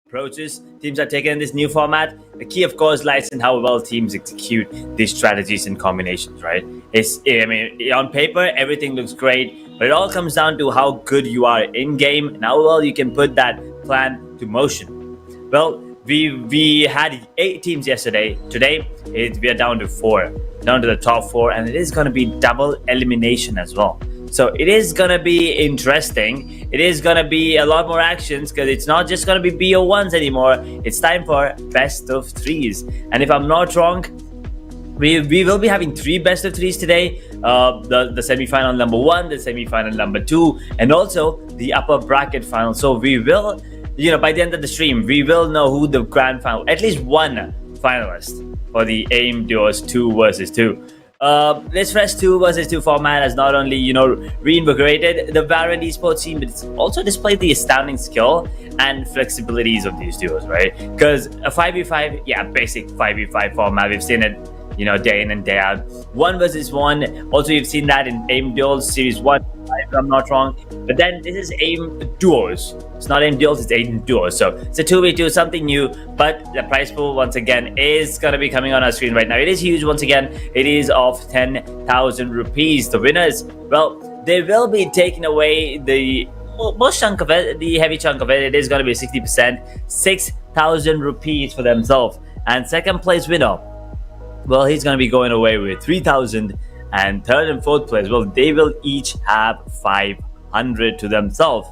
approaches teams are taking in this new format. The key, of course, lies in how well teams execute these strategies and combinations, right? I mean, on paper, everything looks great, but it all comes down to how good you are in game and how well you can put that plan to motion. Well, we had 8 teams yesterday. Today, we are down to 4, down to the top 4, and it is going to be double elimination as well. So it is going to be interesting. It is going to be a lot more actions because it's not just going to be BO1s anymore. It's time for best of 3s. And if I'm not wrong, we will be having 3 best of 3s today. The semi-final number 1, the semi-final number 2, and also the upper bracket final. So we will, by the end of the stream, we will know who the grand final, at least one finalist for the Aimduos 2 versus 2. This fresh 2 versus 2 format has not only, reinvigorated the Valorant esports scene, but it's also displayed the astounding skill and flexibilities of these duos, right? Because a 5v5, basic 5v5 format, we've seen it, day in and day out. 1 versus 1, also you've seen that in Aimduos Series 1, if I'm not wrong. But then this is Aimduos. It's not Aimduos, it's Aimduos. So it's a 2v2, something new, but the prize pool, once again, is going to be coming on our screen right now. It is huge, once again. It is of 10,000 rupees. The winners, well, they will be taking away the most chunk of it, the heavy chunk of it. It is going to be 60%, 6,000 rupees for themselves. And second place winner, well, he's going to be going away with 3,000, and third and fourth place, well, they will each have 500 to themselves.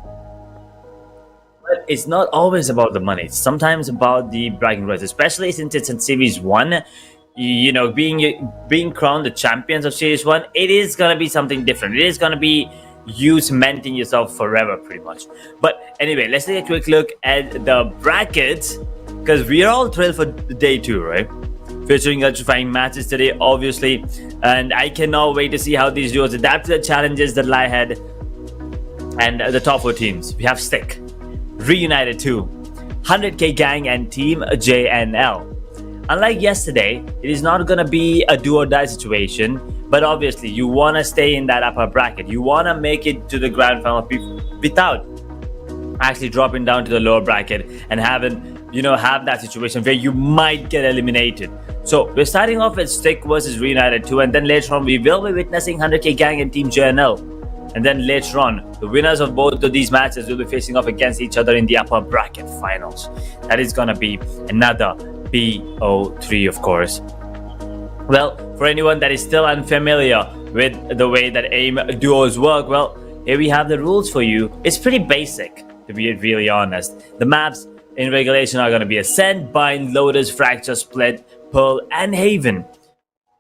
But it's not always about the money. It's sometimes about the bragging rights, especially since it's in Series 1. Being crowned the champions of Series 1, it is going to be something different. It is going to be you cementing yourself forever, pretty much. But anyway, let's take a quick look at the brackets, because we are all thrilled for day 2, right? Featuring electrifying matches today, obviously, and I cannot wait to see how these duos adapt to the challenges that lie ahead. And the top 4 teams, we have Stick, Reunited 2, 100k Gang, and Team JNL. Unlike yesterday, it is not going to be a do or die situation, but obviously you want to stay in that upper bracket. You want to make it to the grand final without actually dropping down to the lower bracket and have that situation where you might get eliminated. So we're starting off with Stick versus Reunited 2, and then later on we will be witnessing 100k Gang and Team JNL. And then later on, the winners of both of these matches will be facing off against each other in the upper bracket finals. That is gonna be another BO3, of course. Well, for anyone that is still unfamiliar with the way that Aimduos work, well, here we have the rules for you. It's pretty basic, to be really honest. The maps in regulation are going to be Ascent, Bind, Lotus, Fracture, Split, Pearl, and Haven.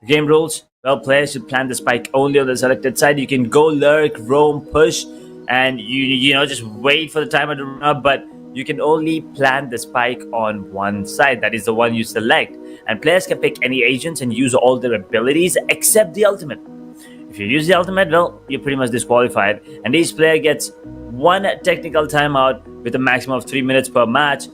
The game rules, well, players should plant the spike only on the selected side. You can go lurk, roam, push, and you just wait for the timer to run up, but you can only plant the spike on one side. That is the one you select. And players can pick any agents and use all their abilities except the ultimate. If you use the ultimate, well, you're pretty much disqualified. And each player gets 1 technical timeout with a maximum of 3 minutes per match.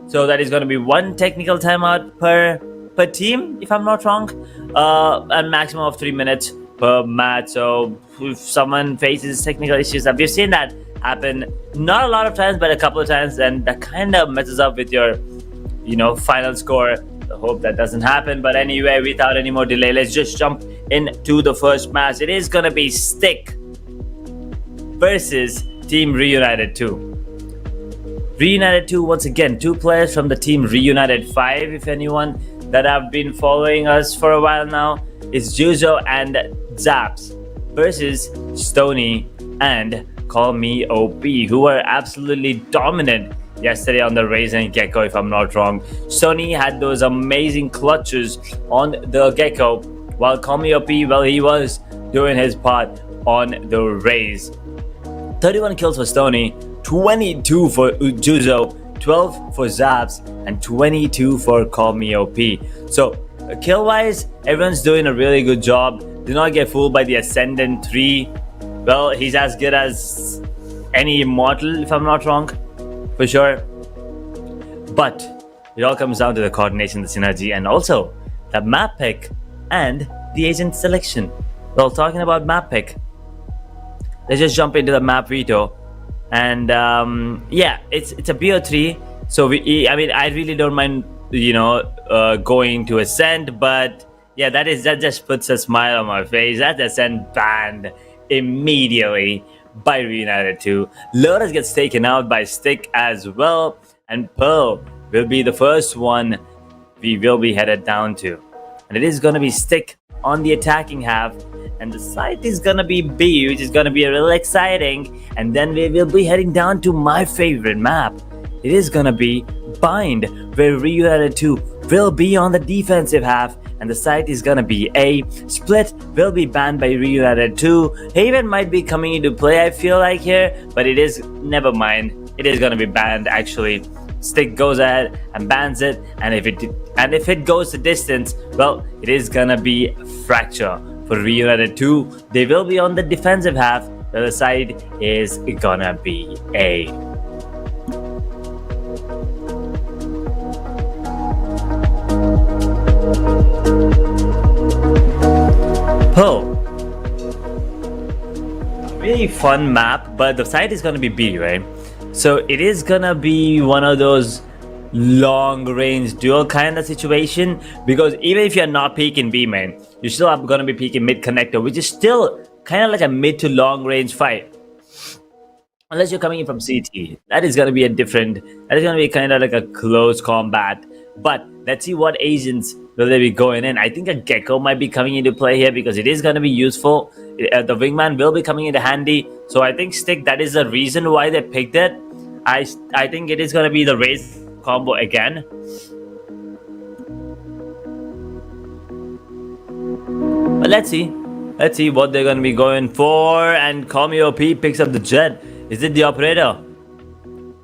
So that is going to be 1 technical timeout per team, if I'm not wrong, and maximum of 3 minutes per match. So if someone faces technical issues, we've seen that happen not a lot of times, but a couple of times, and that kind of messes up with your final score. I hope that doesn't happen. But anyway, without any more delay, let's just jump into the first match. It is going to be Stick versus Team Reunited 2. Reunited 2, once again, 2 players from the team Reunited 5, if anyone that have been following us for a while now, is Juzo and Zaps versus Stony and Call Me OP, who were absolutely dominant yesterday on the Raze and Gecko, if I'm not wrong. Stony had those amazing clutches on the Gecko, while Call Me OP, well, he was doing his part on the Raze. 31 kills for Stony, 22 for Juzo, 12 for Zaps, and 22 for Call Me OP. So kill wise, everyone's doing a really good job. Do not get fooled by the Ascendant 3. Well, he's as good as any Immortal, if I'm not wrong, for sure. But it all comes down to the coordination, the synergy, and also the map pick and the agent selection. Well, talking about map pick, let's just jump into the map veto. And it's a BO3. So I mean, I really don't mind, going to Ascent, but yeah, that just puts a smile on my face. That Ascent banned immediately by Reunited 2. Lotus gets taken out by Stick as well, and Pearl will be the first one we will be headed down to. And it is going to be Stick on the attacking half, and the site is going to be B, which is going to be really exciting. And then we will be heading down to my favorite map. It is going to be Bind, where Reunited 2 will be on the defensive half, and the site is gonna be A. Split will be banned by Reunited 2. Haven might be coming into play, I feel like, here, but it is, never mind. It is gonna be banned actually. Stick goes ahead and bans it, and if it goes the distance, well, it is gonna be Fracture for Reunited 2. They will be on the defensive half. The other side is gonna be A. Pearl. Really fun map, but the site is gonna be B, right? So it is gonna be one of those long range duel kind of situation, because even if you're not peeking B main, you still are gonna be peeking mid connector, which is still kind of like a mid to long range fight. Unless you're coming in from CT, that is gonna be kind of like a close combat. But let's see what agents will they be going in. I think a Gecko might be coming into play here because it is going to be useful. The Wingman will be coming into handy. So I think Stick, that is the reason why they picked it. I think it is going to be the Raze combo again. But let's see. Let's see what they're going to be going for. And ComEOP picks up the Jet. Is it the operator?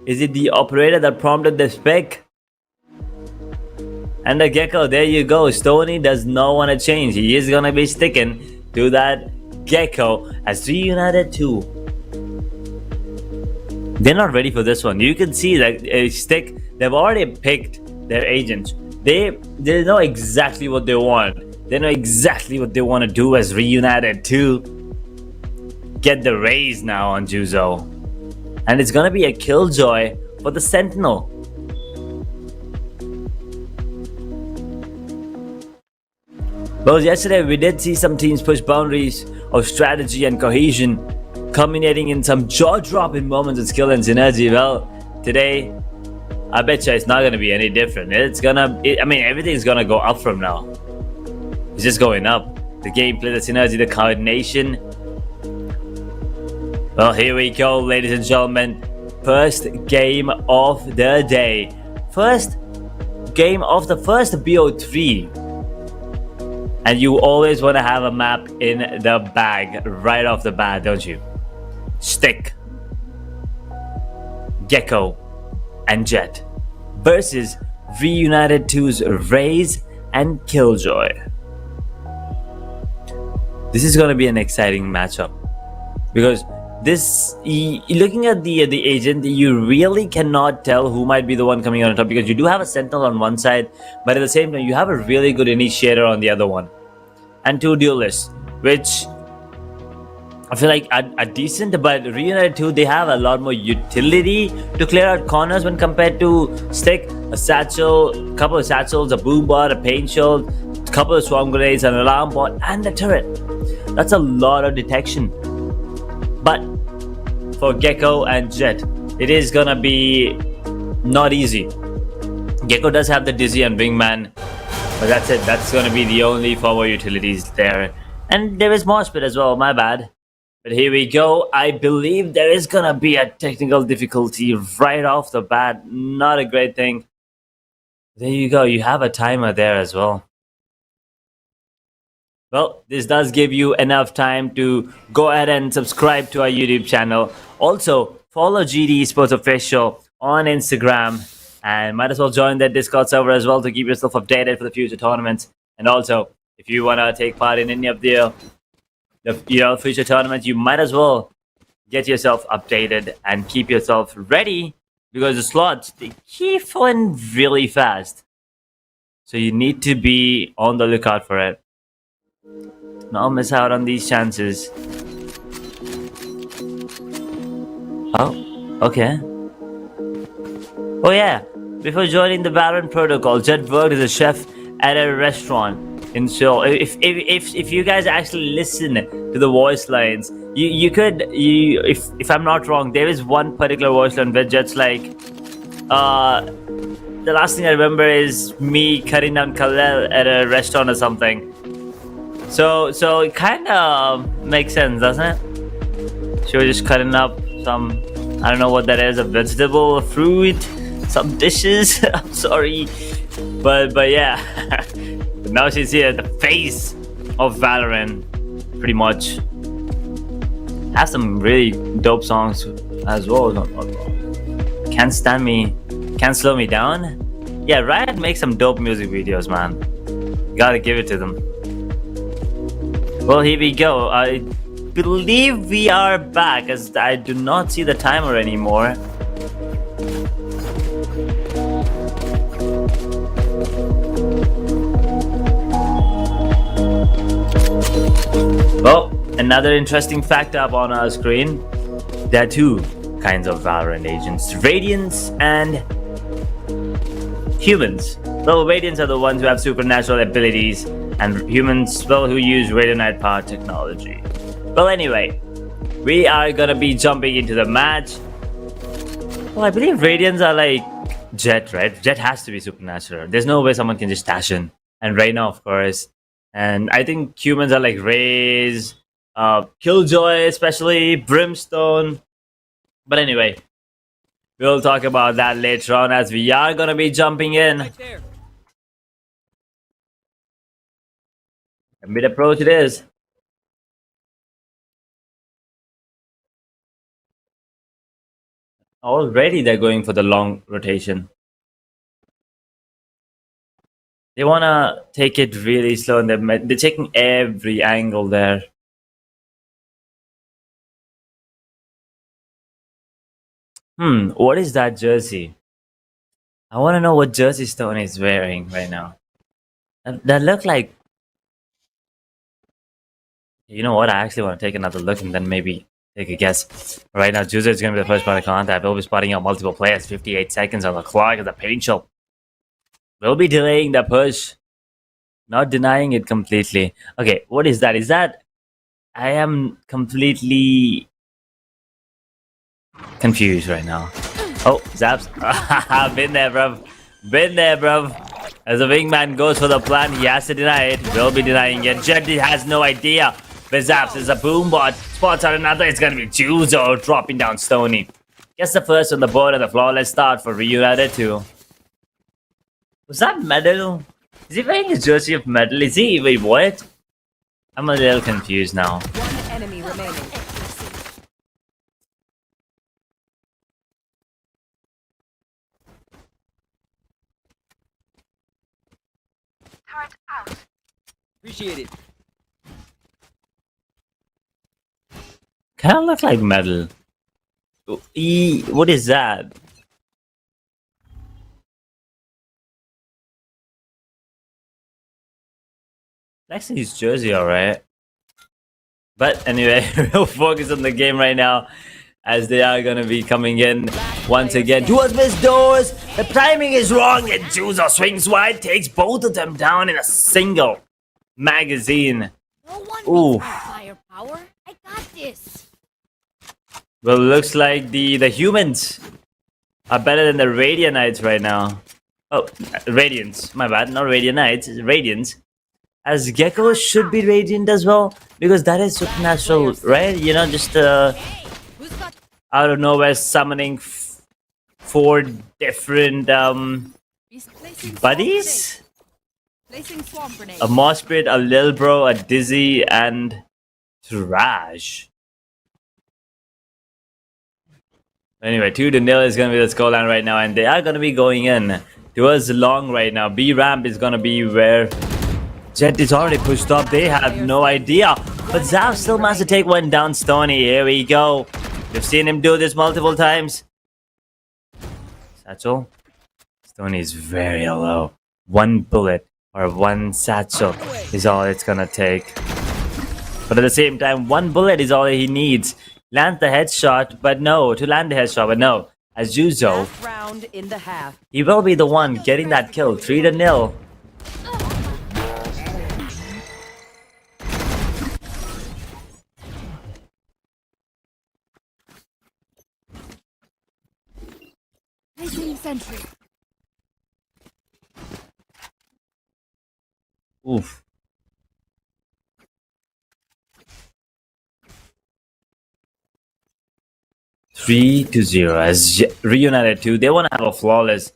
Is it the operator that prompted this pick? And the Gecko, there you go. Stoney does not want to change. He is going to be sticking to that Gecko as Reunited 2. They're not ready for this one. You can see that Stick, they've already picked their agents. They know exactly what they want. They know exactly what they want to do as Reunited 2. Get the Raze now on Juzo. And it's going to be a Killjoy for the Sentinel. Well, yesterday we did see some teams push boundaries of strategy and cohesion, culminating in some jaw-dropping moments of skill and synergy. Well, today, I bet you it's not going to be any different. Everything's going to go up from now. It's just going up. The gameplay, the synergy, the coordination. Well, here we go, ladies and gentlemen. First game of the day. First game of the first BO3. And you always want to have a map in the bag right off the bat, don't you? Stick, Gecko, and Jet versus Reunited 2's Raze and Killjoy. This is going to be an exciting matchup because looking at the agent, you really cannot tell who might be the one coming on top, because you do have a Sentinel on one side, but at the same time you have a really good initiator on the other one, and two duelists, which I feel like are decent. But Reunited 2, they have a lot more utility to clear out corners when compared to Stick. A satchel, couple of satchels, a boom bot, a paint shield, a couple of swarm grenades, an alarm bot, and a turret. That's a lot of detection. But for Gecko and Jet, it is gonna be not easy. Gecko does have the Dizzy and Wingman, but that's it. That's gonna be the only forward utilities there. And there is more speed as well, my bad. But here we go. I believe there is gonna be a technical difficulty right off the bat. Not a great thing. There you go. You have a timer there as well. Well, this does give you enough time to go ahead and subscribe to our YouTube channel. Also, follow GD Esports Official on Instagram, and might as well join that Discord server as well to keep yourself updated for the future tournaments. And also, if you want to take part in any of the future tournaments, you might as well get yourself updated and keep yourself ready, because the slots, they keep filling really fast. So you need to be on the lookout for it. Not miss out on these chances. Oh, okay. Oh yeah, before joining the Valorant protocol, Jet worked as a chef at a restaurant in Seoul. If you guys actually listen to the voice lines, you could if I'm not wrong, there is one particular voice line where Jet's like, the last thing I remember is me cutting down Kalel at a restaurant or something. So it kind of makes sense, doesn't it? She was just cutting up some, I don't know what that is, a vegetable, a fruit, some dishes. I'm sorry, but yeah. But now she's here, the face of Valorant, pretty much. Has some really dope songs as well. Can't stand me, can't slow me down. Yeah, Riot makes some dope music videos, man. Gotta give it to them. Well, here we go. I believe we are back, as I do not see the timer anymore. Well, another interesting fact up on our screen. There are two kinds of Valorant agents, Radiants and humans. Well, Radiants are the ones who have supernatural abilities, and humans, well, who use radionite power technology. Well, anyway, we are gonna be jumping into the match. Well, I believe Radiants are like Jet, right? Jet has to be supernatural. There's no way someone can just dash in. And Reyna, of course. And I think humans are like Raze, Killjoy, especially Brimstone. But anyway, we'll talk about that later on, as we are gonna be jumping in. Right there. A mid approach it is. Already they're going for the long rotation. They wanna take it really slow, and they're taking every angle there. What is that jersey? I wanna know what jersey Stone is wearing right now. That look like. You know what? I actually want to take another look and then maybe take a guess. Right now, Juzo is going to be the first point of contact. We'll be spotting out multiple players. 58 seconds on the clock of the paint shop. We'll be delaying the push. Not denying it completely. Okay, what is that? Is that... I am completely confused right now. Oh, Zaps. Been there, bruv. Been there, bruv. As the wingman goes for the plan, he has to deny it. We'll be denying it. Jetty has no idea. But Zaps is a boombot. Spots on another. It's gonna be Juzo dropping down Stony. Gets the first on the board and the flawless start for Reunited 2. Was that Medal? Is he wearing his jersey of Medal? Is he? Wait, what? I'm a little confused now. One enemy remaining. Turret out. Appreciate it. Kinda look like Medal. What is that? Actually, his jersey, alright. But anyway, we'll focus on the game right now, as they are gonna be coming in once again. Towards Miss Doors! The timing is wrong, and Juzo swings wide, takes both of them down in a single magazine. No one Ooh. needs my firepower. I got this. Well, looks like the humans are better than the Radianites right now. Oh, Radiants. My bad. Not Radianites. Radiants. As Gecko should be Radiant as well, because that is supernatural, right? You know, just Hey, who's got out of nowhere summoning 4 different placing buddies? Placing swamp grenade. A Moshpit, a Lil Bro, a Dizzy, and Trash. Anyway, 2-0 is going to be the scoreline right now, and they are going to be going in towards long right now. B ramp is going to be where Jet is already pushed up. They have no idea, but Zav still managed to take one down. Stony, here we go. We've seen him do this multiple times. Satchel. Stony is very low. 1 bullet or 1 satchel is all it's going to take. But at the same time, 1 bullet is all he needs. Land the headshot, but no. To land the headshot, but no. as Juzo. Last round in the half. He will be the one getting that kill. 3-0. Placing sentry. Oof. Three to 0 as Reunited 2. They want to have a flawless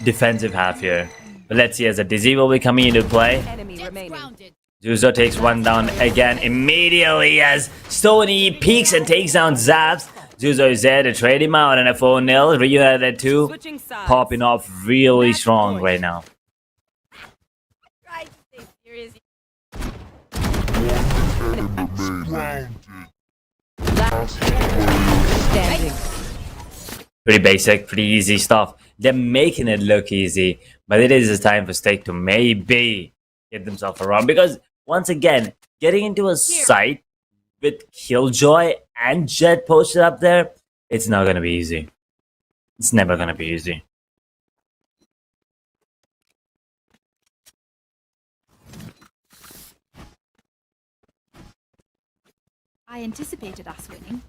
defensive half here. But let's see as a Dizzy will be coming into play. Enemy Jets remaining. grounded. Zuzo takes one down again immediately as Stony peeks and takes down Zaps. Zuzo is there to trade him out and a 4-0. Reunited 2 Switching sides. popping off really Match strong point. right now. Try to stay serious. Last standing. Pretty basic, pretty easy stuff. They're making it look easy, but it is a time for Stake to maybe get themselves around because once again, getting into a site with Killjoy and Jet posted up there, it's not gonna be easy. It's never gonna be easy. I anticipated us winning.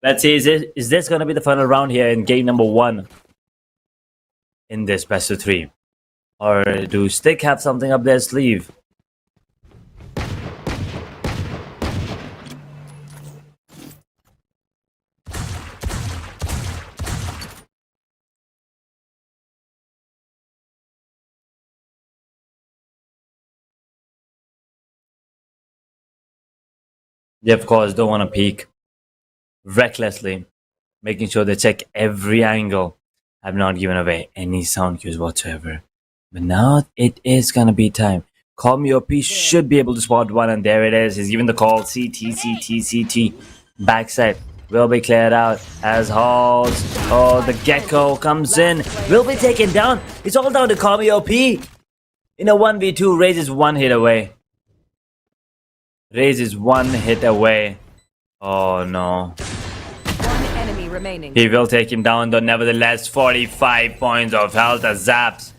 Let's see, is this gonna be the final round here in game number 1 in this best of 3? Or do Stick have something up their sleeve? They of course don't want to peek recklessly, making sure they check every angle. Have not given away any sound cues whatsoever. But now it is gonna be time. Call me OP should be able to spot one, and there it is. He's given the call. CT. Backside will be cleared out as Halls. Oh, the Gecko comes in. Will be taken down. It's all down to Call me OP. In a 1v2, Raze is one hit away. Raze is one hit away. Oh no. One enemy remaining. He will take him down though, nevertheless. 45 points of health as Zaps.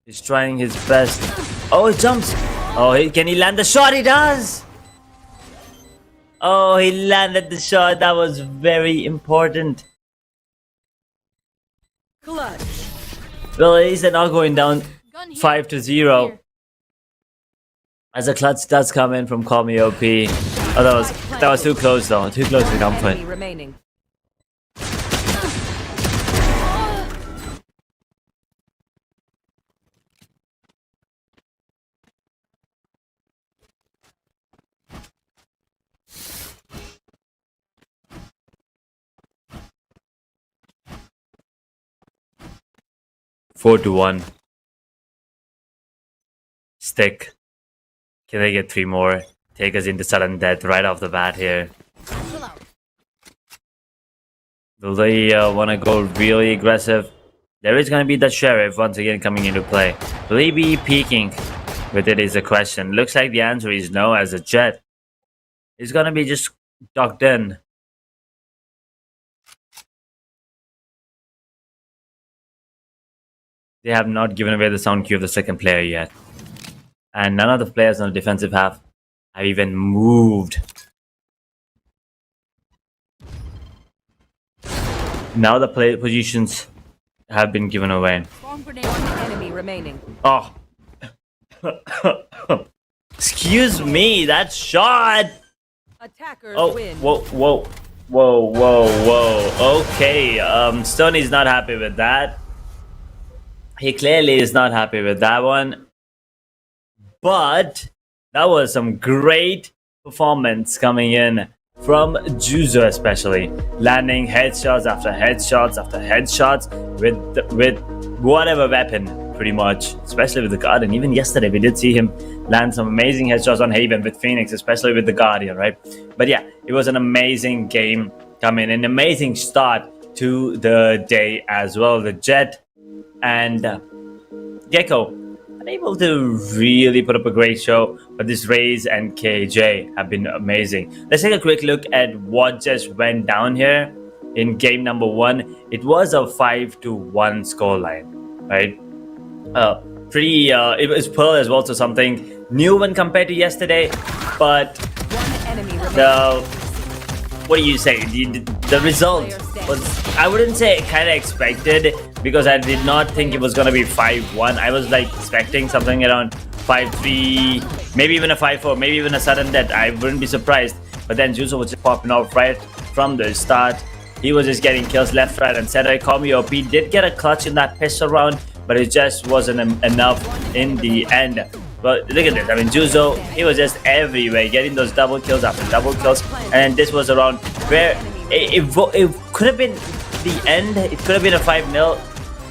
He's trying his best. Oh, he jumps. Oh, can he land the shot? He does. Oh, he landed the shot. That was very important. Clutch. Well, at least they're not going down Gun here. 5-0. Here. As a clutch does come in from Call Me OP. Oh, that was too close though. Too close to comfort. Enemy remaining. 4-1. Stick. Can they get 3 more? Take us into sudden death right off the bat here. Chill out. Will they want to go really aggressive? There is going to be the Sheriff once again coming into play. Will he be peeking? But it is a question. Looks like the answer is no, as a Jet is going to be just tucked in. They have not given away the sound cue of the second player yet. And none of the players on the defensive half have even moved. Now the play positions have been given away. Bomb grenade. One enemy remaining. Oh. Excuse me, that shot! Attackers Oh, win. whoa. Okay, Stoney's not happy with that. He clearly is not happy with that one. But that was some great performance coming in from Juzo, especially landing headshots after headshots after headshots with whatever weapon, pretty much, especially with the Guardian. Even yesterday we did see him land some amazing headshots on Haven with Phoenix, especially with the Guardian, right? But yeah, it was an amazing game coming, an amazing start to the day as well. The Jet and Gecko unable to really put up a great show, but this Raze and KJ have been amazing. Let's take a quick look at what just went down here in game number 1. It was a 5-1 scoreline, right? It was Pearl as well, so something new when compared to yesterday, but One enemy remaining. what do you say? The result was, I wouldn't say kind of expected, because I did not think it was going to be 5-1. I was like expecting something around 5-3, maybe even a 5-4, maybe even a sudden death. I wouldn't be surprised. But then Juzo was just popping off right from the start. He was just getting kills left, right, and center. Call OP did get a clutch in that pistol round, but it just wasn't enough in the end. But look at this. I mean, Juzo, he was just everywhere, getting those double kills after double kills. And this was around where it could have been the end. It could have been a 5-0,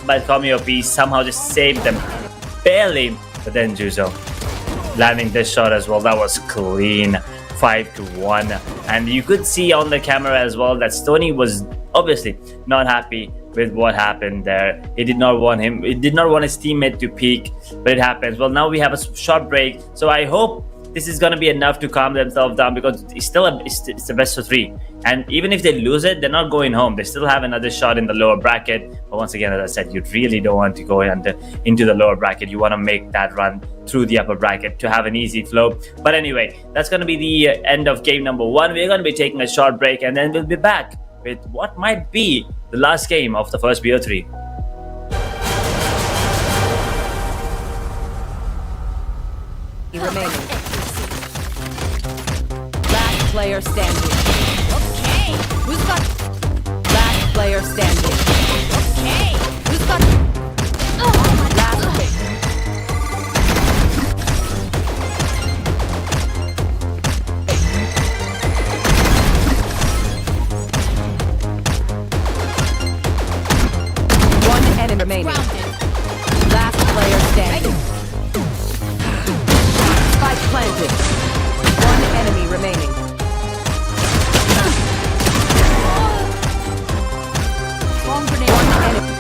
but Kami OP somehow just saved them barely. But then Juzo landing this shot as well. That was clean. 5-1. And you could see on the camera as well that Stoney was obviously not happy with what happened there. He did not want his teammate to peek, but it happens. Well, now we have a short break, so I hope this is going to be enough to calm themselves down, because it's still it's the best of 3, and even if they lose it, they're not going home. They still have another shot in the lower bracket. But once again, as I said, you really don't want to go into the lower bracket. You want to make that run through the upper bracket to have an easy flow. But anyway, that's going to be the end of game number 1. We're going to be taking a short break, and then we'll be back with what might be the last game of the first BO3. Remaining. Last player standing. Okay. Who's got? Last player standing. Okay. Who's got? Last pick. One enemy remaining. Grounded. Last player standing. Spike planted. One enemy remaining. Bomb grenade. One enemy.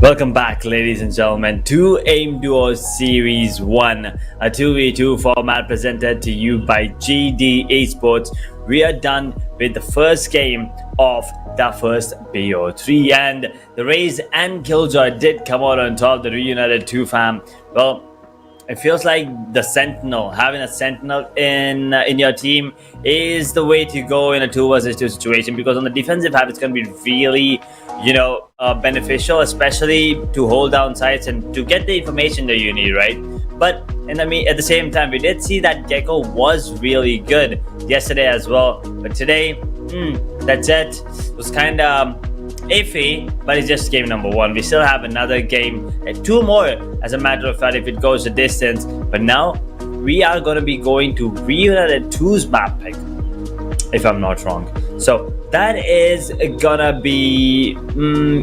Welcome back, ladies and gentlemen, to Aimduos Series 1, a 2v2 format presented to you by GD Esports. We are done with the first game of the first BO3, and the Raze and Killjoy did come out on top, the reunited 2 fam. Well, it feels like the Sentinel, having a Sentinel in your team is the way to go in a 2 versus 2 situation, because on the defensive half it's going to be really, beneficial, especially to hold down sites and to get the information that you need, right? But and I mean, at the same time, we did see that Gecko was really good yesterday as well, but today, that Jet was kind of iffy, but it's just game number 1. We still have another game, 2 more as a matter of fact, if it goes the distance. But now we are going to be going to reunited 2's map pick, if I'm not wrong. So that is gonna be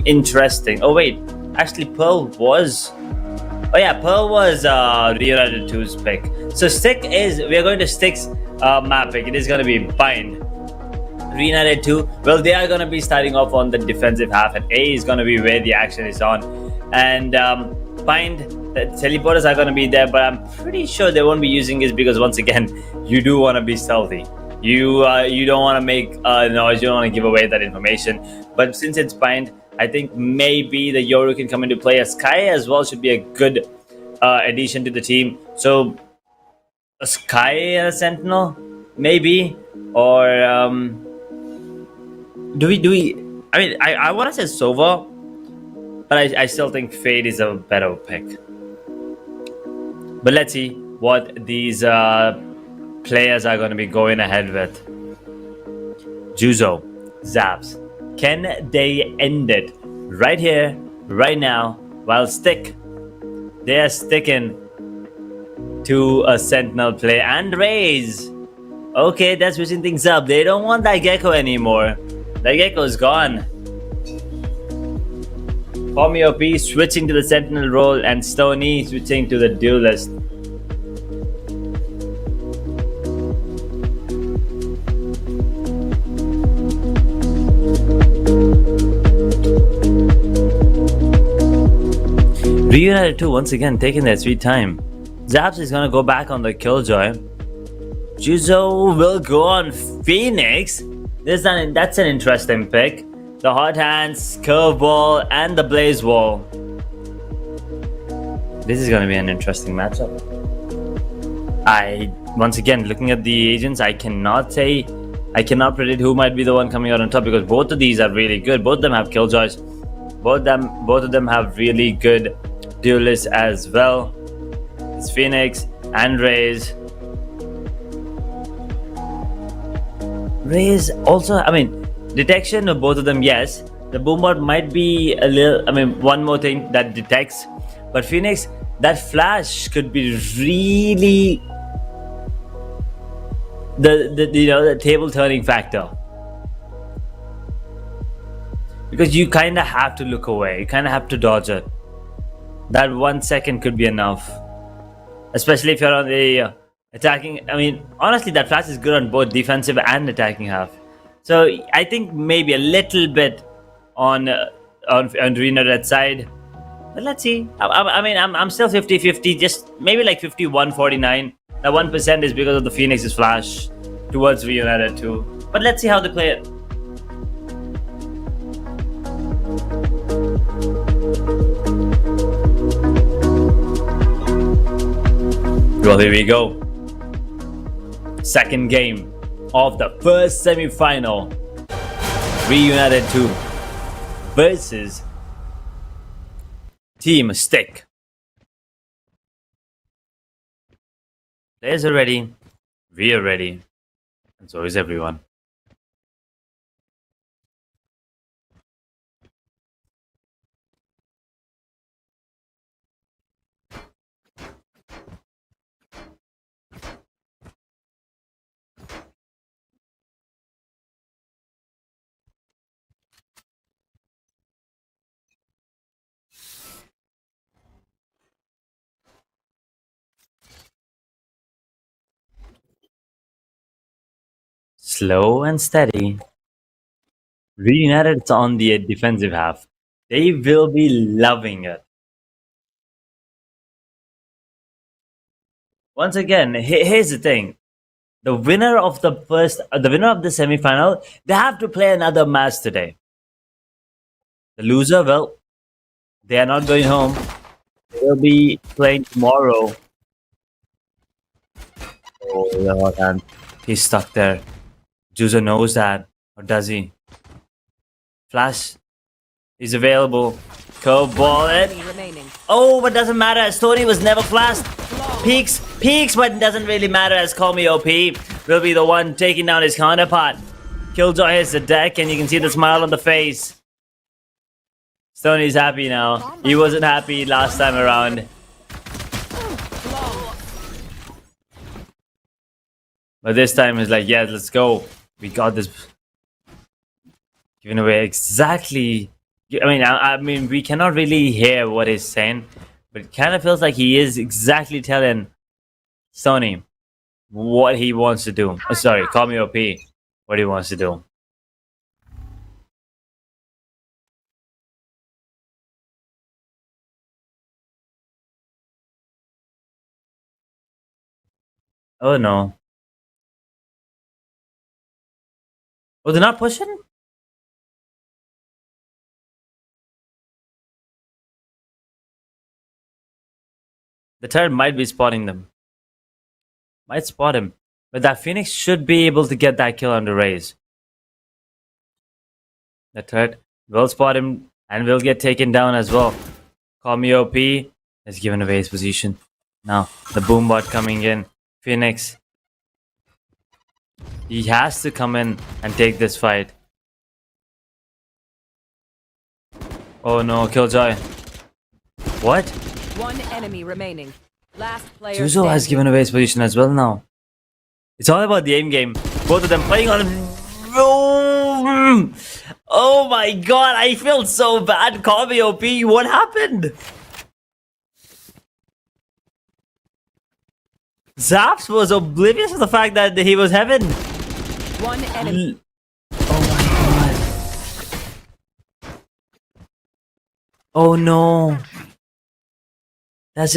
interesting. Oh wait, actually Pearl was reunited 2's pick. So Stick is, we are going to Stick's map pick. It is going to be Bind. Reunited 2, well, they are going to be starting off on the defensive half, and A is going to be where the action is on. And Bind, the teleporters are going to be there, but I'm pretty sure they won't be using this because, once again, you do want to be stealthy. You don't want to make noise, you don't want to give away that information. But since it's Bind, I think maybe the Yoru can come into play. A Sky as well should be a good addition to the team. So a Sky and a Sentinel, maybe, or do we? I mean, I want to say Sova, but I still think Fade is a better pick. But let's see what these players are going to be going ahead with. Juzo, Zaps, can they end it right here, right now? While Stick, they are sticking to a Sentinel play, and Raze. Okay, that's switching things up. They don't want that Gecko anymore. The Gecko's gone. Formio P switching to the Sentinel role, and Stony switching to the Duelist. Reunited 2 once again taking their sweet time. Zaps is gonna go back on the Killjoy. Juzo will go on Phoenix. That's an interesting pick. The Hot Hands, Curveball, and the Blaze Wall. This is going to be an interesting matchup. Once again, looking at the agents, I cannot predict who might be the one coming out on top, because both of these are really good. Both of them have Killjoys. Both of them have really good duelists as well. It's Phoenix and Raze. Raze also, I mean, detection of both of them, yes. The Boombot might be a little, I mean, one more thing that detects. But Phoenix, that flash could be really the table turning factor. Because you kind of have to look away. You kind of have to dodge it. That 1 second could be enough. Especially if you're on the attacking. I mean, honestly, that flash is good on both defensive and attacking half. So I think maybe a little bit on Reunited side. But let's see. I mean, I'm still 50-50. Just maybe like 51-49. That 1% is because of the Phoenix's flash towards Reunited 2. But let's see how they play it. Well, here we go. Second game of the first semi-final. Reunited 2 versus Team Stick. Players are ready. We are ready. And so is everyone. Slow and steady. Reunited on the defensive half. They will be loving it. Once again, here's the thing. The winner of the winner of the semi-final, they have to play another match today. The loser, well, they are not going home. They'll be playing tomorrow. Oh Lord, and he's stuck there. Juzo knows that, or does he? Flash is available. Curve ball it. Enemy remaining. Oh, but doesn't matter as Tony was never flashed. Peaks, but it doesn't really matter as Call Me OP will be the one taking down his counterpart. Killjoy hits the deck and you can see the smile on the face. Stoney's happy now. He wasn't happy last time around. But this time he's like, yeah, let's go. We got this. Giving away exactly. I mean, we cannot really hear what he's saying, but it kind of feels like he is exactly telling Sony what he wants to do. Oh, sorry, Call Me OP. What he wants to do. Oh no. Oh, they're not pushing? The turret might be spotting them. Might spot him. But that Phoenix should be able to get that kill on the Raze. The turret will spot him and will get taken down as well. Call Me OP has given away his position. Now, the Boombot coming in. Phoenix. He has to come in and take this fight. Oh no, Killjoy. What? One enemy remaining. Last player. Juzo has given away his position as well now. It's all about the aim game. Both of them playing on. Oh my god, I feel so bad. Call Me OP, what happened? Zaps was oblivious to the fact that he was heaven. One enemy. Oh my god. Oh no. That's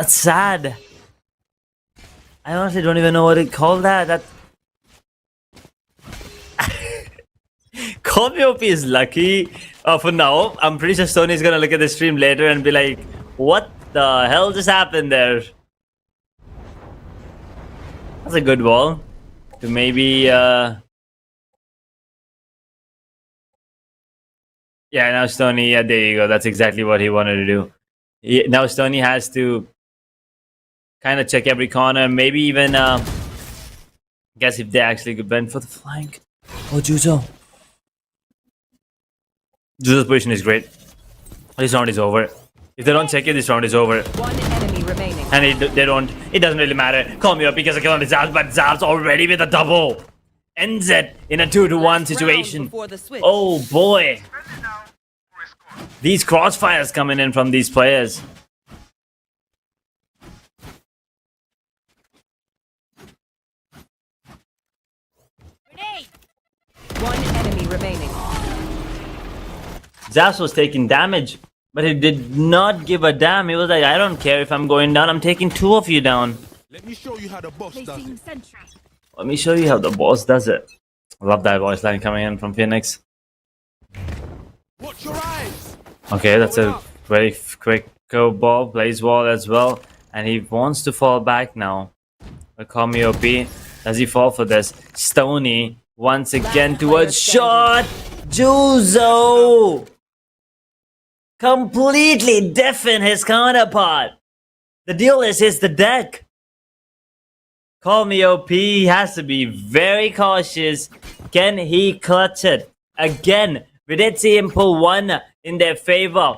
sad. I honestly don't even know what to call that. That Call Me OP is lucky for now. I'm pretty sure Sony's gonna look at the stream later and be like, what the hell just happened there? That's a good wall. To maybe yeah, now Stoney, yeah, there you go. That's exactly what he wanted to do. Now Stoney has to kind of check every corner, maybe even guess if they actually could bend for the flank. Oh, Juzo. Juzo's position is great. This round is over. If they don't check it, this round is over. One enemy remaining. And they don't. It doesn't really matter. Call Me OP because I kill on the Zabs, but Zabs already with a double. Ends it in a 2-to-1 situation. Oh boy. These crossfires coming in from these players. Grenade. One enemy remaining. Zaps was taking damage, but he did not give a damn. He was like, I don't care if I'm going down. I'm taking two of you down. Let me show you how the boss does Placing it. sentry. Let me show you how the boss does it. I love that voice line coming in from Phoenix. Watch your eyes. Okay, that's a very quick go ball. Plays wall as well. And he wants to fall back now. But Call Me OP. Does he fall for this? Stoney once again towards shot. Juzo completely deafen his counterpart. The deal is the deck. Call Me OP has to be very cautious. Can he clutch it? Again, we did see him pull one in their favor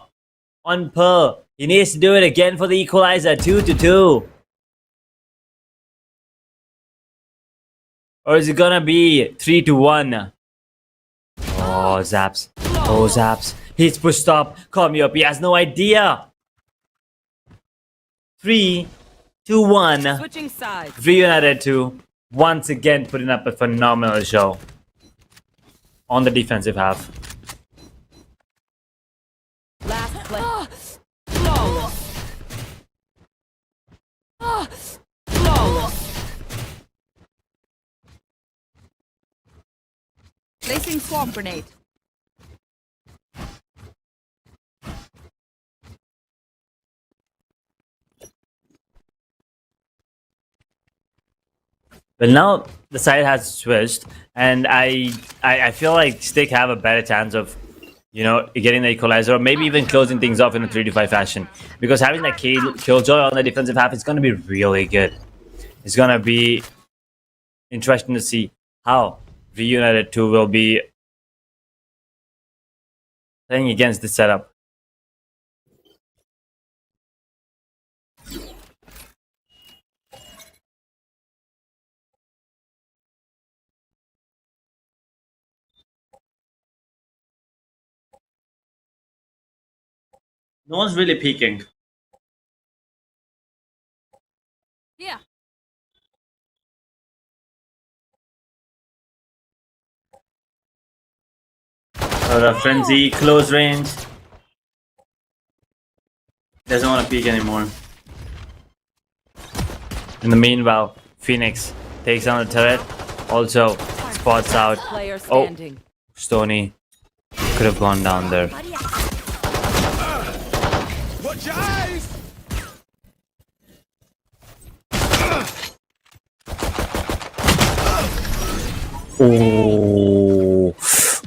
on Pearl. He needs to do it again for the equalizer. 2-2. Or is it gonna be 3-1? Oh, Zaps. Oh, Zaps. He's pushed up. Call Me OP. He has no idea. 3-1. Switching sides. Reunited 2. Once again putting up a phenomenal show on the defensive half. Flawless. Flawless. Placing swamp grenade. Well, now the side has switched, and I feel like Stick have a better chance of, you know, getting the equalizer or maybe even closing things off in a 3-5 fashion. Because having that killjoy on the defensive half is going to be really good. It's going to be interesting to see how Reunited 2 will be playing against this setup. No one's really peeking. Yeah. So the frenzy, close range. Doesn't want to peek anymore. In the meanwhile, Phoenix takes down the turret. Also spots out. Player Oh, standing. Stony could have gone down there. Watch your eyes!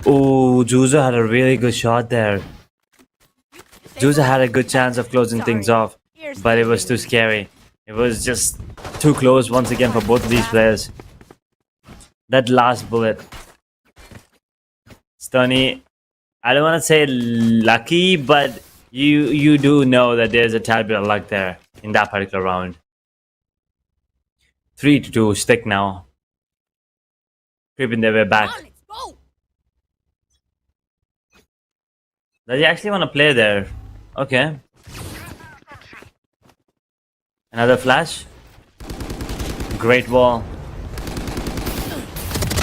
Oh, Juzo had a really good shot there. Juzo had a good chance of closing things off, but it was too scary. It was just too close once again for both of these players. That last bullet. Stony, I don't want to say lucky, but you do know that there's a tad bit of luck there in that particular round. 3-2 Stick now. Creeping their way back. Let's go. Does he actually want to play there? Okay. Another flash. Great wall.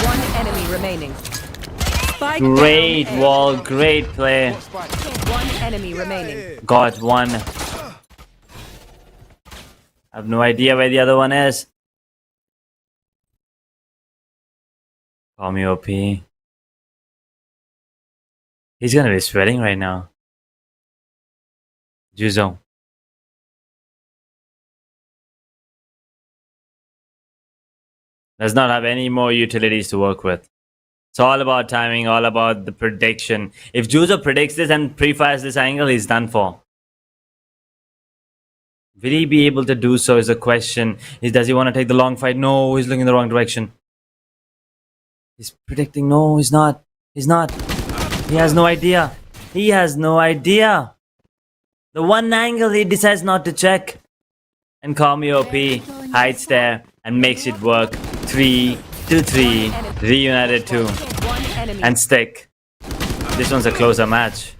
One enemy remaining. Spike Great down A. wall. Great play. One enemy remaining. Got one. I have no idea where the other one is. Call me OP. He's gonna be sweating right now. Juzo. Does not have any more utilities to work with. It's all about timing, all about the prediction. If Juzo predicts this and pre-fires this angle, he's done for. Will he be able to do so is the question. Does he want to take the long fight? No, he's looking in the wrong direction. He's predicting. No, he's not. He's not. He has no idea. He has no idea. The one angle he decides not to check. And call me OP hides there and makes it work. 3-3. Reunited 2. One enemy. And Stick. This one's a closer match.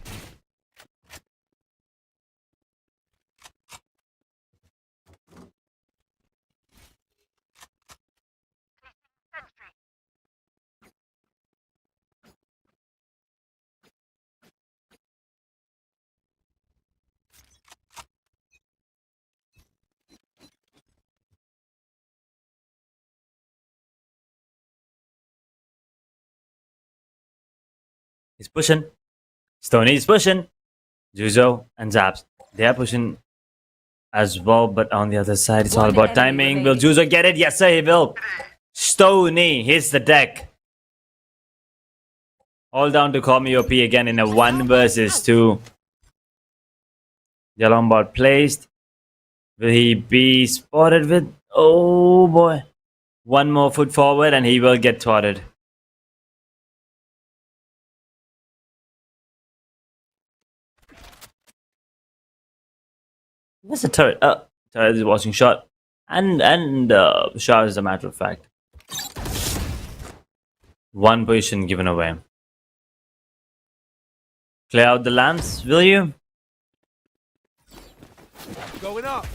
He's pushing. Stony is pushing. Juzo and Zaps. They are pushing as well, but on the other side, it's all One about enemy timing. Will remaining. Juzo get it? Yes, sir, he will. Stony hits the deck. All down to call me OP again in a 1 versus 2. The alarm bot placed. Will he be spotted with? Oh boy. One more foot forward and he will get spotted. Where's the turret? Turret is watching shot. And shot as a matter of fact. One position given away. Clear out the lamps, will you? Going up.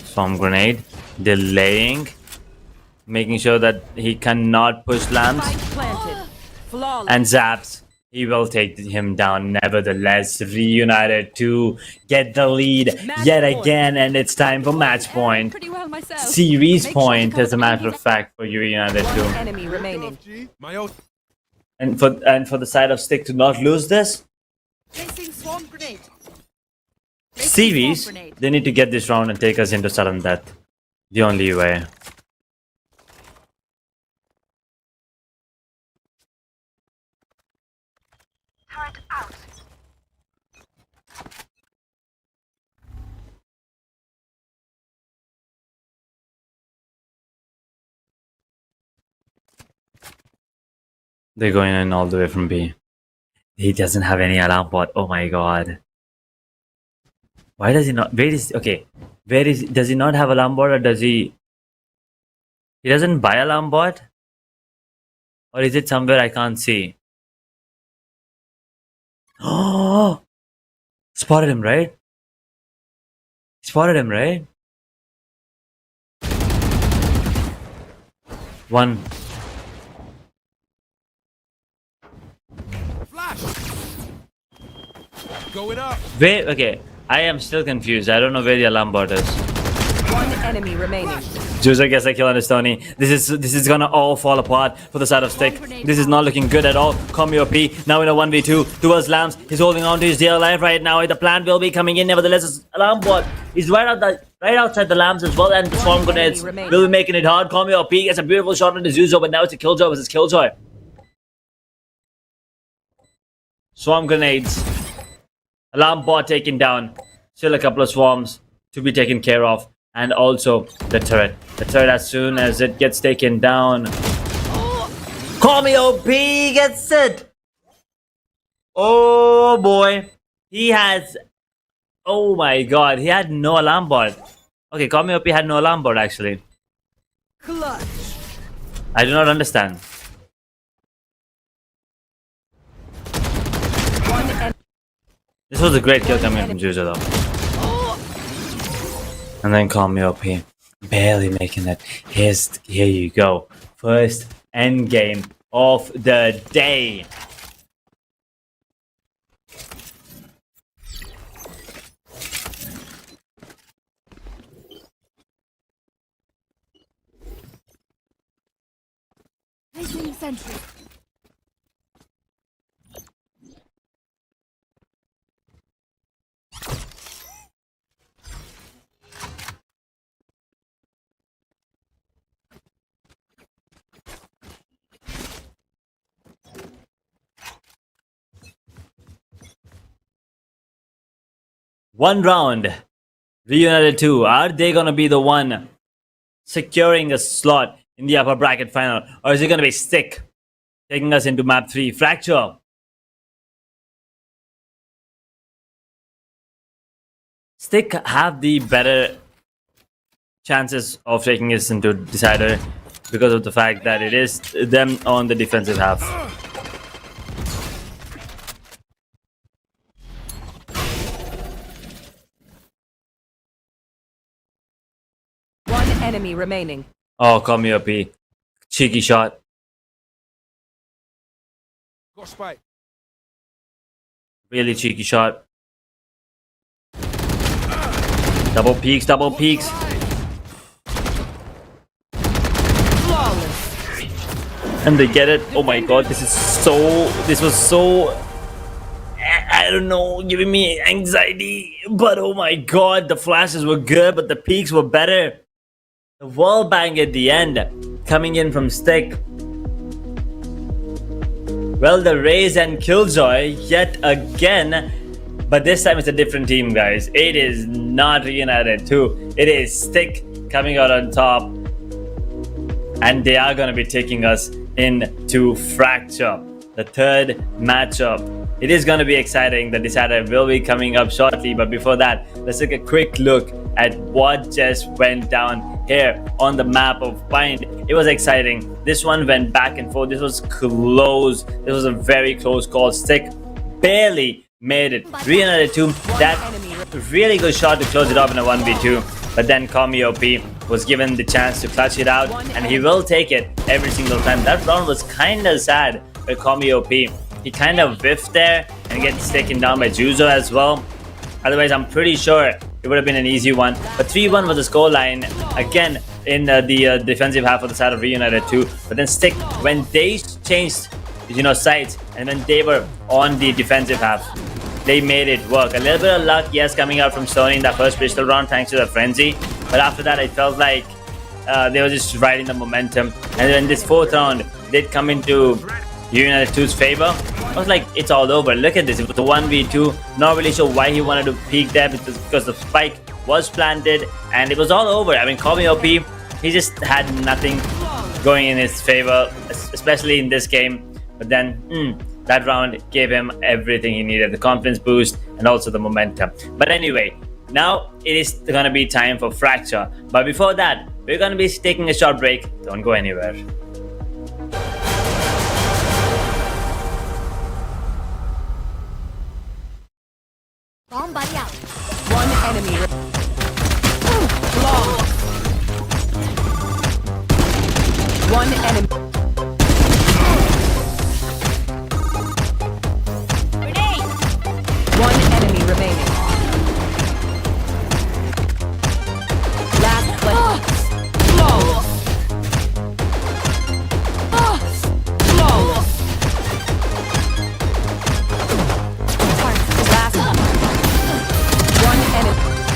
Storm grenade. Delaying. Making sure that he cannot push lamps. Spike planted. Flawless. And Zaps. He will take him down. Nevertheless, reunited to get the lead Match yet point. again, and it's time for match point. Pretty well myself. Series Make sure point, to cover as a the matter babies. of fact, for reunited One too. enemy remaining. G. My old. And for the side of Stick to not lose this Placing swarm grenade. Placing series, swarm grenade. they need to get this round and take us into sudden death. The only way. Turret out. They're going in all the way from B. He doesn't have any alarm bot. Oh my god. Why does he not? Where is okay? Where is? Does he not have alarm bot, or does he? He doesn't buy alarm bot, or is it somewhere I can't see? Oh, spotted him, right? Spotted him, right? One. Flash. Going up. Where? Okay, I am still confused. I don't know where the alarm bot is. One enemy remaining. Juicer gets a kill on his Tony. This is gonna all fall apart for the side of Stick. This is not looking good at all. Combi OP now in a 1v2 towards Lambs. He's holding on to his dear life right now. The plan will be coming in. Nevertheless, his alarm bot is right outside the Lambs as well, and the swarm grenades remaining. will be making it hard. Combi OP gets a beautiful shot on his Zuzo, but now it's a Killjoy versus Killjoy. Swarm grenades. Alarm bot taken down. Still a couple of swarms to be taken care of. And also the turret. The turret, as soon as it gets taken down. Call me OP gets it. Oh boy. He has. Oh my god. He had no alarm bot. Okay, Call me OP had no alarm bot actually. Clutch. I do not understand. One enemy. This was a great kill coming from Juicer though. And then Call me OP. Barely making it. Here you go. First end game of the day. Placing sentry. One round. Reunited 2. Are they gonna be the one securing a slot in the upper bracket final? Or is it gonna be Stick taking us into map 3? Fracture. Stick have the better chances of taking us into decider because of the fact that it is them on the defensive half. One enemy remaining. Oh, call me OP. Cheeky shot. Got spike. Really cheeky shot. Double peeks, double peeks. Flawless. And they get it. Oh my god, this was so, I don't know, giving me anxiety. But oh my god, the flashes were good, but the peaks were better. The wall bang at the end, coming in from Stick. Well, the Raze and Killjoy yet again. But this time it's a different team, guys. It is not Reunited 2. It is Stick coming out on top. And they are going to be taking us into Fracture, the third matchup. It is going to be exciting. The decider will be coming up shortly. But before that, let's take a quick look at what just went down here on the map of Bind. It was exciting. This one went back and forth. This was close. This was a very close call. Stick barely made it. Reunited 2, that really good shot to close it up in a 1v2. But then Kami OP was given the chance to clutch it out, and he will take it every single time. That round was kind of sad, where Kami OP he kind of whiffed there and gets taken down by Juzo as well. Otherwise, I'm pretty sure it would have been an easy one. But 3-1 was the scoreline again in the defensive half of the side of Reunited 2. But then Stick, when they changed, sides, and when they were on the defensive half, they made it work. A little bit of luck, yes, coming out from Sony in that first pistol round thanks to the frenzy. But after that, I felt like they were just riding the momentum. And then this fourth round did come into United 2's favor. I was like, it's all over. Look at this. It was a 1v2. Not really sure why he wanted to peek there, because the spike was planted and it was all over. I mean, call me OP. He just had nothing going in his favor, especially in this game. But then that round gave him everything he needed, the confidence boost and also the momentum. But anyway, now it is going to be time for Fracture. But before that, we're going to be taking a short break. Don't go anywhere. Bomb buddy out. One enemy. Long. One enemy. Grenade. One enemy remaining. Last player. Flawless. Flawless. Last. One enemy.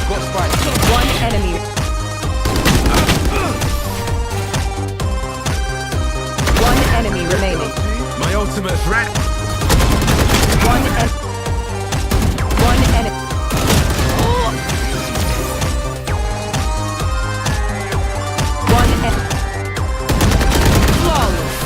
Got spike. One enemy. One enemy remaining. My ultimate's ready. One enemy. One enemy. One enemy. Flawless.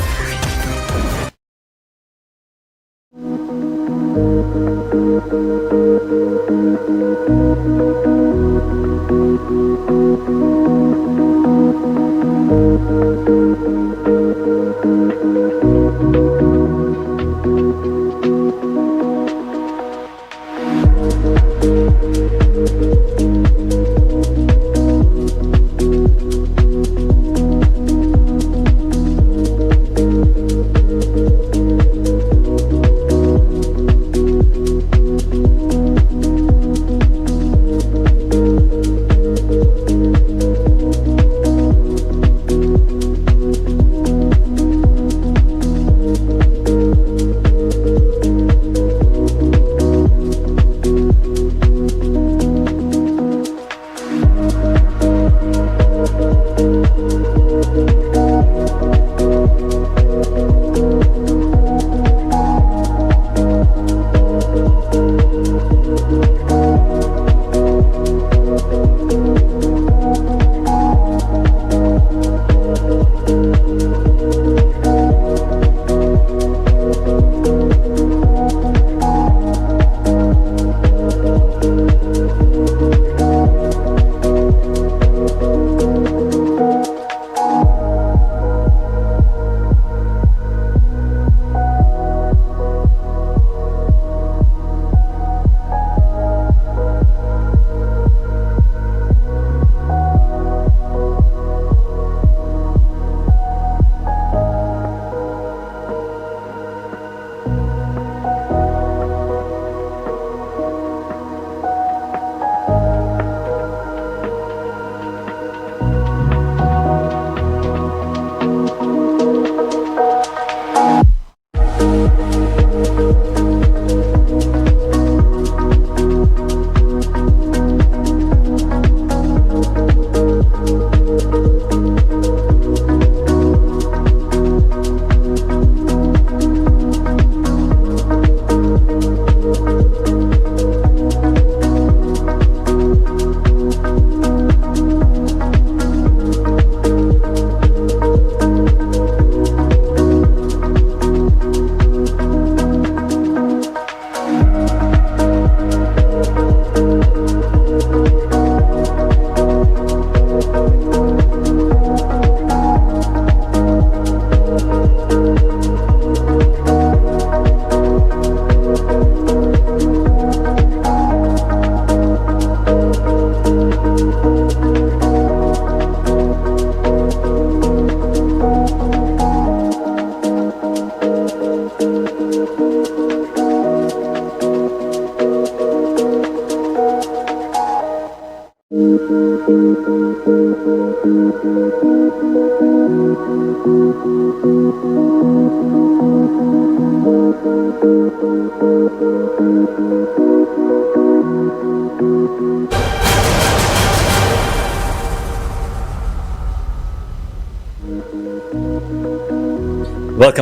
Welcome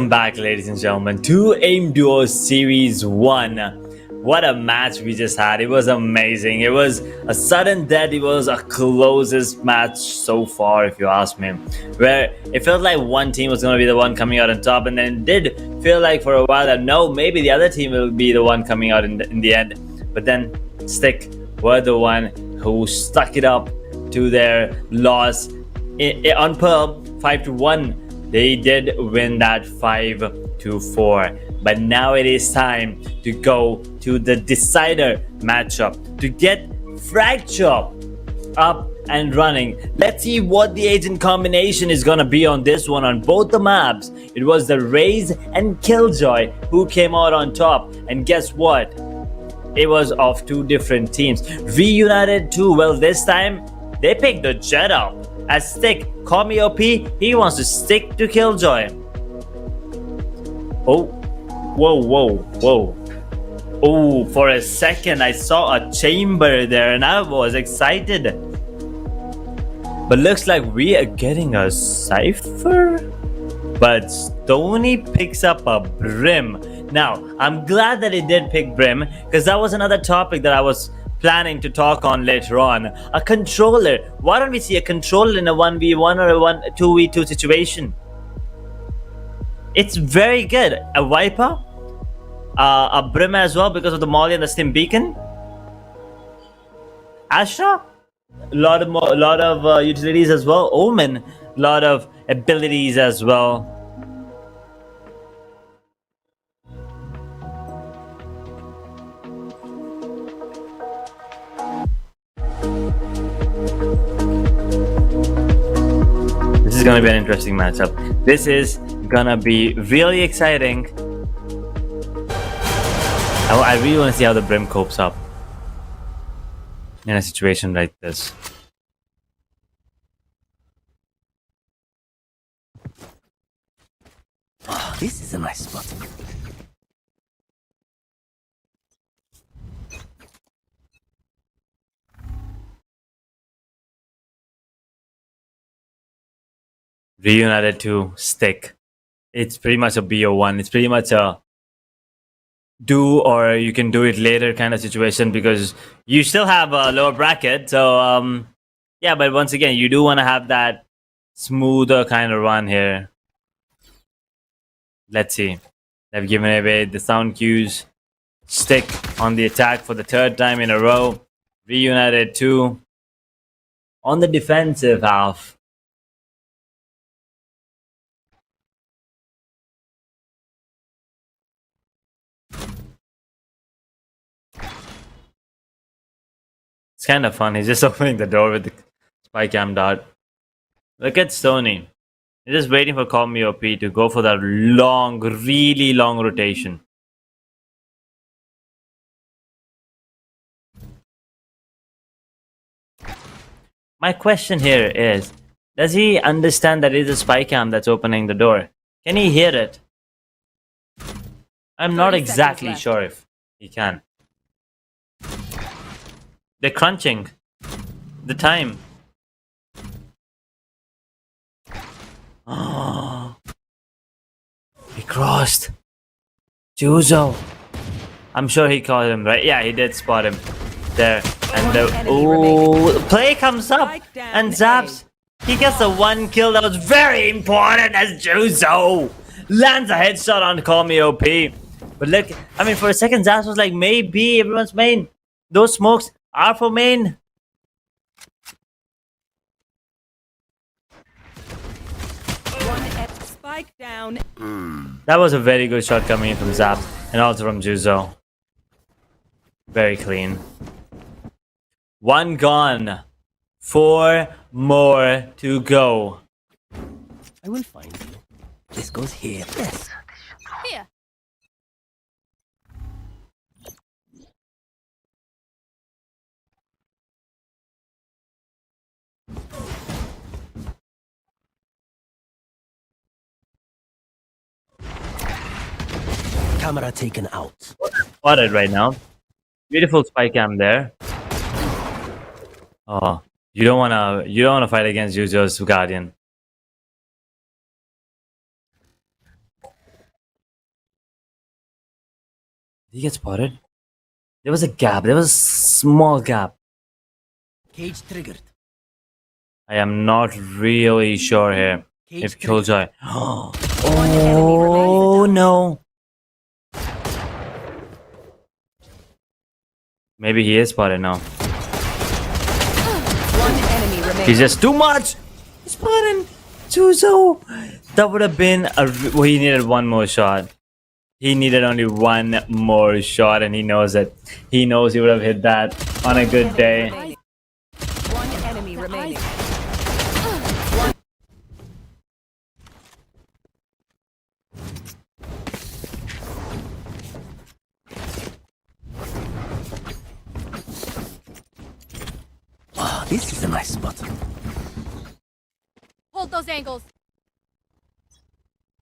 back, ladies and gentlemen, to Aimduos Series 1. What a match we just had. It was amazing. It was a sudden death. It was a closest match so far, if you ask me, where it felt like one team was going to be the one coming out on top, and then it did feel like for a while that no, maybe the other team will be the one coming out in the end. But then Stick were the one who stuck it up to their loss on Pearl 5-1. They did win that 5-4, but now it is time to go to the decider matchup to get Fracture up and running. Let's see what the agent combination is gonna be on this one on both the maps. It was the Raze and Killjoy who came out on top, and guess what? It was of two different teams. Reunited 2, well, this time they picked the Jet up. As Stick, call me OP, he wants to stick to Killjoy. Oh, whoa. Oh, for a second I saw a chamber there and I was excited. But looks like we are getting a Cypher. But Stony picks up a Brim. Now, I'm glad that he did pick Brim, because that was another topic that I was planning to talk on later on. A controller. Why don't we see a controller in a 1v1 or a 2v2 situation? It's very good. A Viper, a Brim as well because of the Molly and the Stim Beacon. Astra, a lot of utilities as well. Omen, a lot of abilities as well. This is gonna be an interesting matchup. This is gonna be really exciting. I really want to see how the Brim copes up in a situation like this. Oh, this is a nice spot. Reunited 2, Stick. It's pretty much a BO1. It's pretty much a do or you can do it later kind of situation, because you still have a lower bracket. So yeah, but once again, you do want to have that smoother kind of run here. Let's see. They've given away the sound cues. Stick on the attack for the third time in a row. Reunited 2 on the defensive half. It's kind of fun. He's just opening the door with the spy cam dart. Look at Stony. He's just waiting for Call Me OP to go for that long, really long rotation. My question here is, does he understand that it is a spy cam that's opening the door? Can he hear it? I'm not exactly sure if he can. They're crunching the time. Oh, he crossed. Juzo. I'm sure he caught him, right? Yeah, he did spot him there. And the play comes up and zaps. He gets the one kill that was very important as Juzo lands a headshot on Call Me OP. But look, I mean, for a second, Zaps was like, maybe everyone's main. Those smokes are for main. Spike down. That was a very good shot coming in from Zaps and also from Juzo. Very clean. One gone. 4 more to go. I will find you. This goes here. Yes. Here. Camera taken out. Spotted right now. Beautiful spy cam there. Oh, you don't wanna fight against Jujo's Guardian. Did he get spotted? There was a gap. There was a small gap. Cage triggered. I am not really sure here. Cage If triggered. Killjoy. enemy Oh no. Maybe he is spotted now. One enemy remaining. He's just too much. He's spotted. Juzo. That would have been well, he needed one more shot. He needed only one more shot, and he knows it. He knows he would have hit that on a good day. One enemy remaining. Ah, this is a nice spot. Hold those angles.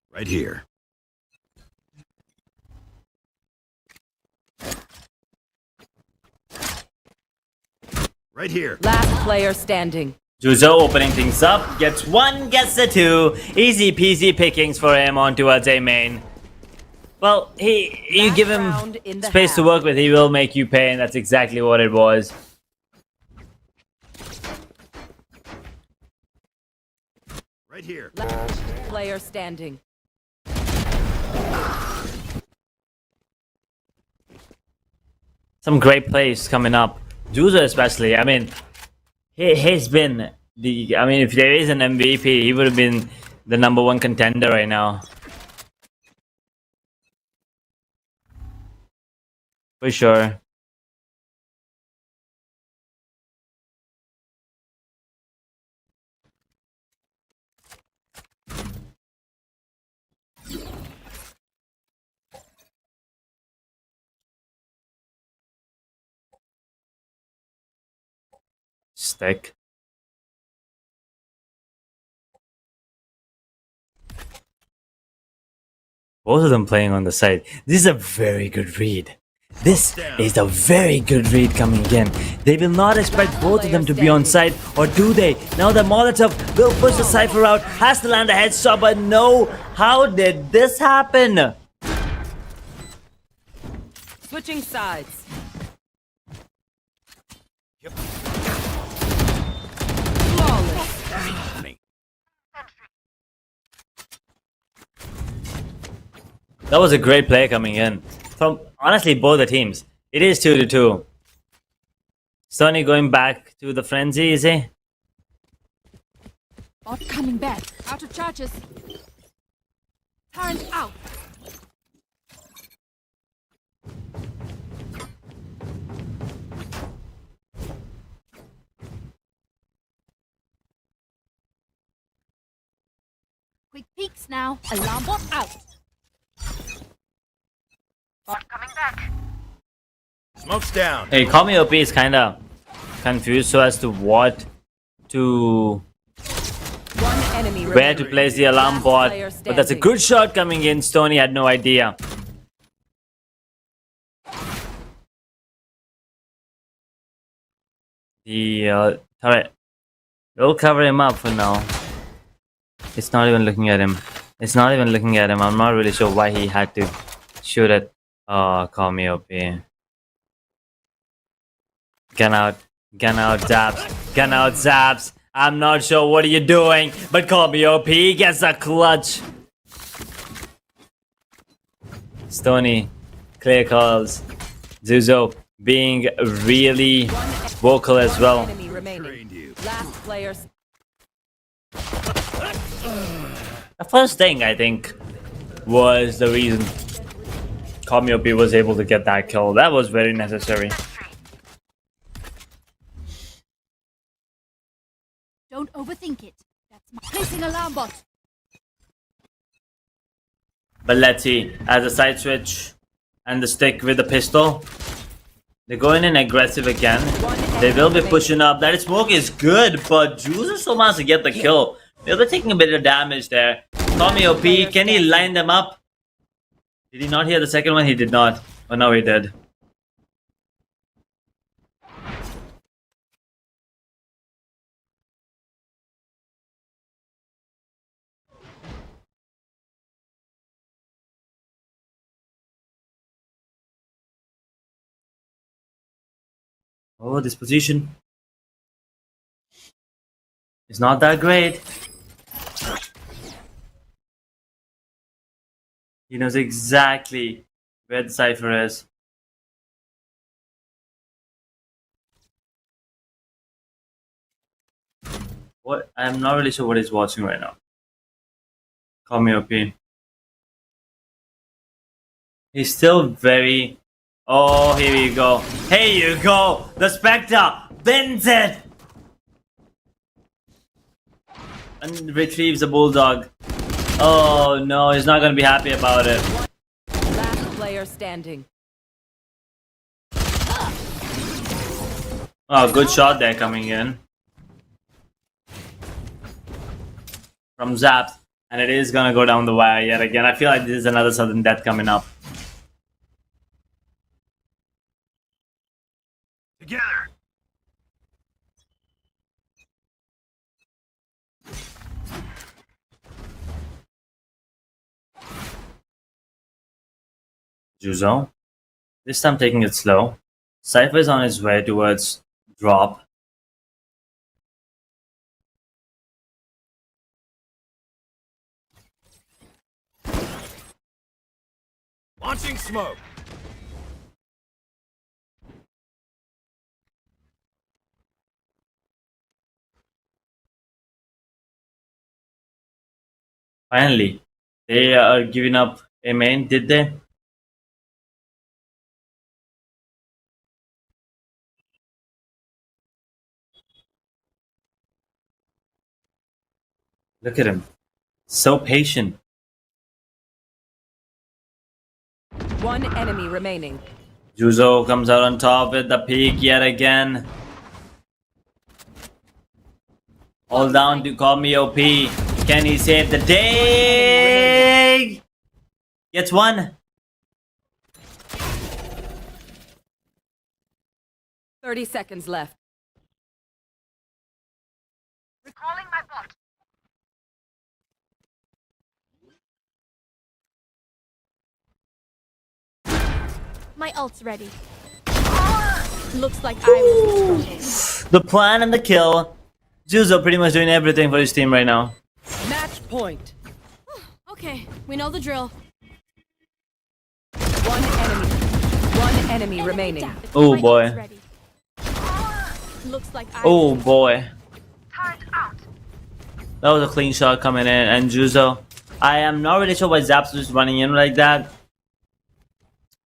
Right here. Right here. Last player standing. Juzo opening things up. Gets one, gets the two. Easy peasy pickings for him on towards A main. Well, you Last give him round in the space to half. work with. He will make you pay, and that's exactly what it was. Right here. Last player standing. Some great plays coming up. Juzo especially. I mean, he's been the. I mean, if there is an MVP, he would have been the #1 contender right now. For sure. Stick. Both of them playing on the side. This is a very good read. This is a very good read coming in. They will not expect both of them to be on side, or do they? Now the Molotov will push the Cypher out, has to land a headshot, but no! How did this happen? Switching sides. Flawless. That was a great play coming in. From honestly both the teams. It is 2-2. Sony going back to the frenzy, is he? Bot coming back. Out of charges. Turret out. Quick peeks now. Alarm bot out. Coming back. Smoke's down. Hey, Kami OP is kinda confused so as to what to One enemy where to remaining. place the alarm Last bot. player But that's a standing. good shot coming in. Stoney had no idea. The turret will cover him up for now. It's not even looking at him. It's not even looking at him. I'm not really sure why he had to shoot at Kami OP. Gun out, zaps, gun out, zaps. I'm not sure what are you doing, but Kami OP gets a clutch. Stoney, clear calls. Zuzo being really vocal as well. Enemy remaining. Last player. The first thing I think was the reason Kami OP was able to get that kill. That was very necessary. Don't overthink it. That's my placing alarm bot. But let's see, as a side switch and the stick with the pistol, they're going in aggressive again. They will be pushing up. That smoke is good, but Juicer still wants to get the kill. They'll be taking a bit of damage there. Tommy OP, can he line them up? Did he not hear the second one? He did not. But now he did. Oh, this position is not that great. He knows exactly where the cipher is. What? I'm not really sure what he's watching right now. Call me OP. He's still very. Oh, here you go. Here you go. The Spectre wins it and retrieves the Bulldog. Oh no, he's not gonna be happy about it. Last player standing. Oh, good shot there coming in from Zaps, and it is gonna go down the wire yet again. I feel like this is another sudden death coming up. Together. Juzo, this time taking it slow. Cypher is on his way towards drop. Launching smoke. Finally, they are giving up a main, did they? Look at him. So patient. One enemy remaining. Juzo comes out on top with the peak yet again. All down to call me OP. Can he save the day? Gets one. 30 seconds left. Recalling my bot. My ult's ready. Looks like I will be struggle. The plan and the kill. Juzo pretty much doing everything for his team right now. Match point. Okay, we know the drill. One enemy remaining. Down. Oh, My boy. ult's ready. Looks like I Oh boy. Turret out. That was a clean shot coming in. And Juzo, I am not really sure why Zaps was running in like that.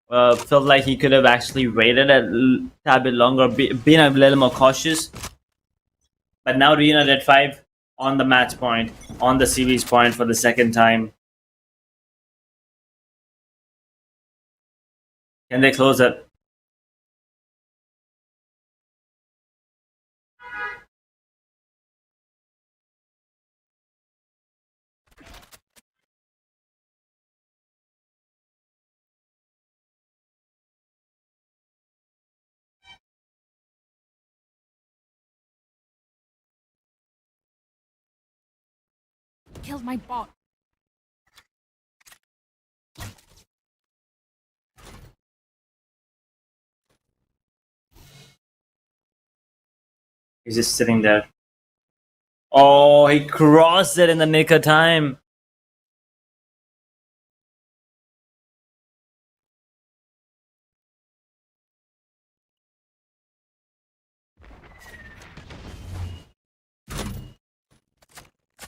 Felt like he could have actually waited a tad bit longer, been a little more cautious. But now Reunite at 5 on the match point, on the series point for the second time. Can they close it? killed my bot. He's just sitting there. Oh, he crossed it in the nick of time.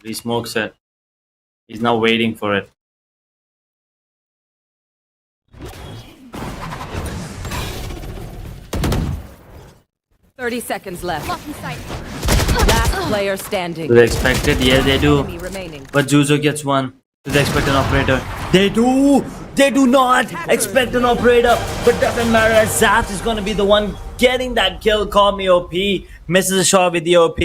He smokes it. He's now waiting for it. Thirty seconds left. Blocking sight. Last player standing. Do they expect it? Yeah, they do. Enemy remaining. But Juzo gets one. Do they expect an operator? They do! They do not expect an operator! But doesn't matter, Zaps is gonna be the one getting that kill. Call me OP. Misses a shot with the OP.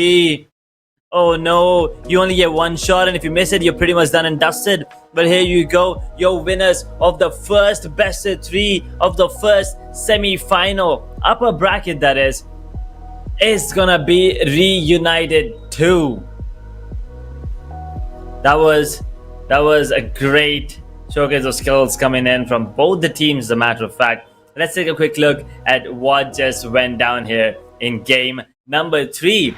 Oh no, you only get one shot, and if you miss it, you're pretty much done and dusted. But here you go, your winners of the first best of 3 of the first semi-final, upper bracket that is gonna be reunited 2. That was a great showcase of skills coming in from both the teams, as a matter of fact. Let's take a quick look at what just went down here in game number 3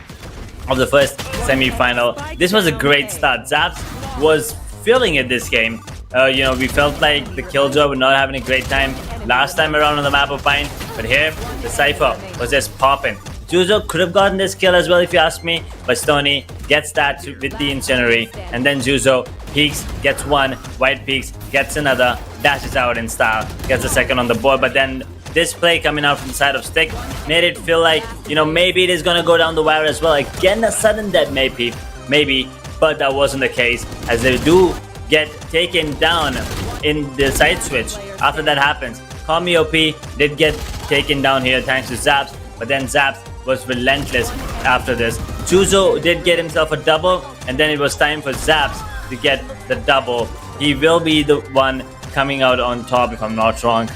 of the first semi-final. This was a great start. Zaps was feeling it this game. We felt like the Killjoy were not having a great time last time around on the map of Pine, but here the Cypher was just popping. Juzo could have gotten this kill as well if you ask me, but Stoney gets that with the Incendiary, and then Juzo peeks, gets one, White peeks, gets another, dashes out in style, gets a second on the board, but then this play coming out from the side of Stick made it feel like, maybe it is going to go down the wire as well. Again, a sudden death maybe, but that wasn't the case, as they do get taken down in the side switch. After that happens, Kami OP did get taken down here thanks to Zaps, but then Zaps was relentless after this. Juzo did get himself a double, and then it was time for Zaps to get the double. He will be the one coming out on top if I'm not wrong.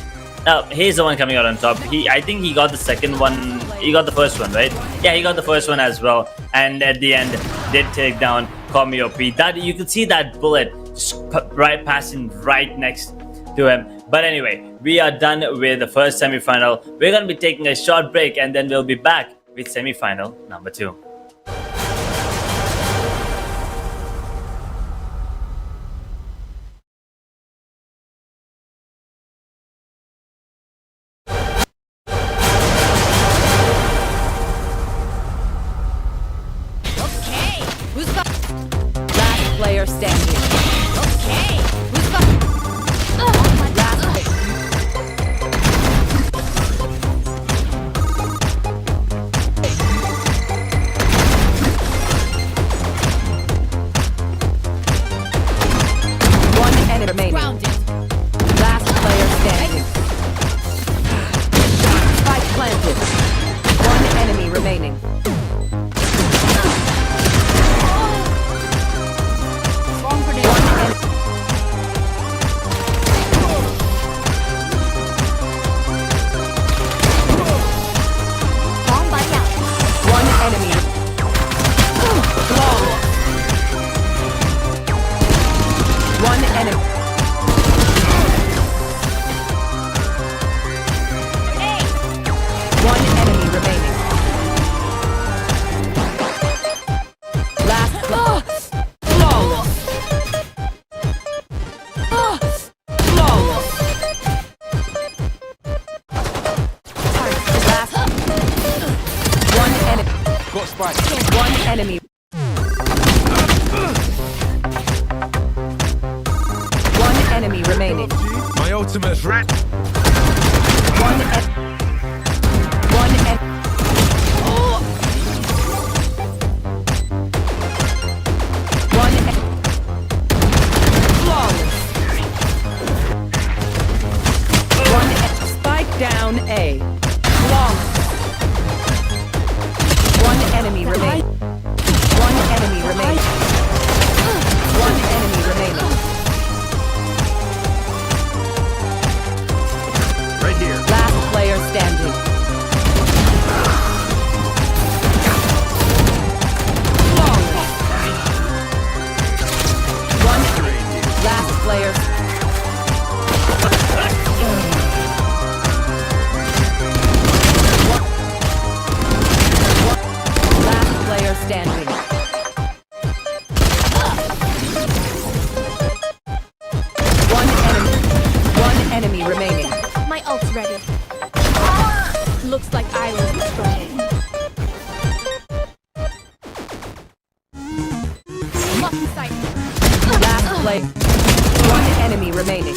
He's the one coming out on top. I think he got the second one. He got the first one, right? Yeah, he got the first one as well. And at the end, did take down Kami OP. That you could see that bullet just right passing right next to him. But anyway, we are done with the first semi-final. We're gonna be taking a short break, and then we'll be back with semi-final number 2. Player standing. Okay. Who's the last pick? One enemy remaining. Last player standing. Spike planted. One enemy remaining. One enemy. One enemy remaining. My ultimate's red. One enemy. Spike down A. One enemy remaining. One enemy remaining. One enemy remaining. Right here. Last player standing. One last player. Standing. One enemy remaining. My ult's ready. Looks like I was destroyed. Lock in sight. Last play. One enemy remaining.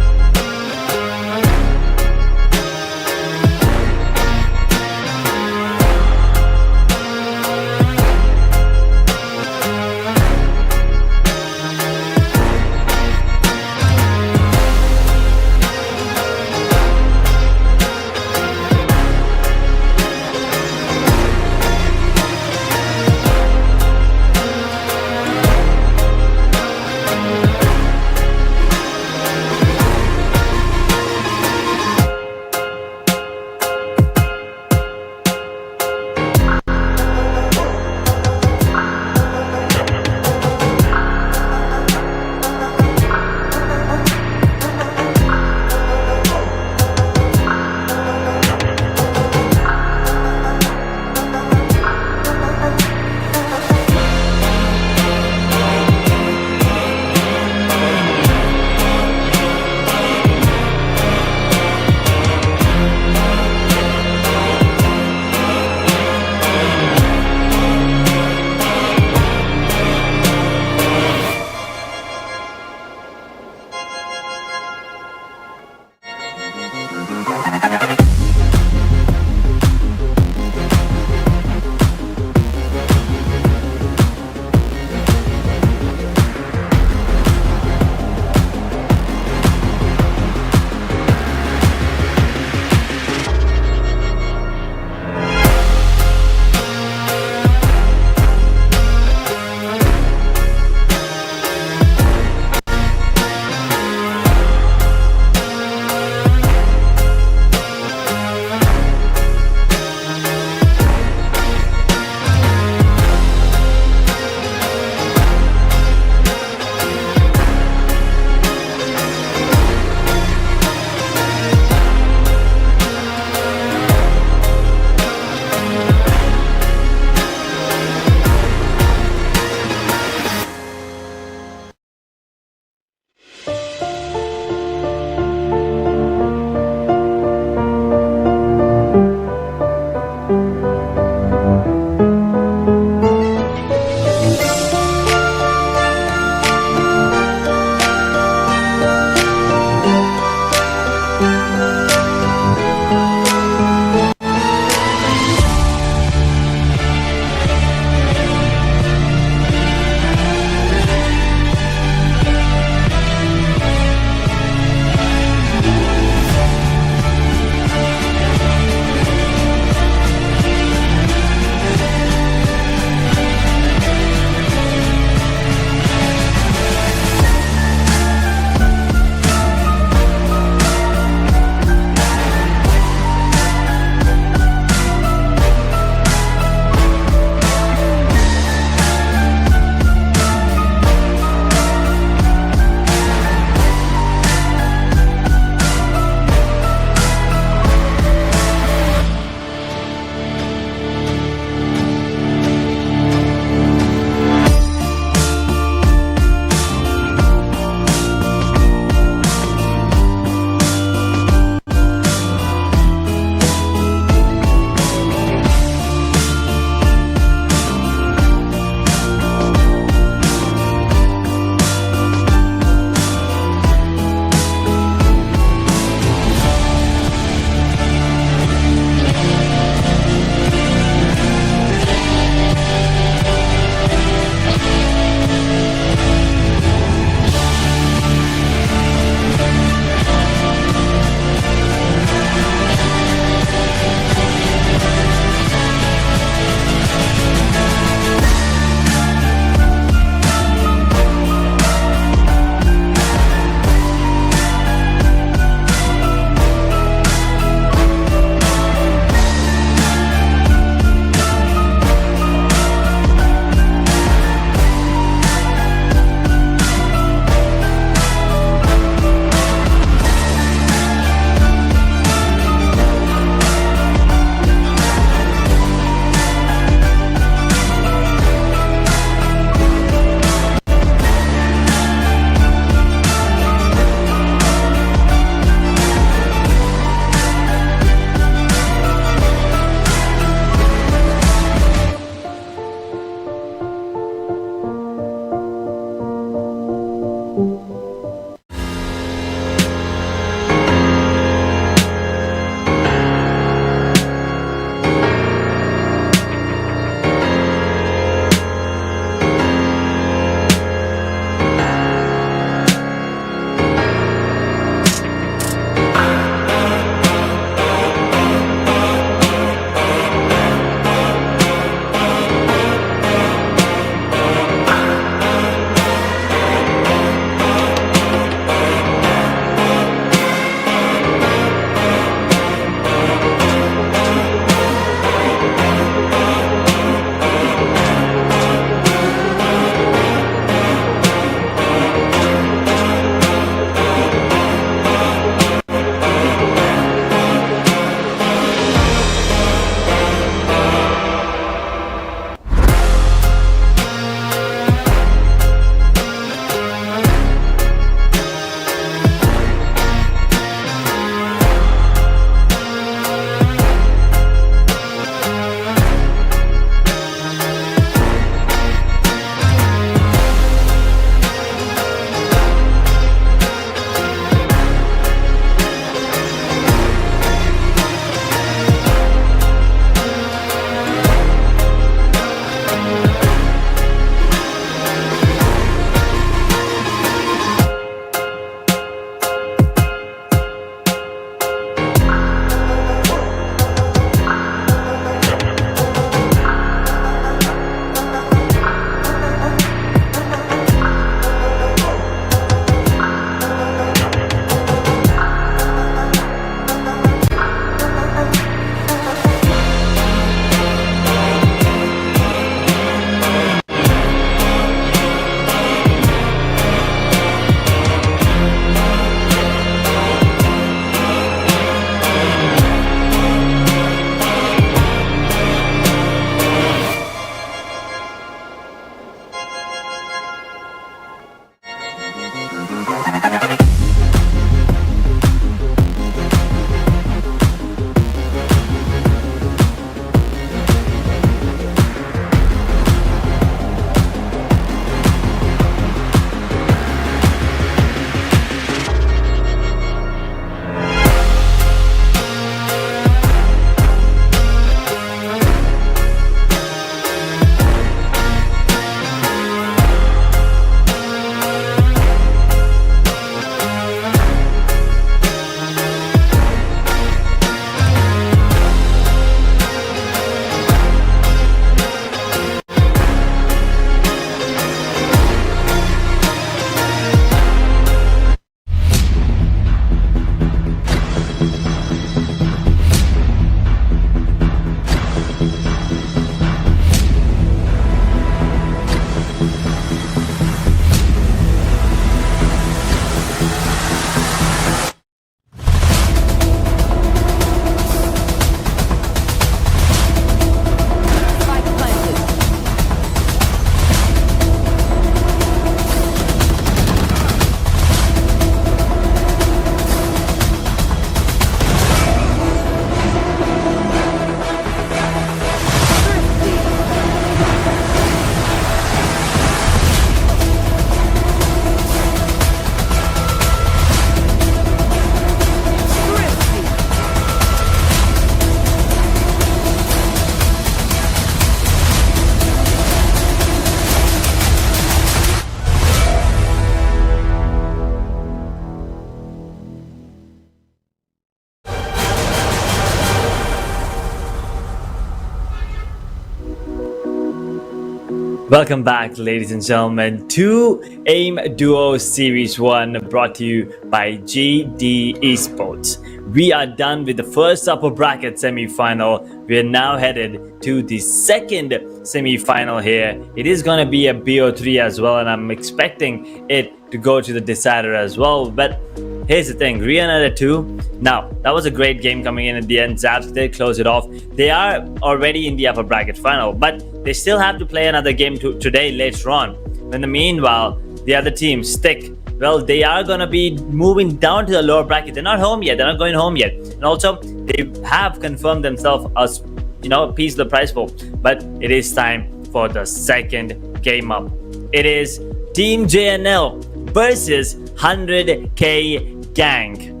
Welcome back, ladies and gentlemen, to Aimduos Series 1 brought to you by GD Esports. We are done with the first upper bracket semi-final. We are now headed to the second semi-final here. It is going to be a BO3 as well, and I'm expecting it to go to the decider as well. But here's the thing, Rihanna at 2. Now, that was a great game coming in at the end. Zaps did close it off. They are already in the upper bracket final, but they still have to play another game today later on. In the meanwhile, the other team, Stick, well, they are going to be moving down to the lower bracket. They're not home yet. They're not going home yet. And also, they have confirmed themselves as, a piece of the prize pool. But it is time for the second game up. It is Team JNL versus 100k Gang.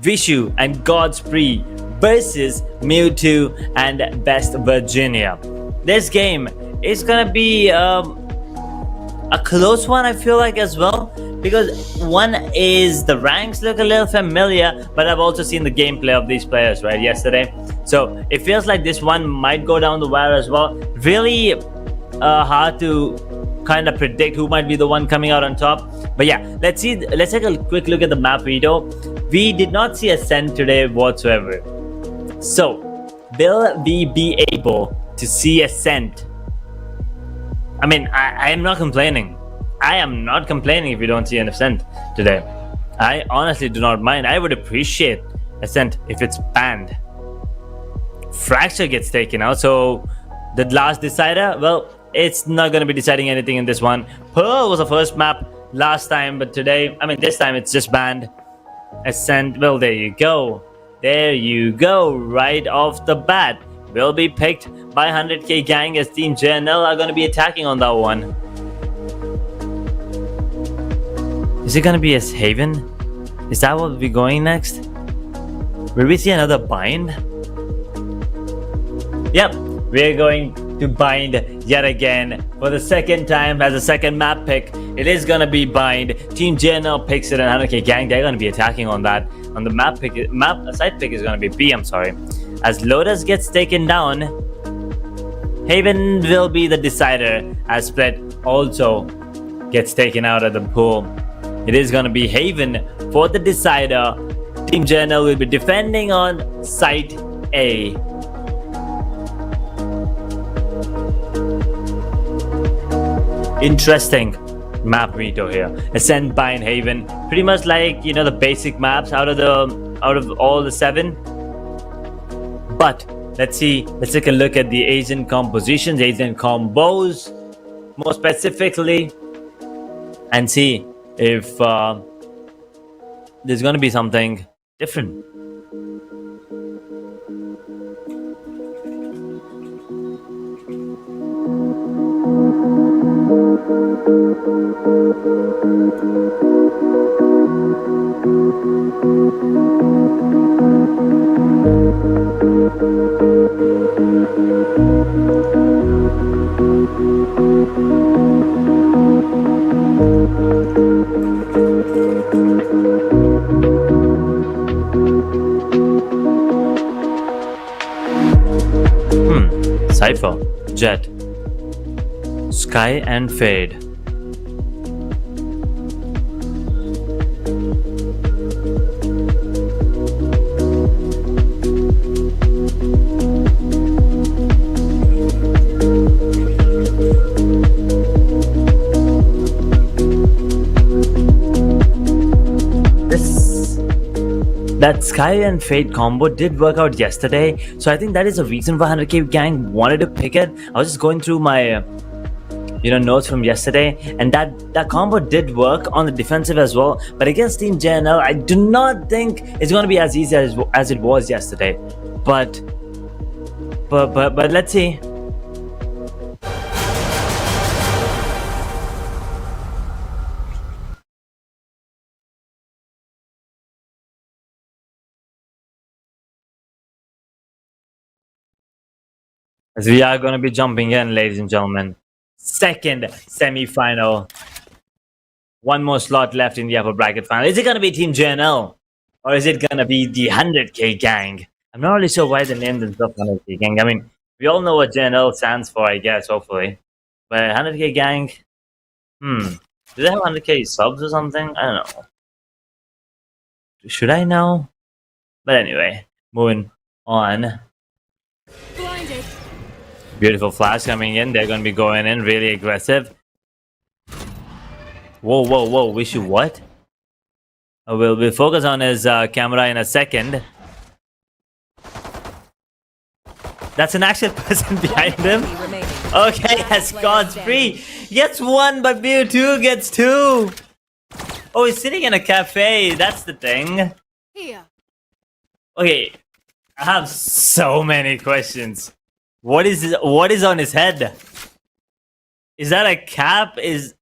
Vishu and Godspree versus Mewtwo and Best Virginia. This game is gonna be a close one, I feel like, as well, because one is the ranks look a little familiar, but I've also seen the gameplay of these players right yesterday, so it feels like this one might go down the wire as well. Really hard to kind of predict who might be the one coming out on top. But yeah, let's take a quick look at the map video. We did not see Ascent today whatsoever, so will we be able to see Ascent? I mean, I am not complaining. I am not complaining if we don't see an Ascent today. I honestly do not mind. I would appreciate Ascent if it's banned. Fracture gets taken out, so the last decider, well, it's not going to be deciding anything in this one. Pearl was the first map last time, but this time it's just banned. Ascent, well, there you go. There you go, right off the bat. Will be picked by 100k Gang as Team JNL are going to be attacking on that one. Is it going to be as Haven? Is that what we're going next? Will we see another bind? Yep, we're going to bind yet again for the second time as a second map pick. It is going to be bind. Team JNL picks it, and 100k Gang, they're going to be attacking on that. On the map pick, side pick is going to be B, I'm sorry. As Lotus gets taken down, Haven will be the decider as Split also gets taken out of the pool. It is going to be Haven for the decider. Team JNL will be defending on Site A. Interesting map veto here. Ascent, Bind, Haven, pretty much like the basic maps out of all the 7. But let's take a look at the agent compositions, agent combos more specifically, and see if there's going to be something different. Cypher, Jet, Sky and Fade. That Sky and Fade combo did work out yesterday, so I think that is the reason why 100k Gang wanted to pick it. I was just going through my notes from yesterday, and that combo did work on the defensive as well. But against Team JNL, I do not think it's going to be as easy as it was yesterday. But let's see. As we are going to be jumping in, ladies and gentlemen. Second semi-final. One more slot left in the upper bracket final. Is it going to be Team JNL? Or is it going to be the 100k Gang? I'm not really sure why they named themselves 100k Gang. I mean, we all know what JNL stands for, I guess, hopefully. But 100k gang. Do they have 100k subs or something? I don't know. Should I know? But anyway, moving on. Blinded. Beautiful flash coming in. They're going to be going in really aggressive. Whoa, whoa, whoa. We should what? We'll focus on his camera in a second. That's an actual person behind him. Enemy remaining. Okay, yes, God's free. Gets one, but BO2 gets two. Oh, he's sitting in a cafe. That's the thing. Here. Okay, I have so many questions. What is on his head? Is that a cap? Is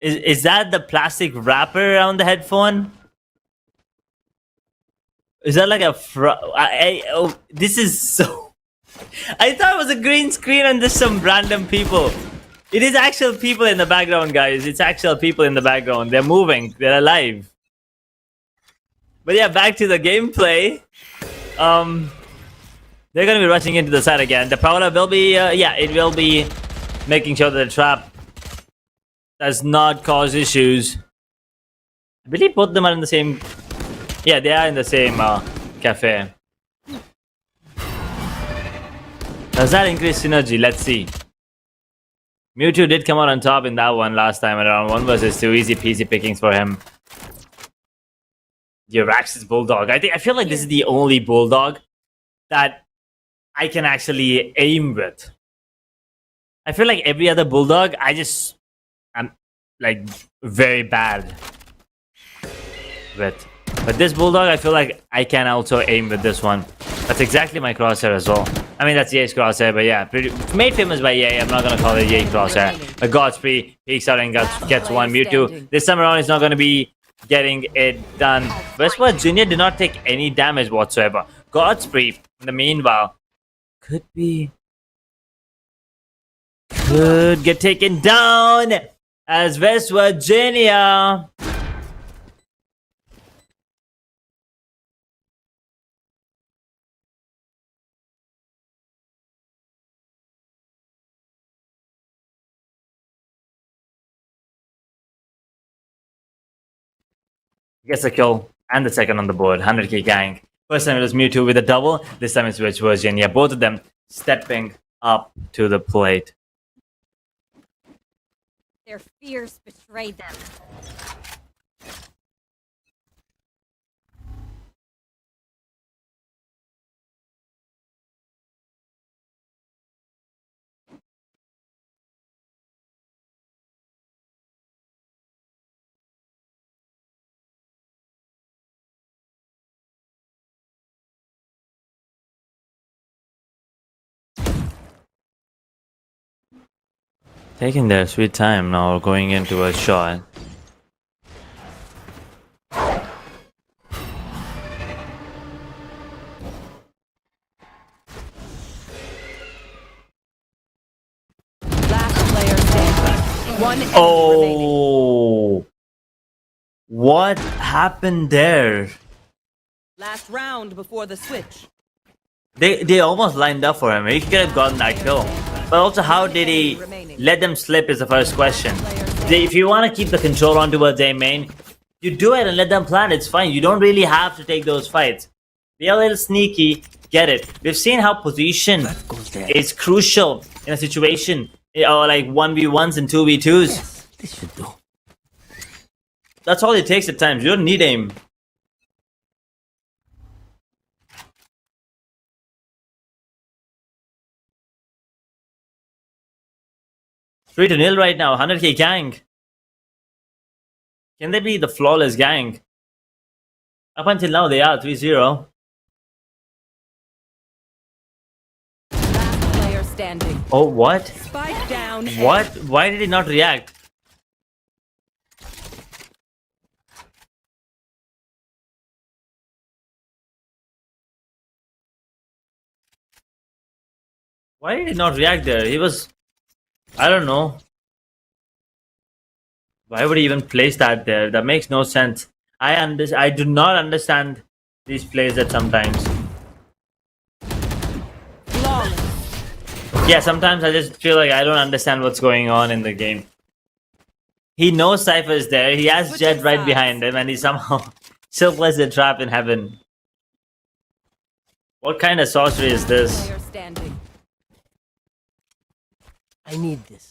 that the plastic wrapper around the headphone? Is that like a this is so... I thought it was a green screen and just some random people. It is actual people in the background, guys. It's actual people in the background. They're moving. They're alive. But yeah, back to the gameplay. They're gonna be rushing into the side again. The Prowler will be, it will be making sure that the trap does not cause issues. I believe both of them are in the same... Yeah, they are in the same cafe. Does that increase synergy? Let's see. Mewtwo did come out on top in that one last time around. 1 versus 2, easy peasy pickings for him. Jirax's Bulldog. I feel like this is the only Bulldog that I can actually aim with. I feel like every other Bulldog, I'm like very bad with. But this Bulldog, I feel like I can also aim with this one. That's exactly my crosshair as well. I mean, that's EA's crosshair, but yeah, made famous by EA. I'm not gonna call it EA crosshair. But Godspree peeks out and gets one. Mewtwo this time around is not gonna be getting it done. Westward Jr. did not take any damage whatsoever. Godspree, in the meanwhile, could get taken down as West Virginia. Gets a kill and the second on the board. 100k gang. First time it was Mewtwo with a double. This time it's West Virginia. Both of them stepping up to the plate. Their fears betrayed them. Taking their sweet time now, going into a shot. Last player standing. One enemy remaining. Oh, what happened there? Last round before the switch. They almost lined up for him. He could have gotten that kill. But also, how did he let them slip is the first question. If you want to keep the control on towards A main, you do it and let them plan. It's fine. You don't really have to take those fights. Be a little sneaky. Get it. We've seen how position is crucial in a situation. Or like 1v1s and 2v2s. Yes, this should do. That's all it takes at times. You don't need aim. Three to nil right now. 100k gang. Can they be the flawless gang? Up until now, they are 3-0. Last player standing. Oh, what? Spike down. What? Why did he not react? Why did he not react there? He was... I don't know. Why would he even place that there? That makes no sense. I do not understand these plays at sometimes. Flawless. Yeah, sometimes I just feel like I don't understand what's going on in the game. He knows Cypher is there. He has Switching Jet right sides. behind him, and he somehow still plays the trap in heaven. What kind of sorcery is this? Player standing. I need this.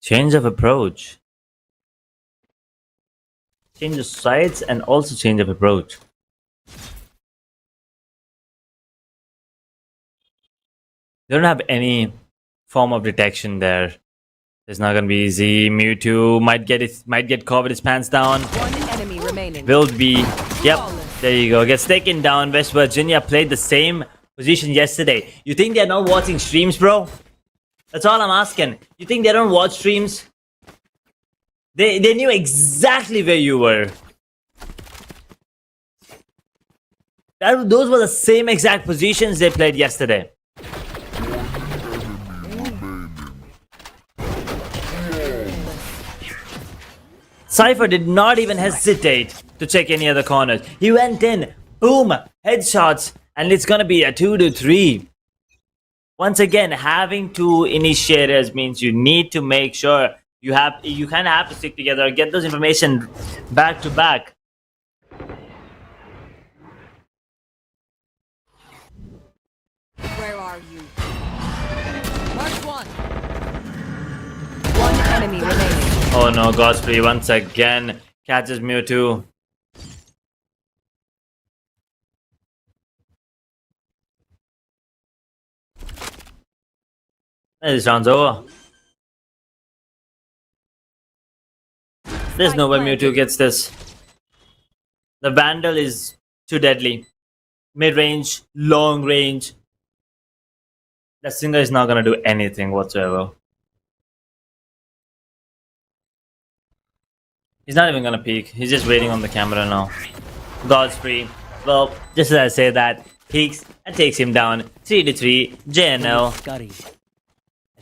Change of approach. Change of sides and also change of approach. They don't have any form of detection there. It's not gonna be easy. Mewtwo might get caught with his pants down. One enemy remaining. Will be. Yep. There you go. Gets taken down. West Virginia played the same position yesterday. You think they're not watching streams, bro? That's all I'm asking. You think they don't watch streams? They knew exactly where you were. Those were the same exact positions they played yesterday. Cypher did not even hesitate to check any other corners. He went in, boom, headshots, and it's gonna be a 2-3. Once again, having two initiators means you need to make sure you kind of have to stick together, get those information back to back. Where are you? Mark one. One enemy remaining. Oh no, Godfrey once again catches Mewtwo. This round's over. There's no way Mewtwo gets this. The Vandal is too deadly. Mid-range, long range. The Singer is not gonna do anything whatsoever. He's not even gonna peek. He's just waiting on the camera now. God's free. Well, just as I say that, peeks and takes him down. 3-3, JNL. Scurry.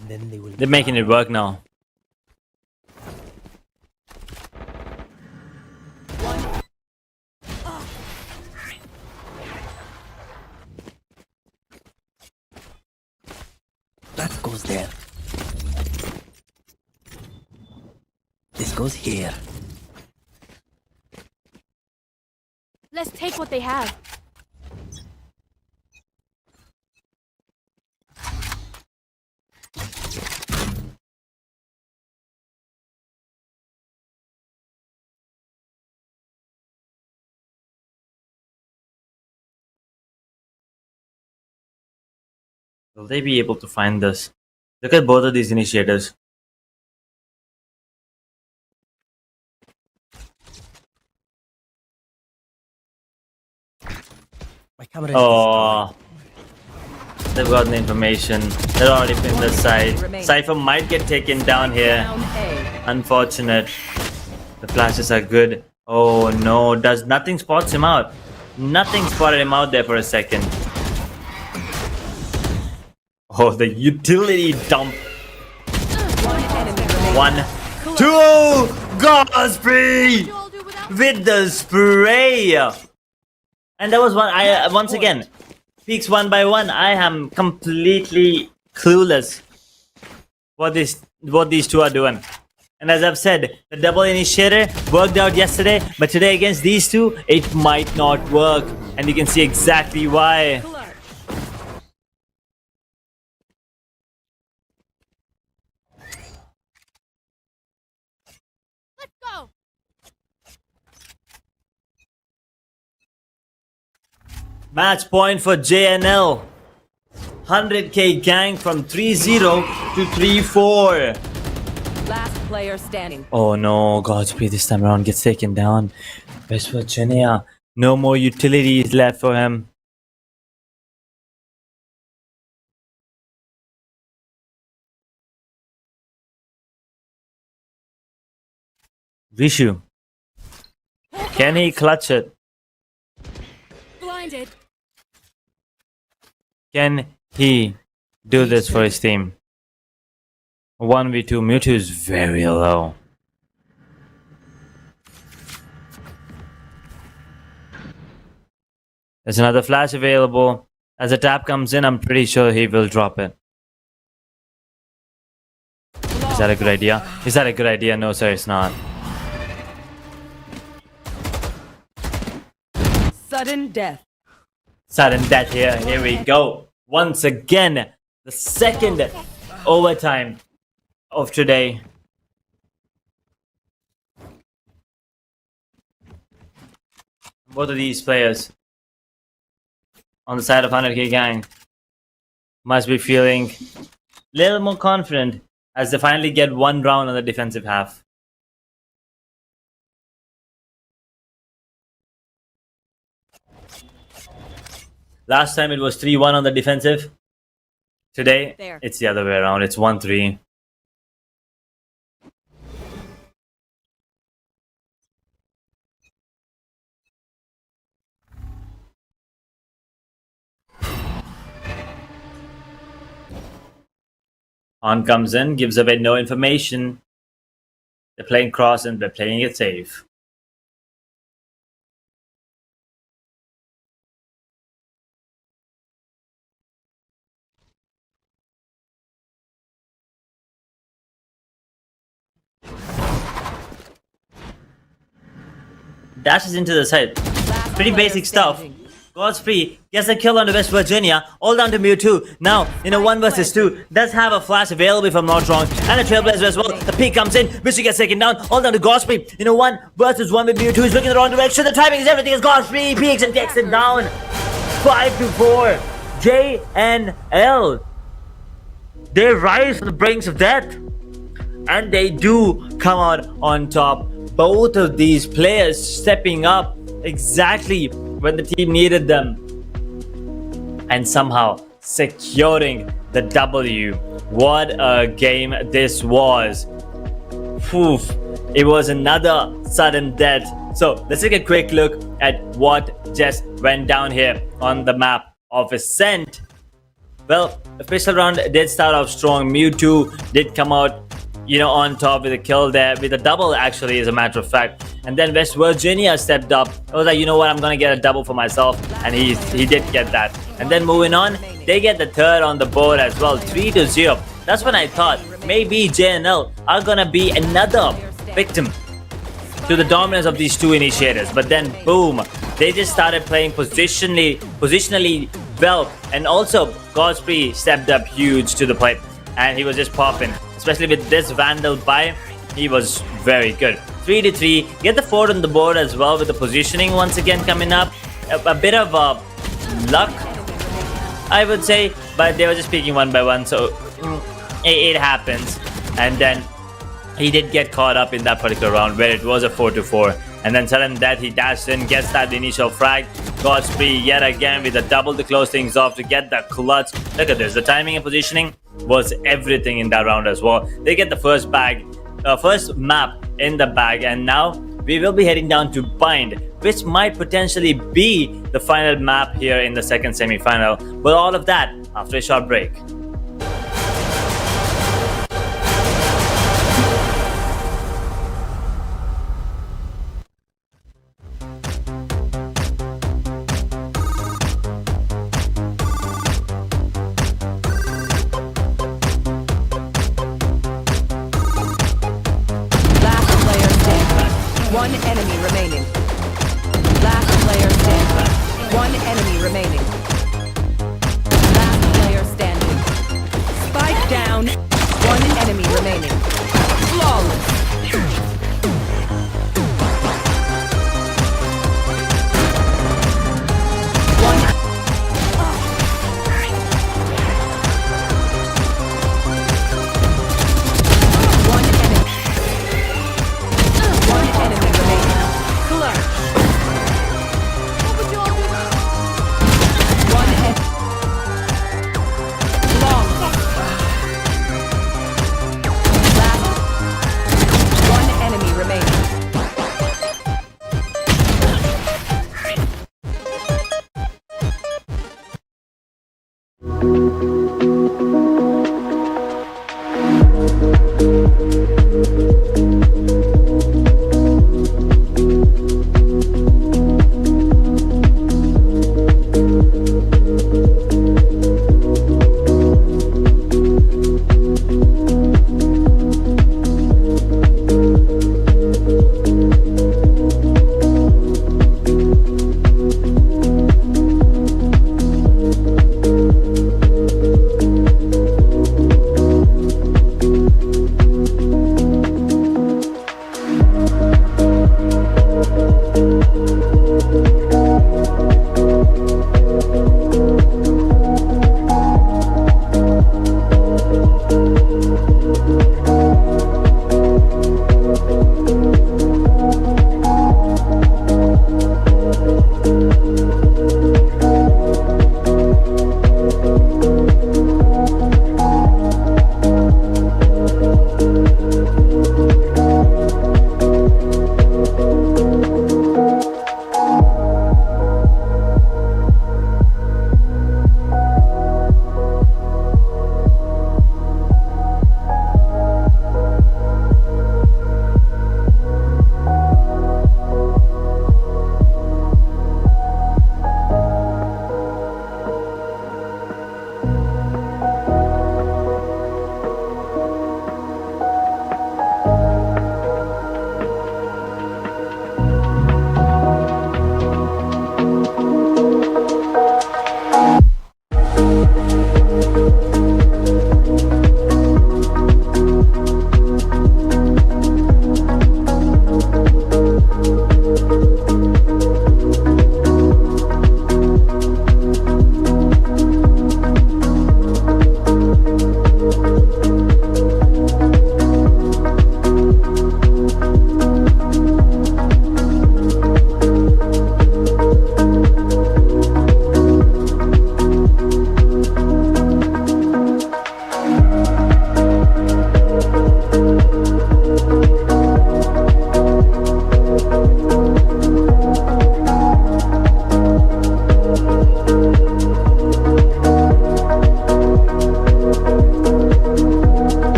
And then they will. They're making it work now. That goes there. This goes here. Let's take what they have. Will they be able to find this? Look at both of these initiators. My camera is Oh, they've gotten the information. They're already pinned this side. Cypher might get taken down here. Down A. Unfortunate. The flashes are good. Oh no, does nothing spots him out. Nothing spotted him out there for a second. Oh, the utility dump. One enemy remaining. 1, 2, Godfrey You all do without with the spray. And that was one. Once again, peaks one by one. I am completely clueless what these two are doing. And as I've said, the double initiator worked out yesterday, but today against these two, it might not work. And you can see exactly why. Let's go. Match point for JNL. 100k gang from 3-0 to 3-4. Last player standing. Oh no, Godspeed this time around gets taken down. West Virginia, no more utilities left for him. Vishu, can he clutch it? Blinded. Can he do this for his team? 1v2, Mewtwo is very low. There's another flash available. As the tap comes in, I'm pretty sure he will drop it. Is that a good idea? Is that a good idea? No, sir, it's not. Sudden death. Sudden death here. Here we go. Once again, the second overtime of today. Both of these players on the side of 100k gang must be feeling a little more confident as they finally get one round on the defensive half. Last time it was 3-1 on the defensive. Today, it's the other way around. It's 1-3. On comes in, gives away no information. They're playing cross and they're playing it safe. Dashes into the side. Pretty basic stuff. Godspeed gets a kill onto West Virginia, all down to Mewtwo. Now, in a 1 versus 2, does have a flash available if I'm not wrong. And a Trailblazer as well. The peek comes in, Mr. gets taken down, all down to Godspeed. In a 1 versus 1 with Mewtwo, he's looking in the wrong direction. The timing is everything as Godspeed peeks and takes it down. 5-4. JNL. They rise from the brinks of death. And they do come out on top. Both of these players stepping up exactly when the team needed them and somehow securing the W. What a game this was. Oof. It was another sudden death. So let's take a quick look at what just went down here on the map of Ascent. Well, the pistol round did start off strong. Mewtwo did come out, on top with a kill there, with a double actually, as a matter of fact. And then West Virginia stepped up. I was like, you know what, I'm gonna get a double for myself, and he did get that. And then moving on, they get the third on the board as well, 3-0. That's when I thought maybe JNL are gonna be another victim to the dominance of these two initiators. But then boom, they just started playing positionally well, and also Godspeed stepped up huge to the plate, and he was just popping. Especially with this Vandal buy, he was very good. 3-3, get the 4 on the board as well with the positioning once again coming up. A bit of luck, I would say, but they were just peeking one by one, so it happens. And then he did get caught up in that particular round where it was a 4-4. And then sudden death, he dashed in, gets that initial frag. Godspeed yet again with a double to close things off to get the clutch. Look at this, the timing and positioning was everything in that round as well. They get the first map in the bag, and now we will be heading down to Bind, which might potentially be the final map here in the second semi-final. But all of that after a short break. One enemy remaining. Last player standing. One enemy remaining. Last player standing.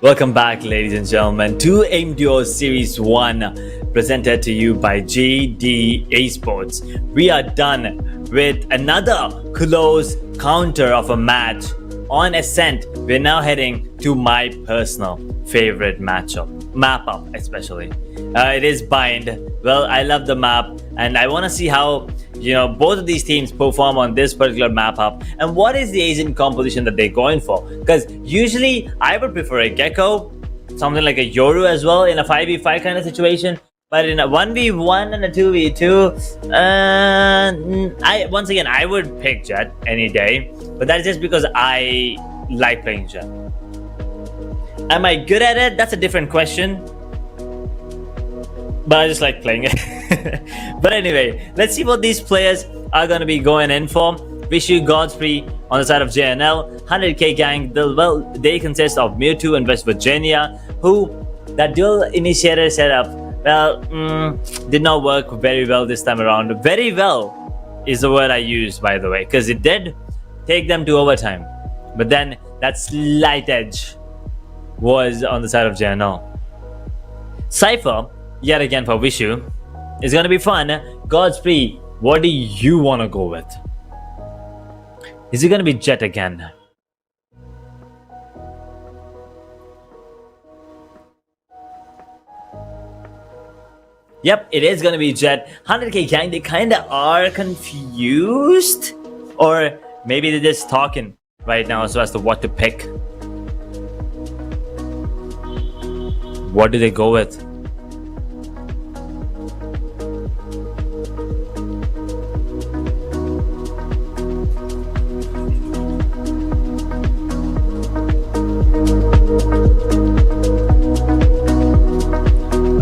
Welcome back, ladies and gentlemen, to Aimduos Series 1, presented to you by GD Esports. We are done with another close counter of a match on Ascent. We're now heading to my personal favorite map up especially. It is Bind. Well, I love the map and I want to see how both of these teams perform on this particular map up and what is the agent composition that they're going for, because usually I would prefer a Gecko, something like a Yoru as well in a 5v5 kind of situation, but in a 1v1 and a 2v2 I would pick Jet any day, but that's just because I like playing Jet. Am I good at it? That's a different question, but I just like playing it. But anyway, let's see what these players are going to be going in for. Wish you Godspeed on the side of JNL. 100k gang, they consist of Mewtwo and West Virginia, who that dual initiator setup, did not work very well this time around. Very well is the word I used, by the way, because it did take them to overtime. But then that slight edge was on the side of JNL. Cypher, yet again for Vishu, is going to be fun. Godspeed, what do you want to go with? Is it going to be Jet again? Yep, it is gonna be Jet. 100k gang, they kinda are confused. Or maybe they're just talking right now as to what to pick. What do they go with?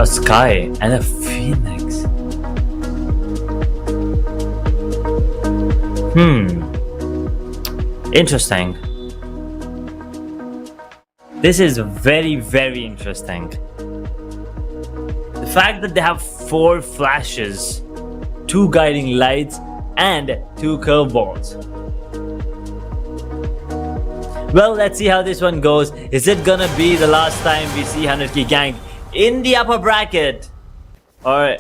A sky and a phoenix. Interesting. This is very, very interesting. The fact that they have 4 flashes, 2 guiding lights, and 2 curveballs. Well, let's see how this one goes. Is it gonna be the last time we see 100k gang in the upper bracket? Or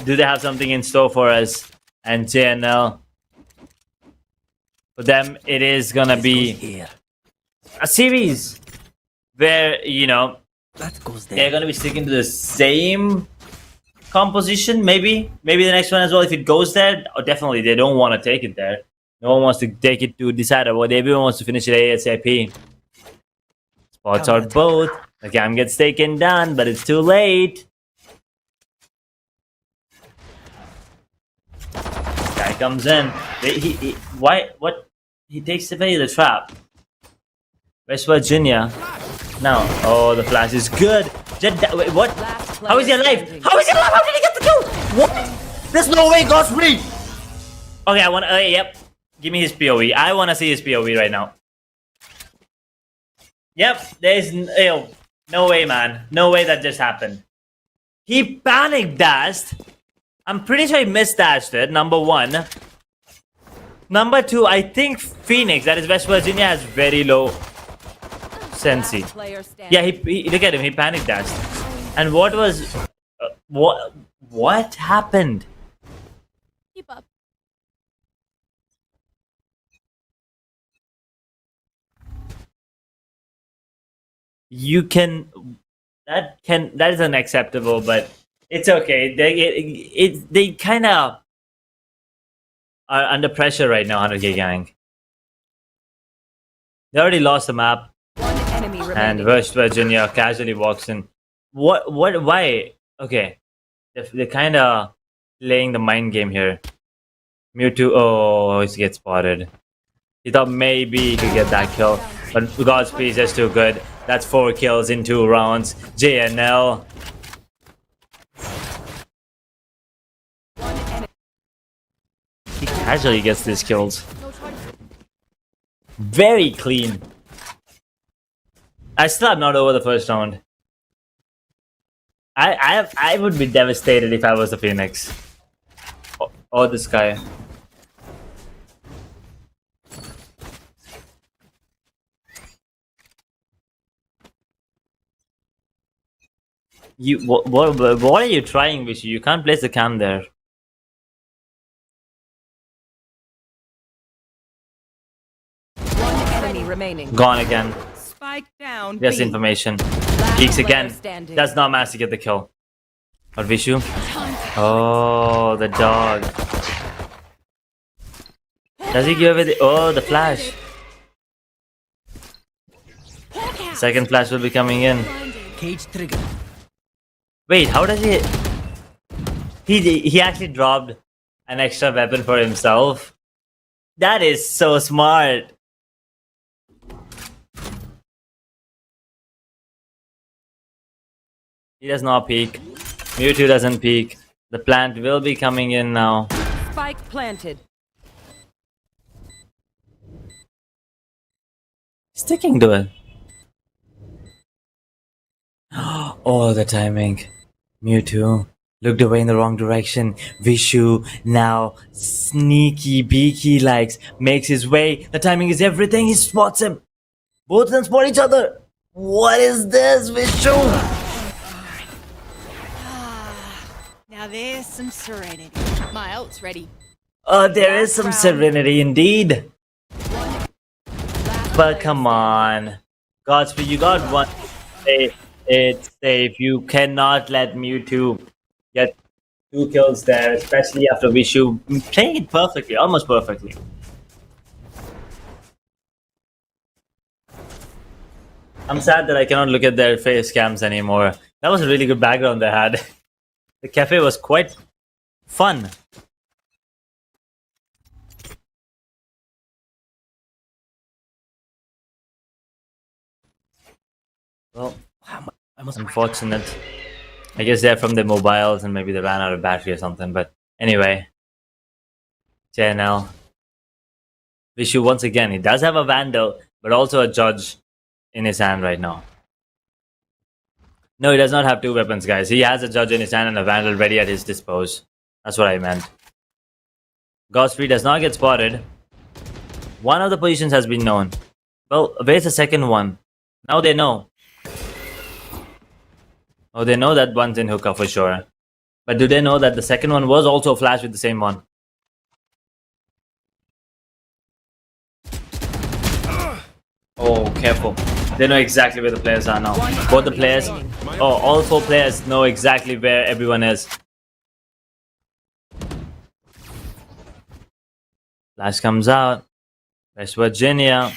do they have something in store for us? And JNL, for them, it is gonna be a series where, you know, That goes they're there. gonna be sticking to the same composition. Maybe the next one as well. If it goes there, oh, definitely they don't want to take it there. No one wants to take it to decide about. Everyone wants to finish it ASAP. Spots out both. The game gets taken down, but it's too late. Guy comes in. What? He takes away the trap. West Virginia. Now, oh, the flash is good. Wait, what? Last How is he player alive? standing. How is he alive? How did he get the kill? What? There's no way, God's free. Okay, I want. Yep. Give me his POV. I want to see his POV right now. Yep. There's no way, man. No way that just happened. He panic dashed. I'm pretty sure he misdashed it. Number 1. Number 2, I think Phoenix, that is West Virginia, has very low sensi. Last player standing. Yeah, he look at him. He panic dashed. And what was what happened? Keep up. You can that is unacceptable, but it's okay. They kind of are under pressure right now, 100k gang. They already lost the map, One enemy and remaining. West Virginia casually walks in. Why? Okay, they're kind of playing the mind game here. Mewtwo, oh, he gets spotted. He thought maybe he could get that kill, but Godspeed is just too good. That's 4 kills in 2 rounds. JNL. One enemy. He casually gets these kills. No charge. Very clean. I still am not over the first round. I would be devastated if I was the Phoenix. Or this guy. What are you trying, Vishu? You can't place the cam there. One enemy remaining. Gone again. Spike down. Yes, B. information. Last Peeks player again. standing. Does not manage to get the kill. But Vishu. Oh, the dog. Does he give it? Oh, the flash. Second flash will be coming in. Cage trigger. Wait, how does he? He actually dropped an extra weapon for himself. That is so smart. He does not peek. Mewtwo doesn't peek. The plant will be coming in now. Spike planted. Sticking to it. Oh, the timing. Mewtwo looked away in the wrong direction. Vishu now sneaky beaky likes makes his way. The timing is everything. He spots him. Both of them spot each other. What is this, Vishu? Now there's some serenity. My ult's ready. There is some serenity indeed. But come on. Godspeed, you got one. It's safe. You cannot let Mewtwo get 2 kills there, especially after Vishu playing it perfectly, almost perfectly. I'm sad that I cannot look at their face cams anymore. That was a really good background they had. The cafe was quite fun. Well, unfortunate. I guess they're from their mobiles and maybe they ran out of battery or something. But anyway, JNL. Vishu once again, he does have a Vandal, but also a Judge in his hand right now. No, he does not have 2 weapons, guys. He has a Judge in his hand and a Vandal ready at his dispose. That's what I meant. Godfrey does not get spotted. One of the positions has been known. Well, where's the second one? Now they know. Oh, they know that one's in hookah for sure. But do they know that the second one was also a flash with the same one? Oh, careful. They know exactly where the players are now. Both the players, all 4 players know exactly where everyone is. Flash comes out. West Virginia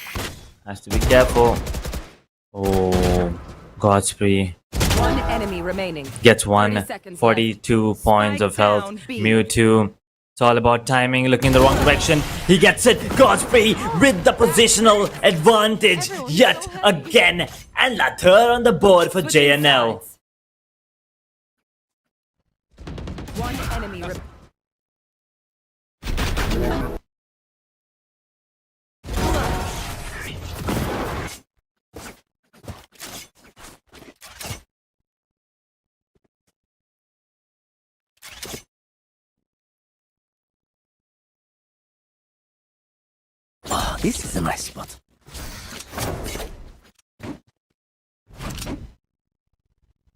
has to be careful. Oh, Godfrey. One enemy remaining. Gets 1. 30 seconds 42 points of Spike health. down, B. Mewtwo. It's all about timing, looking in the wrong direction. He gets it. Godfrey with the positional advantage yet again. And La third on the board for Switching JNL. sides. One enemy remaining. Oh, this is a nice spot.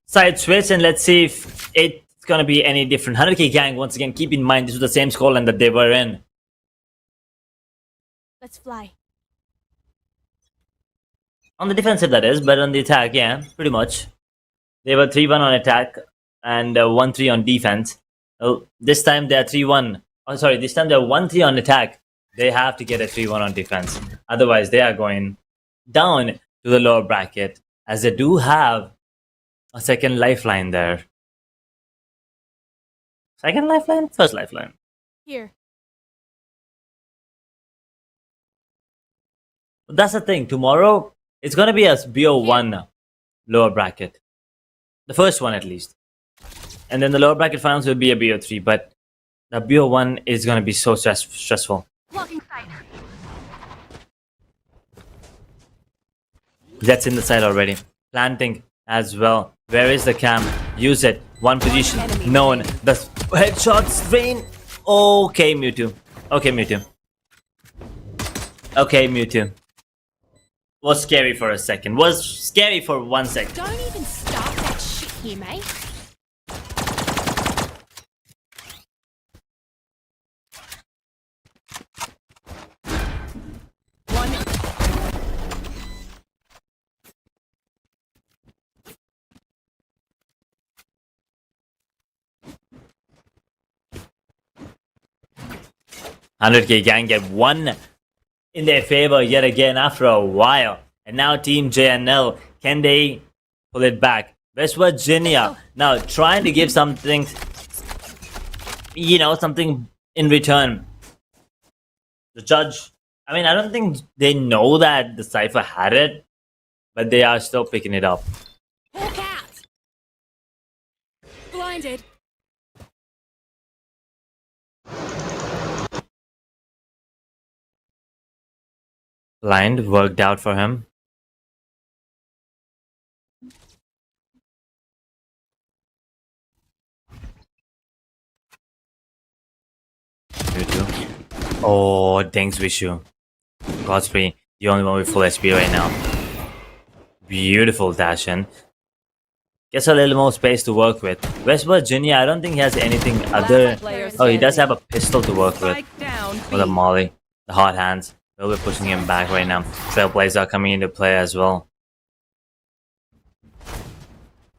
Side switch and let's see if it's gonna be any different. 100k gang, once again, keep in mind this was the same scoreline that they were in. Let's fly. On the defensive, that is, but on the attack, yeah, pretty much. They were 3-1 on attack and 1-3 on defense. Oh, this time they are 3-1. Oh, sorry, this time they're 1-3 on attack. They have to get a 3-1 on defense. Otherwise, they are going down to the lower bracket, as they do have a second lifeline there. Second lifeline? First lifeline. Here. That's the thing. Tomorrow, it's going to be a BO1 lower bracket. The first one, at least. And then the lower bracket finals will be a BO3. But the BO1 is going to be so stressful. Blocking sight. That's in the side already. Planting as well. Where is the camp? Use it. One position. Known. The headshot strain. Okay, Mewtwo. Okay, Mewtwo. Okay, Mewtwo. Was scary for a second. Was scary for 1 second. Don't even start that shit here, mate. One. 100k gang get 1 in their favor yet again after a while. And now Team JNL, can they pull it back? West Virginia now trying to give something, something in return. The judge, I mean, I don't think they know that the Cypher had it, but they are still picking it up. Hawk out. Blinded. Blind worked out for him. Oh, thanks, Vishu. Godfrey, the only one with full SP right now. Beautiful dash in. Gets a little more space to work with. West Virginia, I don't think he has anything other. Oh, he does have a pistol to work with. Spike down. Or the molly. The hot hands. We'll be pushing him back right now. Trailblazers are coming into play as well.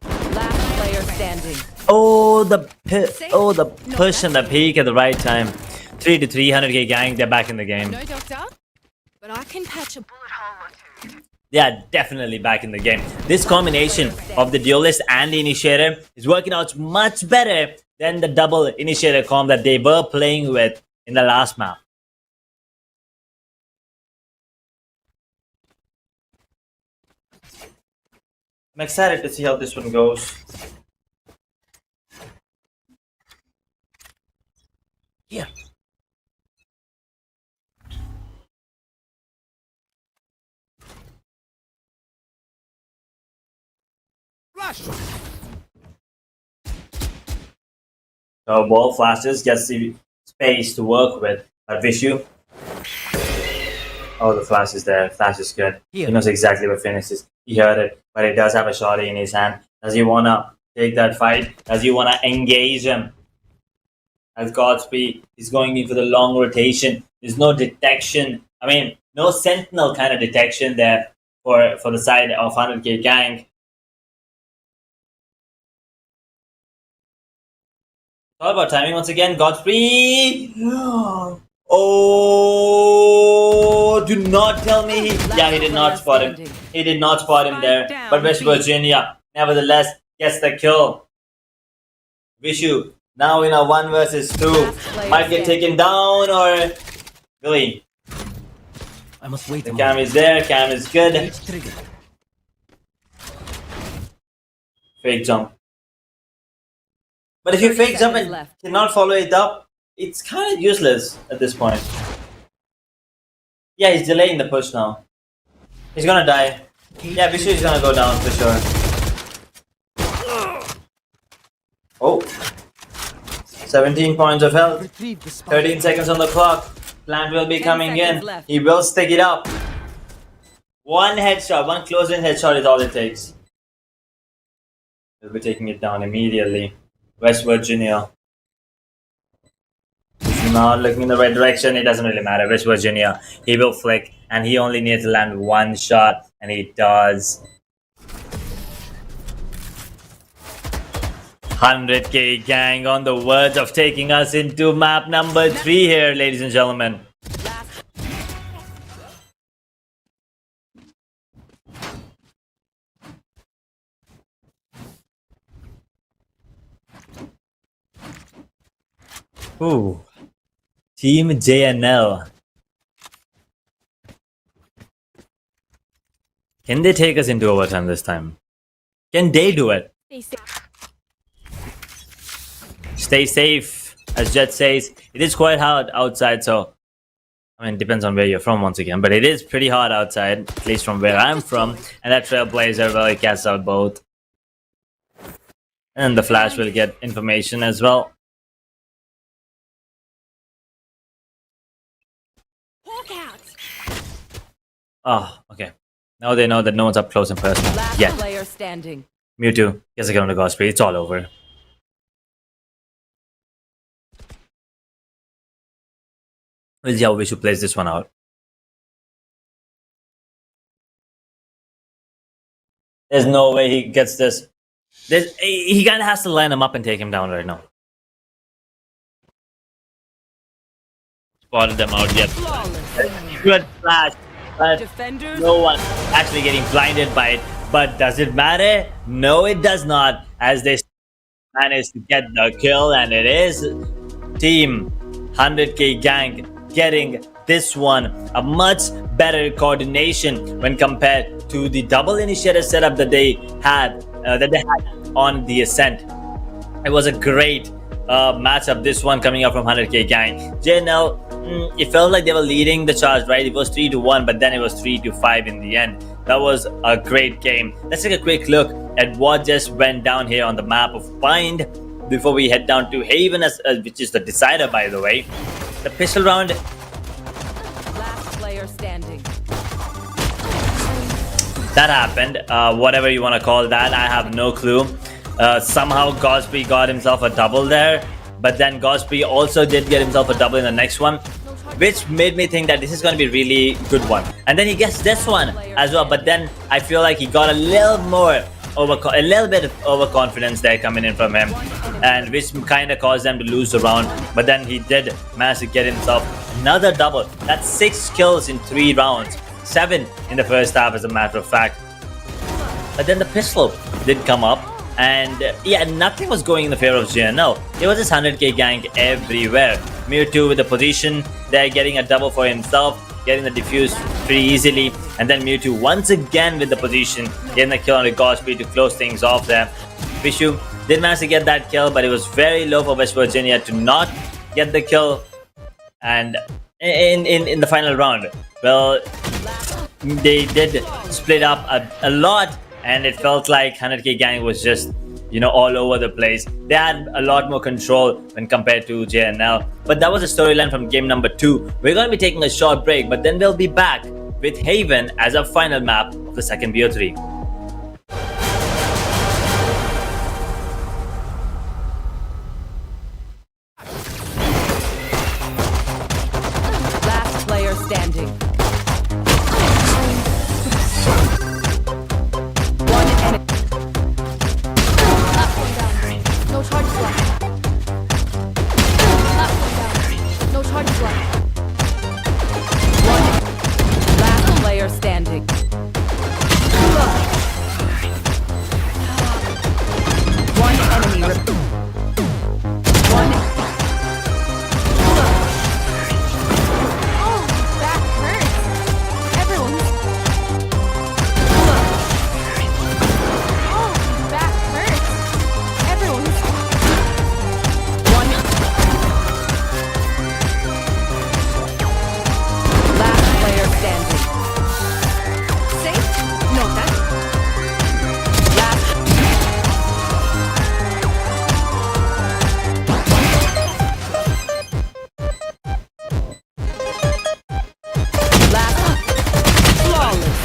Last player standing. Oh, the push and the peak at the right time. 3 to 300k gang. They're back in the game. No, doctor, but I can patch a Bullet hole or two. They are definitely back in the game. This combination of the duelist and the initiator is working out much better than the double initiator comp that they were playing with in the last map. I'm excited to see how this one goes. Here. Flash. So ball flashes, gets the space to work with. But Vishu. Oh, the flash is there. Flash is good. Here. He knows exactly where Finish is. He heard it, but he does have a shotty in his hand. Does he wanna take that fight? Does he wanna engage him? As Godspeed is going in for the long rotation. There's no detection. I mean, no sentinel kind of detection there for the side of 100k gang. All about timing once again. Godspeed. Oh, do not tell me he did not spot him. He did not spot him there. But West Virginia, nevertheless, gets the kill. Vishu, now in a 1 versus 2. Might get taken down or... Really? I must wait The a cam moment. is there. Cam is good. Each trigger. Fake jump. But if you 30 fake jump seconds and left. cannot follow it up, it's kind of useless at this point. Yeah, he's delaying the push now. He's gonna die. Yeah, Vishu is gonna go down for sure. Oh. 17 points of health. Retrieve the spot. 13 seconds on the clock. Plant will be 10 coming seconds in. left. He will stick it up. One headshot, one close-in headshot is all it takes. He'll be taking it down immediately. West Virginia. He's not looking in the right direction. It doesn't really matter. West Virginia. He will flick, and he only needs to land one shot, and he does. 100k gang on the verge of taking us into map number 3 here, ladies and gentlemen. Ooh. Team JNL. Can they take us into overtime this time? Can they do it? Stay safe. Stay safe, as Jet says. It is quite hard outside, so I mean, it depends on where you're from once again, but it is pretty hard outside, at least from where I'm from. And that Trailblazer will cast out both. And the Flash will get information as well. Walk out. Oh, okay. Now they know that no one's up close and personal. Last Yeah, player standing. Mewtwo gets a kill on the Godspeed. It's all over. We'll see how Vishu plays this one out. There's no way he gets this. He kind of has to line him up and take him down right now. Spotted them out yet. Flawless. Good flash. But Defenders. no one actually getting blinded by it. But does it matter? No, it does not. As they manage to get the kill, and it is Team 100k gang getting this one. A much better coordination when compared to the double initiator setup that they had on the Ascent. It was a great matchup, this one coming up from 100k gang. JNL, it felt like they were leading the charge, right? It was 3-1, but then it was 3-5 in the end. That was a great game. Let's take a quick look at what just went down here on the map of Bind before we head down to Haven, which is the decider, by the way. The pistol round. Last player standing. That happened. Whatever you want to call that, I have no clue. Somehow Godspeed got himself a double there, but then Godspeed also did get himself a double in the next one, which made me think that this is going to be a really good one. And then he gets this one as well, but then I feel like he got a little more a little bit of overconfidence there coming in from him, and which kind of caused them to lose the round. But then he did manage to get himself another double. That's 6 kills in 3 rounds, 7 in the first half, as a matter of fact. But then the pistol did come up, and yeah, nothing was going in the favor of GNL. It was just 100k gank everywhere. Mewtwo with the position there, getting a double for himself, getting the defuse pretty easily, and then Mewtwo once again with the position, getting the kill on record speed to close things off there. Vishu did manage to get that kill, but it was very low for West Virginia to not get the kill. And in the final round, well, they did split up a lot, and it felt like 100k gang was just, you know, all over the place. They had a lot more control when compared to JNL. But that was a storyline from game number 2. We're going to be taking a short break, but then we'll be back with Haven as our final map of the second BO3. Last player standing. One enemy. Up and down. No charges left. Up and down. No charges left. Last player standing. One enemy. One. Oh, that hurts. Everyone's. Oh, that hurts. Everyone's. One. Last player standing. Safe? No, that's. Last. Last. Flawless.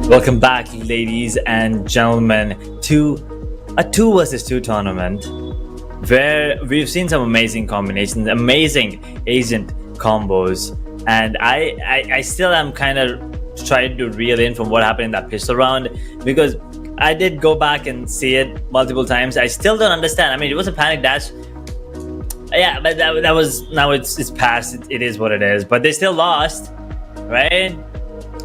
Welcome back, ladies and gentlemen, to a 2 versus 2 tournament where we've seen some amazing combinations, amazing agent combos, and I still am kind of trying to reel in from what happened in that pistol round, because I did go back and see it multiple times. I still don't understand. I mean, it was a panic dash. Yeah, but that was, now it's past. It is what it is. But they still lost, right?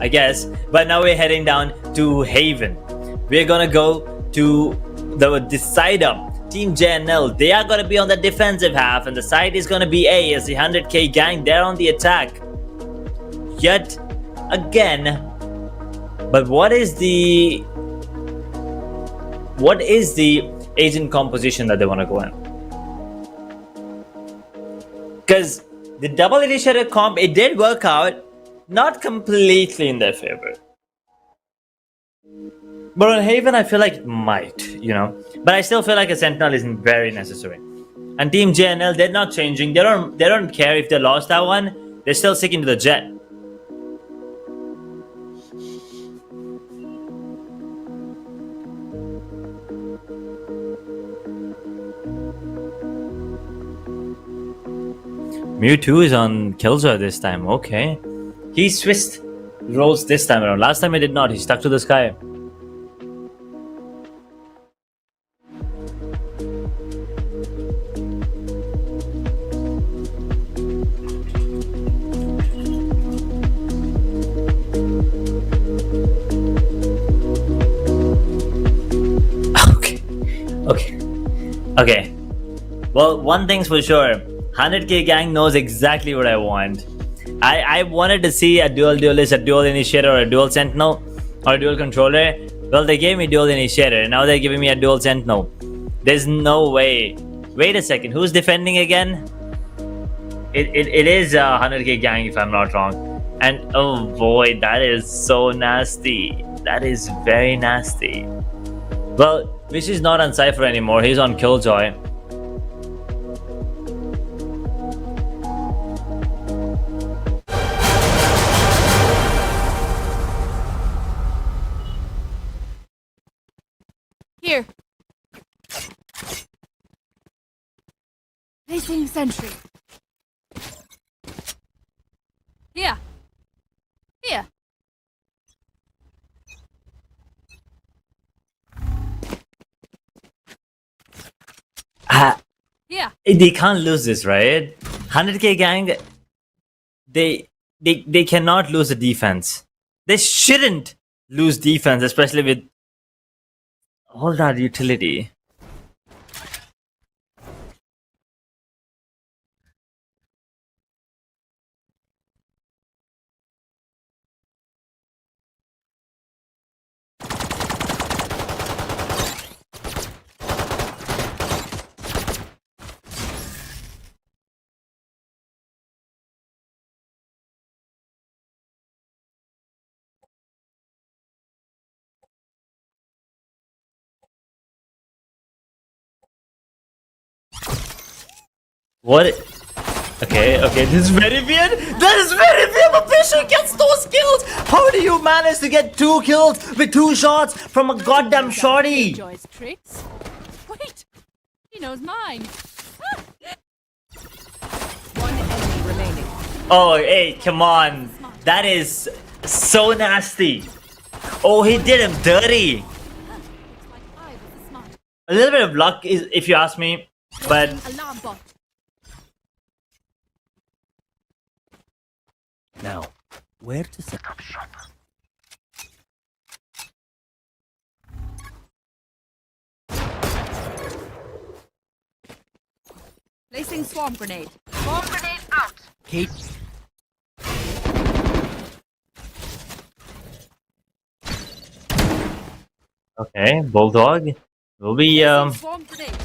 I guess. But now we're heading down to Haven. We're gonna go to the decider, Team JNL. They are gonna be on the defensive half, and the side is gonna be A as the 100k gang. They're on the attack yet again. But what is the agent composition that they want to go in? Because the double initiative comp, it did work out, not completely in their favor. But on Haven, I feel like it might, you know. But I still feel like a Sentinel isn't very necessary. And Team JNL, they're not changing. They don't care if they lost that one. They're still sticking to the Jet. Mewtwo is on Killjoy this time. Okay. He switched roles this time around. Last time he did not. He stuck to the sky. Okay. Well, one thing's for sure. 100k gang knows exactly what I want. I wanted to see a dual duelist, a dual initiator, or a dual sentinel, or a dual controller. Well, they gave me dual initiator, and now they're giving me a dual sentinel. There's no way. Wait a second, who's defending again? It is a 100k gang, if I'm not wrong. And oh boy, that is so nasty. That is very nasty. Well, Wish is not on Cypher anymore. He's on Killjoy. Here. Placing sentry. Here. Here. Yeah. They can't lose this, right? 100k gang, they cannot lose the defense. They shouldn't lose defense, especially with all that utility. What? Okay, this is very weird. That is very weird. The Bishop gets those kills. How do you manage to get 2 kills with 2 shots from a goddamn shorty? Enjoys tricks. Wait, he knows mine. One enemy remaining. Oh, hey, come on. That is so nasty. Oh, he did him dirty. A little bit of luck, is, if you ask me, but Alarm bot. Now, where to set up shop? Placing swarm grenade. Bomb grenade out. Kate. okay, Bulldog will be Swarm grenade.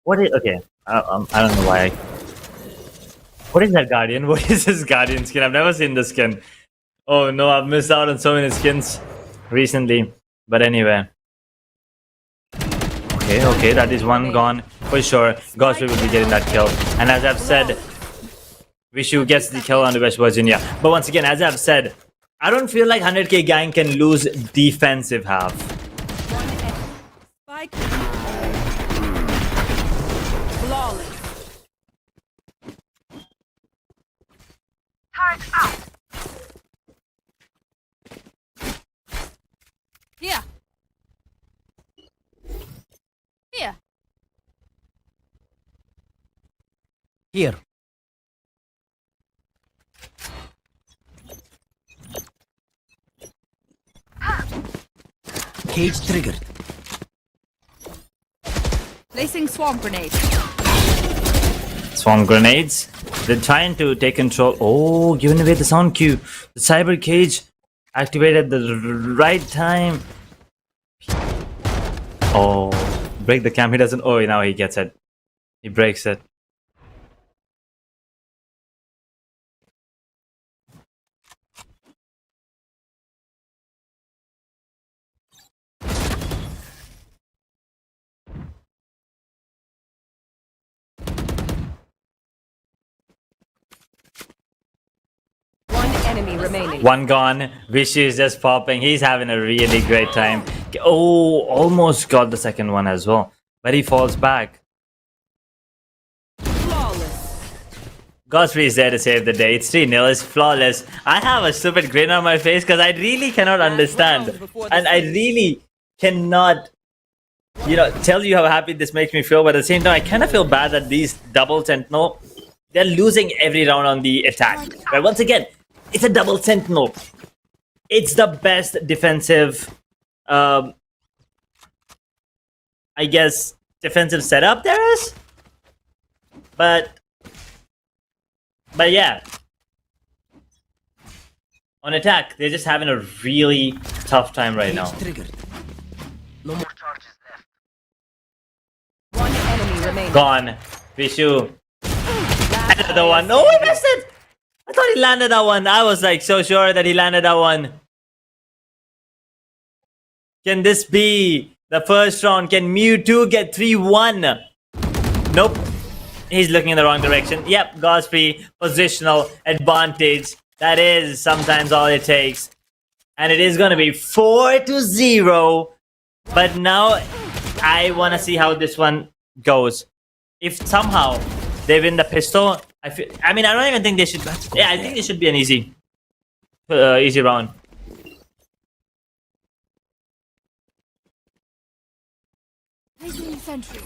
what is, okay, I don't know why. What is that Guardian? What is this Guardian skin? I've never seen this skin. Oh no, I've missed out on so many skins recently. But anyway. Okay, that is one gone for sure. Godfrey will be getting that kill. And as I've said, Vishu gets the kill on the West Virginia. But once again, as I've said, I don't feel like 100k gang can lose defensive half. Spike. Flawless. Turret out. Here. Here. Here. Cage triggered. Placing swarm grenade. Swarm grenades. They're trying to take control. Oh, giving away the sound cue. The cyber cage activated at the right time. Oh, break the cam. He doesn't. Oh, now he gets it. He breaks it. One enemy remaining. One gone. Vishu is just popping. He's having a really great time. Oh, almost got the second one as well. But he falls back. Flawless. Godfrey is there to save the day. It's 3-0. It's flawless. I have a stupid grin on my face because I really cannot understand. And I really cannot, tell you how happy this makes me feel. But at the same time, I kind of feel bad that these double sentinel, they're losing every round on the attack. But once again, it's a double sentinel. It's the best defensive, I guess, defensive setup there is. But yeah, on attack, they're just having a really tough time right now. Cage triggered. No more. One enemy remaining. Gone. Vishu. Another one. No, I missed it! I thought he landed that one. I was like so sure that he landed that one. Can this be the first round? Can Mewtwo get 3-1? Nope. He's looking in the wrong direction. Yep, Godfrey, positional advantage. That is sometimes all it takes. And it is going to be 4-0. But now, I want to see how this one goes. If somehow they win the pistol, I don't even think they should. Yeah, I think it should be an easy round. Placing sentry.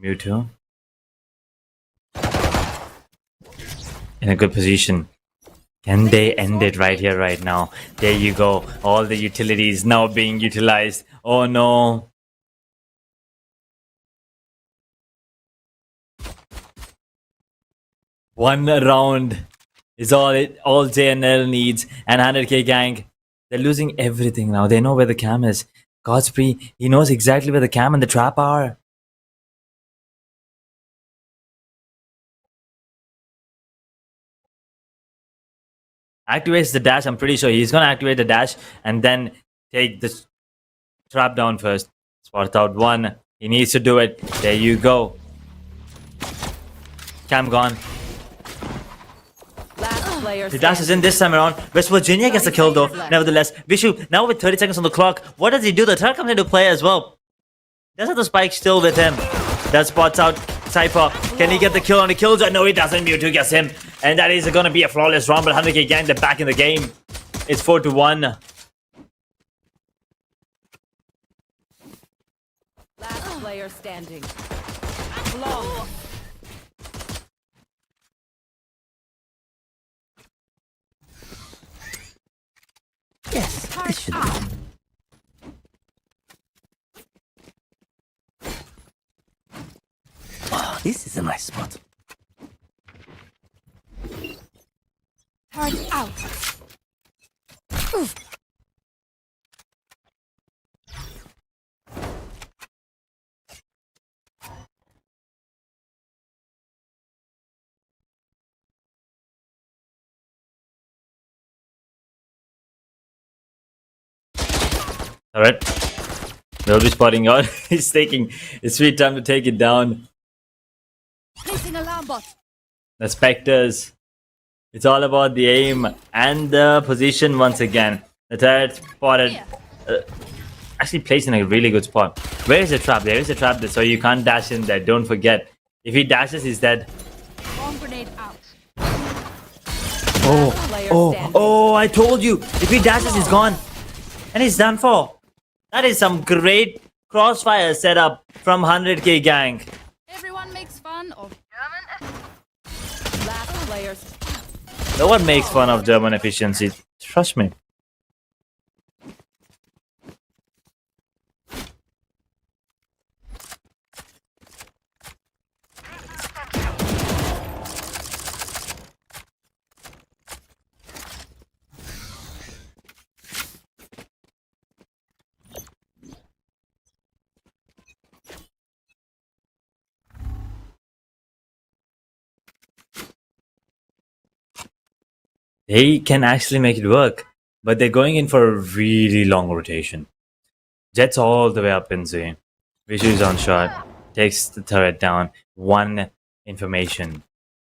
Mewtwo. In a good position. Can they end it right here, right now? There you go. All the utilities now being utilized. Oh no. One round is all JNL needs. And 100k gang, they're losing everything now. They know where the cam is. Godfrey, he knows exactly where the cam and the trap are. Activates the dash. I'm pretty sure he's gonna activate the dash and then take this trap down first. Spot out one. He needs to do it. There you go. Cam gone. Last player The dash is in this time around. West Virginia gets the kill though. Nevertheless, Vishu now with 30 seconds on the clock. What does he do? The turret comes into play as well. Does have the spike still with him? That spots out Cypher. Can he get the kill on the killjoy? No, he doesn't. Mewtwo gets him. And that is going to be a flawless round. But 100k gang, they're back in the game. It's 4-1. Last player standing. Flawless. Yes, this should be. This is a nice spot. Turret out. All right. They'll be spotting out. He's taking his sweet time to take it down. Placing alarm bot. The Spectres. It's all about the aim and the position once again. The turret spotted. Actually placed in a really good spot. Where is the trap? There is a trap there, so you can't dash in there. Don't forget. If he dashes, he's dead. Bomb grenade out. Oh, I told you. If he dashes, he's gone. And he's done for. That is some great crossfire setup from 100k gang. Everyone makes fun of Last player. No one makes fun of German efficiency. Trust me. They can actually make it work, but they're going in for a really long rotation. Jets all the way up in Z. Vishu's on shot, takes the turret down. One information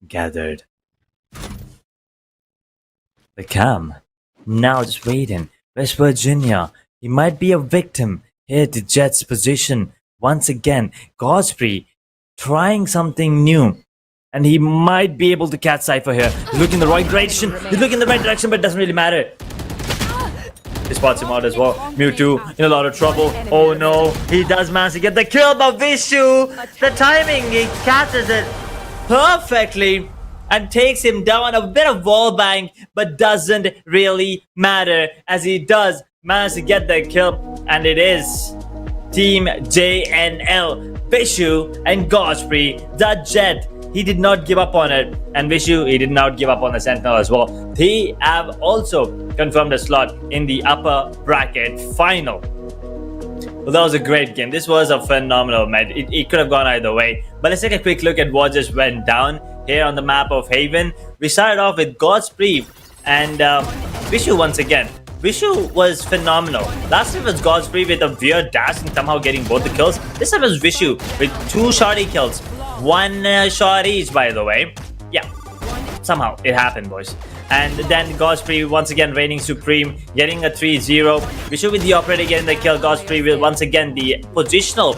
gathered. The cam, now just waiting. West Virginia, he might be a victim here to Jets' position. Once again, Godfrey trying something new. And he might be able to catch Cypher here. He's looking in the right direction. He's looking in the right direction, but it doesn't really matter. He spots him out as well. Mewtwo in a lot of trouble. Oh no, he does manage to get the kill, but Vishu, the timing, he catches it perfectly and takes him down. A bit of wall bang, but doesn't really matter as he does manage to get the kill. And it is Team JNL, Vishu and Godfrey, the Jet. He did not give up on it, and Vishu, he did not give up on the Sentinel as well. They have also confirmed a slot in the upper bracket final. Well, that was a great game. This was a phenomenal match. It could have gone either way. But let's take a quick look at what just went down here on the map of Haven. We started off with Godfrey and Vishu once again. Vishu was phenomenal. Last time was Godfrey with a weird dash and somehow getting both the kills. This time was Vishu with 2 shotty kills. 1 shot each, by the way. Yeah, somehow it happened, boys. And then Godfrey once again reigning supreme, getting a 3-0. Vishu with the operator getting the kill. Godfrey with once again the positional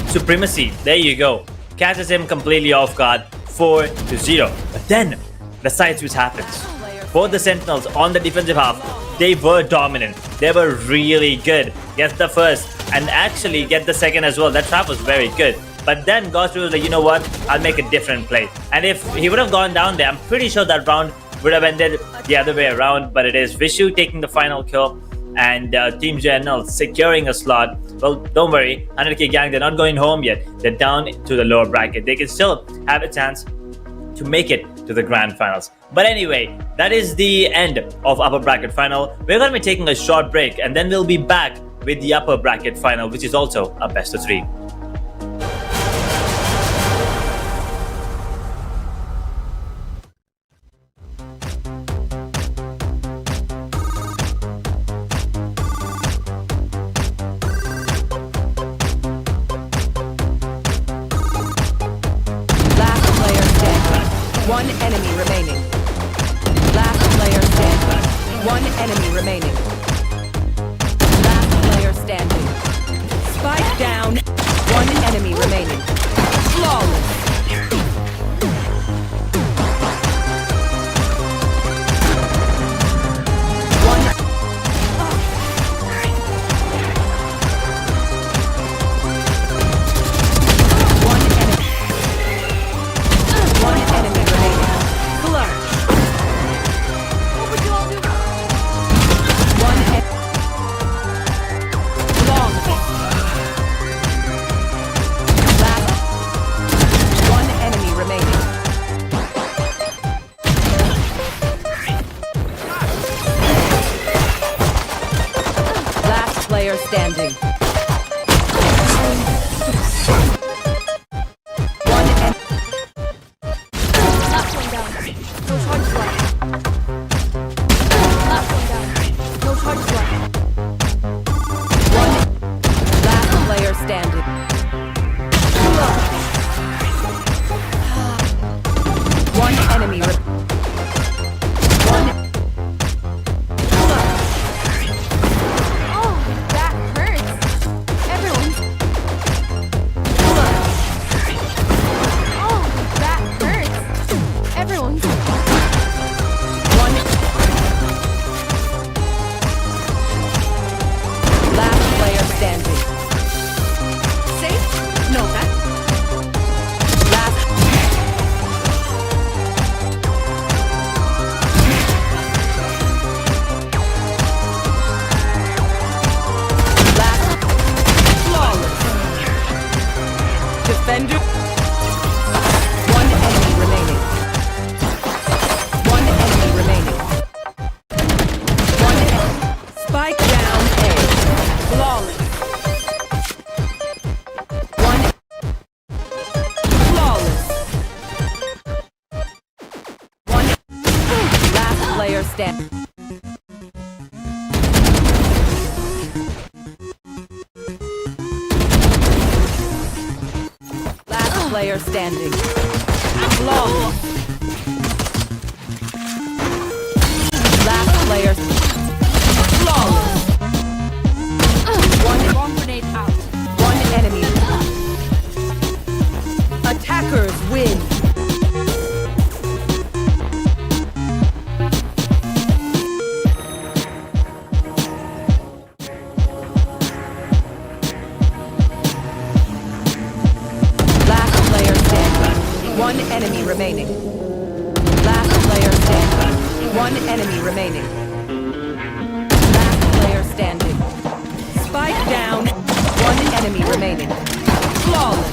supremacy. There you go. Catches him completely off guard. 4-0. But then the side switch happens. Both the Sentinels on the defensive half, they were dominant. They were really good. Gets the first and actually get the second as well. That trap was very good. But then Godfrey was like, you know what? I'll make a different play. And if he would have gone down there, I'm pretty sure that round would have ended the other way around. But it is Vishu taking the final kill and Team JNL securing a slot. Well, don't worry. 100k gang, they're not going home yet. They're down to the lower bracket. They can still have a chance to make it to the grand finals. But anyway, that is the end of upper bracket final. We're going to be taking a short break and then we'll be back with the upper bracket final, which is also a best of 3. One enemy remaining. Last player standing. One enemy remaining. Last player standing. Spike down. One enemy remaining. Flawless. standing. Last one down. No charges left. Last one down. No charges left. Last player standing. One enemy. Oh, that hurts. Everyone's. Oh, that hurts. Everyone's. One. Last player standing. Safe? No, that. Last. Last. Flawless. Defender. One enemy remaining. One enemy remaining. One enemy. Spike down A. Flawless. One. Flawless. One. Last player stand. Last player standing. Flawless. Last player. Flawless. One bomb grenade out. One enemy. Attackers win. Last player standing. One enemy remaining. Last player standing. One enemy remaining. Last player standing. Spike down. One enemy remaining. Flawless.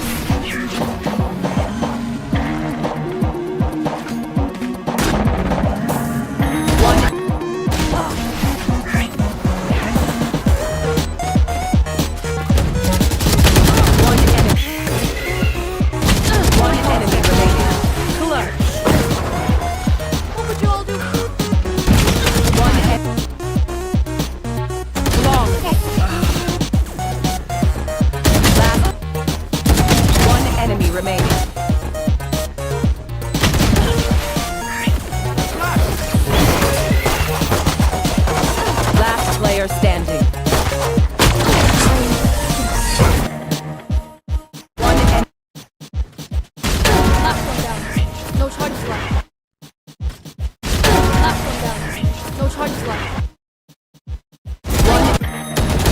One. One enemy. One enemy remaining. Clutch. What would you all do? One enemy. Flawless. Last. One enemy remaining. Last player standing. One enemy. Last one down. No charges left. Last one down. No charges left. One.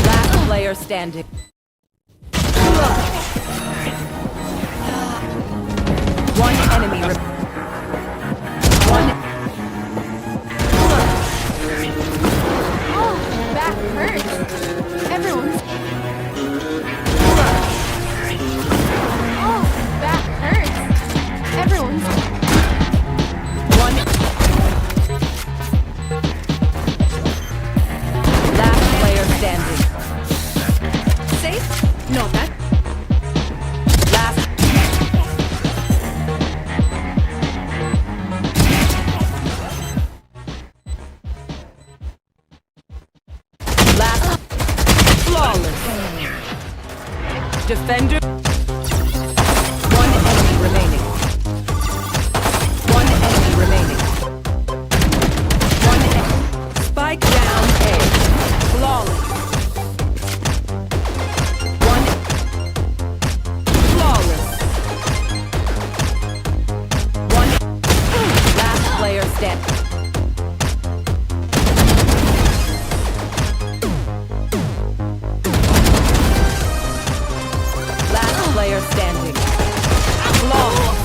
Last player standing. One enemy. One. Oh, that hurts. Everyone's. Oh, that hurts. Everyone's. One. Last player standing. Safe? No, that. Last. Last. Flawless. Defender. One enemy remaining. One enemy remaining. One enemy. Spike down A. Flawless. One. Flawless. One. Last player standing. Last player standing. Flawless.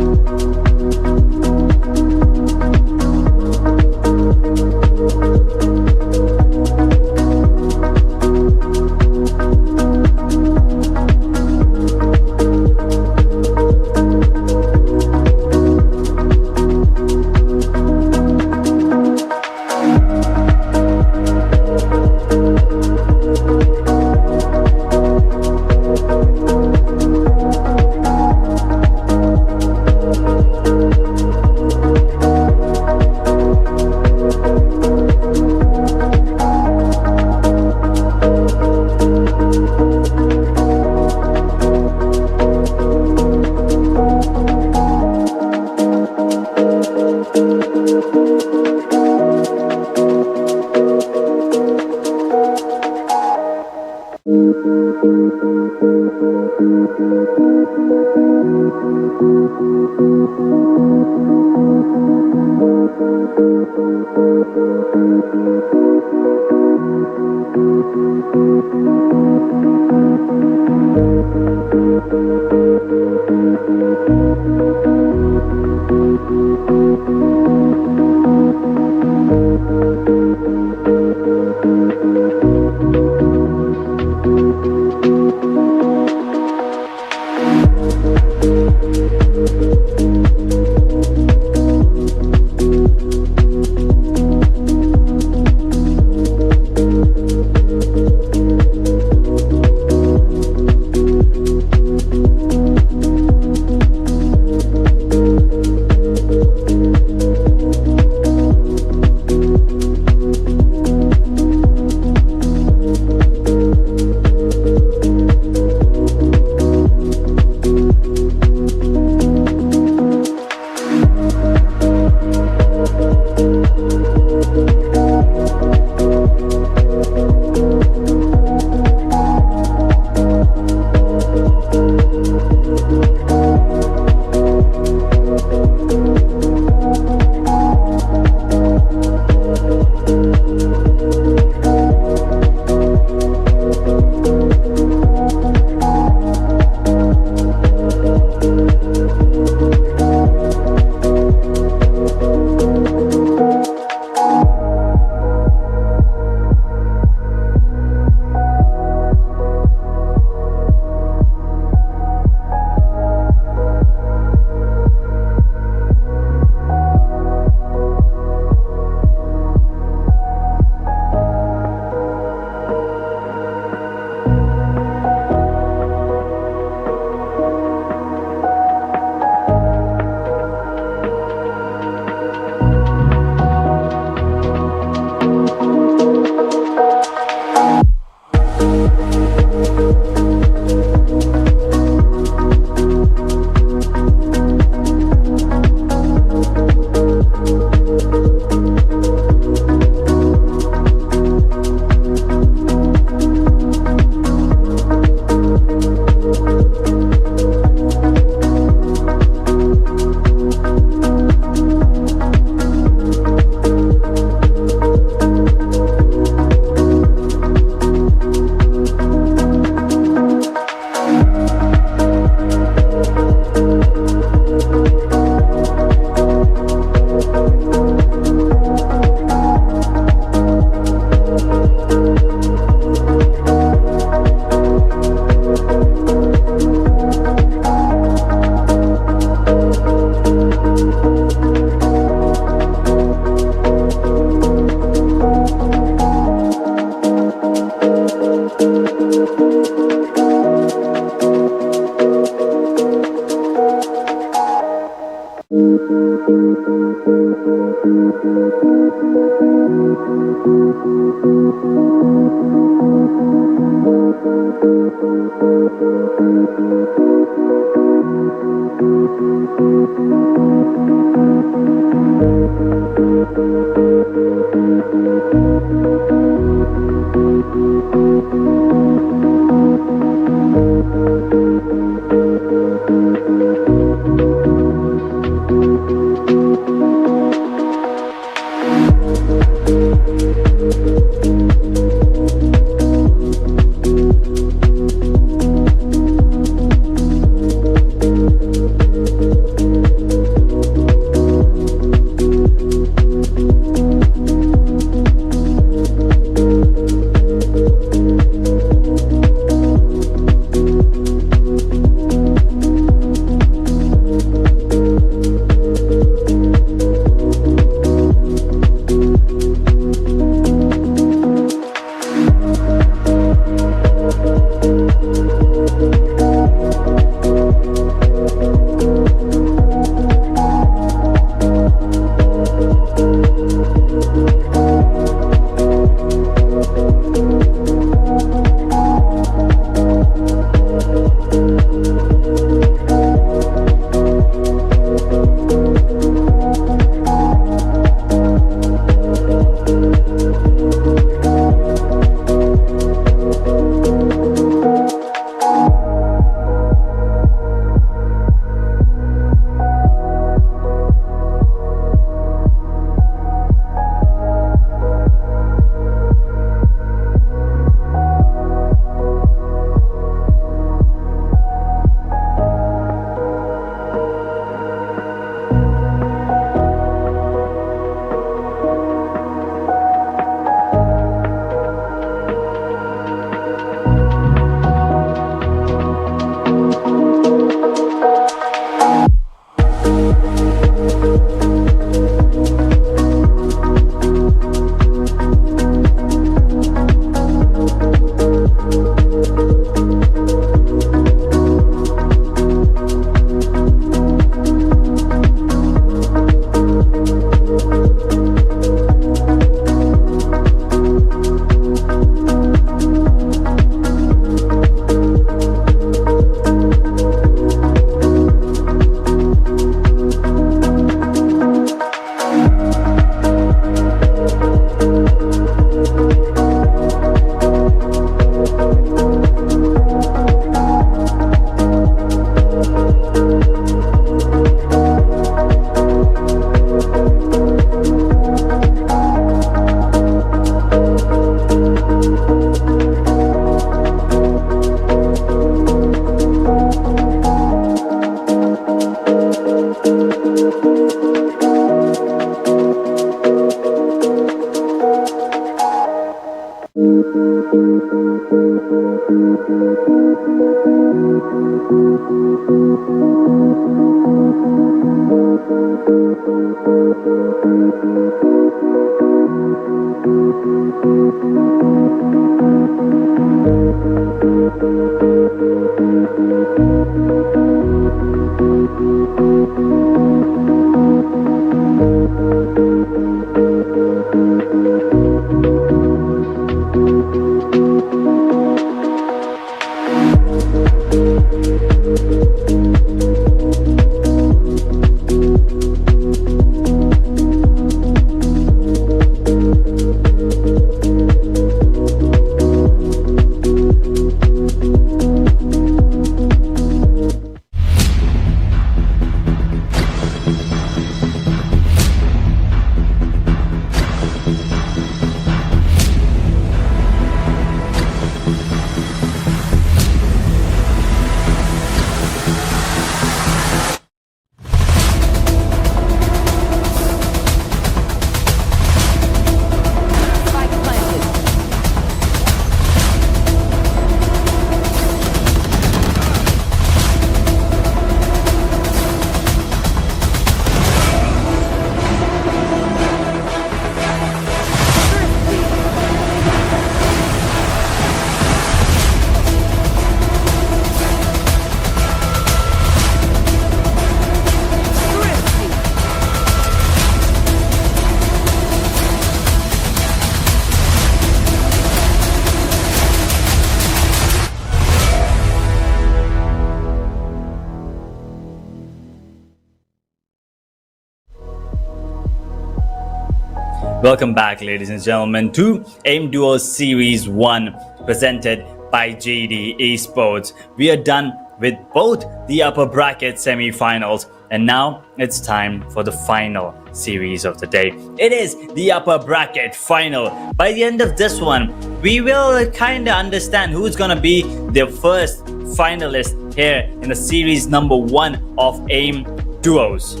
Welcome back, ladies and gentlemen, to Aimduos Series 1 presented by GD Esports. We are done with both the upper bracket semi-finals, and now it's time for the final series of the day. It is the upper bracket final. By the end of this one, we will kind of understand who's going to be the first finalist here in the series number 1 of Aimduos.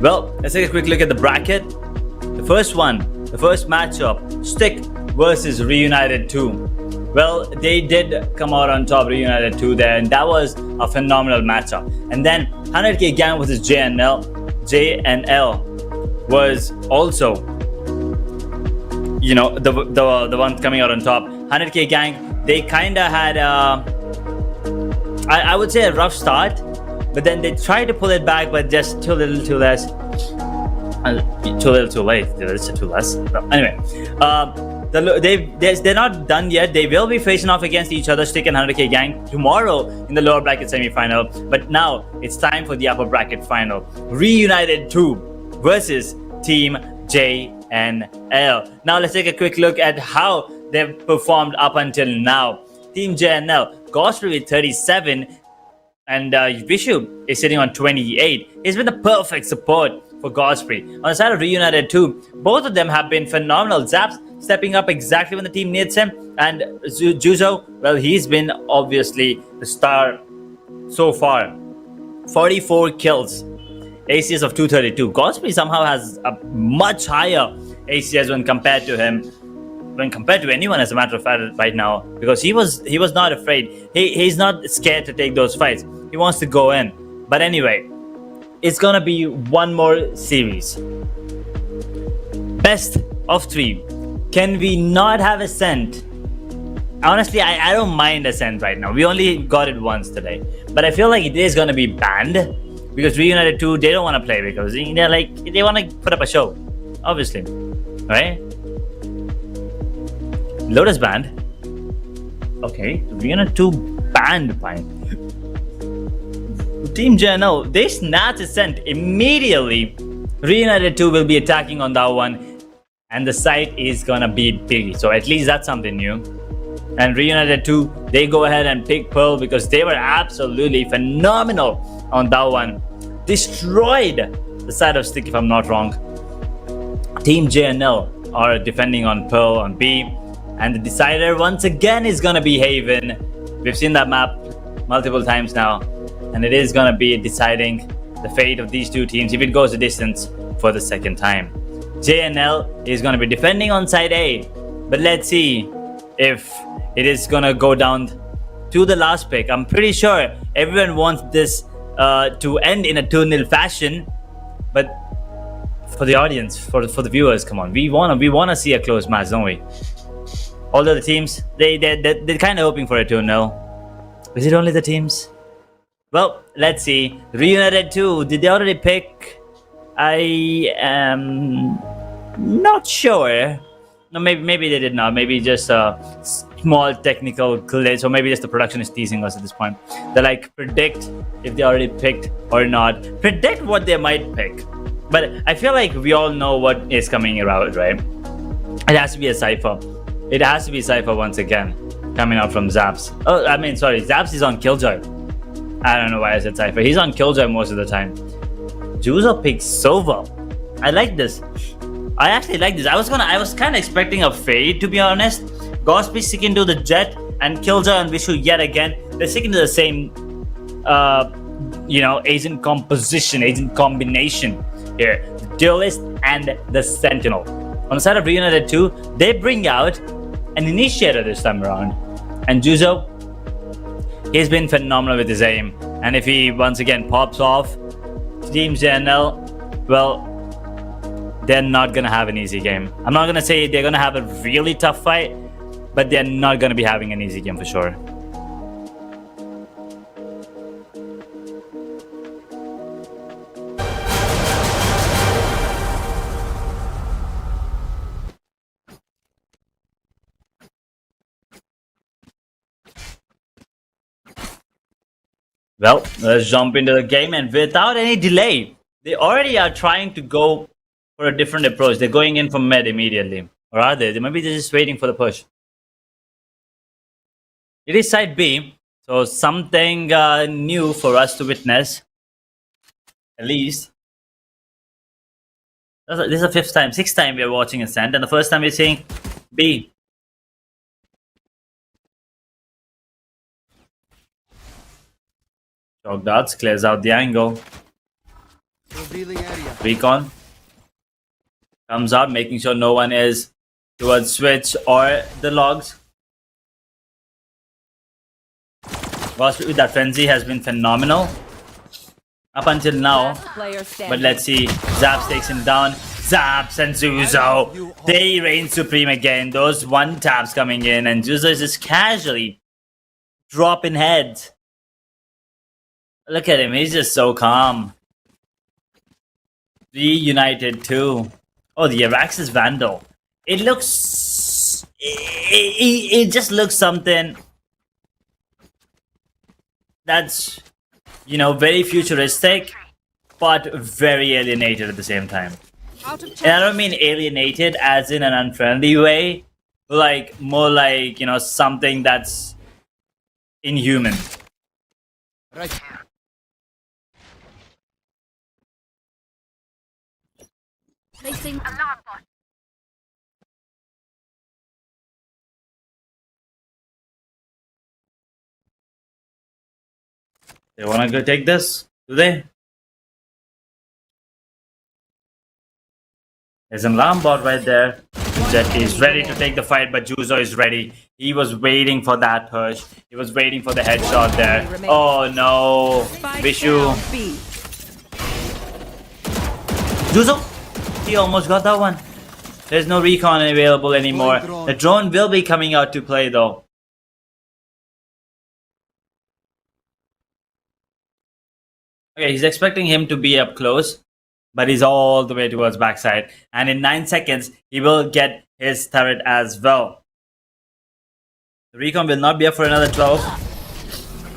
Well, let's take a quick look at the bracket. The first matchup, Stick versus Reunited 2. Well, they did come out on top, Reunited 2 there, and that was a phenomenal matchup. And then 100k Gang versus JNL. JNL was also, you know, the one coming out on top. 100k Gang, they kind of had I would say a rough start, but then they tried to pull it back, but just too little, too less. Too little, too late. It's too less. No, anyway, they're not done yet. They will be facing off against each other, Stick and 100k Gang, tomorrow in the lower bracket semi-final. But now it's time for the upper bracket final. Reunited 2 versus Team JNL. Now let's take a quick look at how they've performed up until now. Team JNL, Gosprey with 37, and Vishu is sitting on 28. He's been the perfect support for Gosprey. On the side of Reunited 2, both of them have been phenomenal. Zaps stepping up exactly when the team needs him, and Juzo, well, he's been obviously the star so far. 44 kills, ACS of 232. Gosprey somehow has a much higher ACS when compared to him, when compared to anyone, as a matter of fact, right now, because he was not afraid. He's not scared to take those fights. He wants to go in. But anyway, it's gonna be one more series. Best of 3. Can we not have Ascent? Honestly, I don't mind Ascent right now. We only got it once today, but I feel like it is gonna be banned because Reunited 2, they don't want to play because they're like, they want to put up a show, obviously, right? Lotus banned. Okay, Reunited 2 banned by Team JNL. They snatch Ascent immediately. Reunited 2 will be attacking on that one, and the site is gonna be big. So at least that's something new. And Reunited 2, they go ahead and pick Pearl because they were absolutely phenomenal on that one. Destroyed the side of Stick, if I'm not wrong. Team JNL are defending on Pearl on B, and the decider once again is gonna be Haven. We've seen that map multiple times now, and it is gonna be deciding the fate of these two teams if it goes the distance for the second time. JNL is gonna be defending on side A, but let's see if it is gonna go down to the last pick. I'm pretty sure everyone wants this to end in a 2-0 fashion, but for the audience, for the viewers, come on, we wanna see a close match, don't we? Although the teams, they're kind of hoping for a 2-0. Is it only the teams? Well, let's see. Reunited 2, did they already pick? I am not sure. No, maybe they did not. Maybe just a small technical glitch, or maybe just the production is teasing us at this point. They're like, predict if they already picked or not. Predict what they might pick. But I feel like we all know what is coming around, right? It has to be a Cypher. It has to be Cypher once again, coming out from Zaps. Oh, I mean, sorry, Zaps is on Killjoy. I don't know why I said Cypher. He's on Killjoy most of the time. Juzo picks Sova. I like this. I actually like this. I was kind of expecting a fade, to be honest. Gosby sticking to the Jet, and Killjoy and Vishu yet again. They're sticking to the same, agent composition, agent combination here. The Duelist and the Sentinel. On the side of Reunited 2, they bring out an Initiator this time around. And Juzo, he's been phenomenal with his aim. And if he once again pops off, Team JNL, well, they're not going to have an easy game. I'm not going to say they're going to have a really tough fight, but they're not going to be having an easy game for sure. Well, let's jump into the game, and without any delay, they already are trying to go for a different approach. They're going in from mid immediately. Or are they? Maybe they're just waiting for the push. It is side B, so something new for us to witness. At least. This is the sixth time we are watching Ascent, and the first time we're seeing B. Shock darts clears out the angle. Revealing area. Recon comes out, making sure no one is towards switch or the logs. With that frenzy has been phenomenal up until now. Player standing. But let's see. Zaps takes him down. Zaps and Zuzo, they reign supreme again. Those one taps coming in, and Zuzo is just casually dropping heads. Look at him, he's just so calm. Reunited too. Oh, the Araxis Vandal. It looks... It just looks something that's, you know, very futuristic, but very alienated at the same time. And I don't mean alienated as in an unfriendly way, like more like, you know, something that's inhuman. Right. Placing Alarm bot. They wanna go take this? Do they? There's an alarm bot right there. Jetty is ready to take the fight, but Juzo is ready. He was waiting for that push. He was waiting for the headshot there. Oh no. Vishu. B. Juzo! He almost got that one. There's no recon available anymore. The drone will be coming out to play though. Okay, he's expecting him to be up close, but he's all the way towards backside. And in 9 seconds, he will get his turret as well. The recon will not be up for another 12.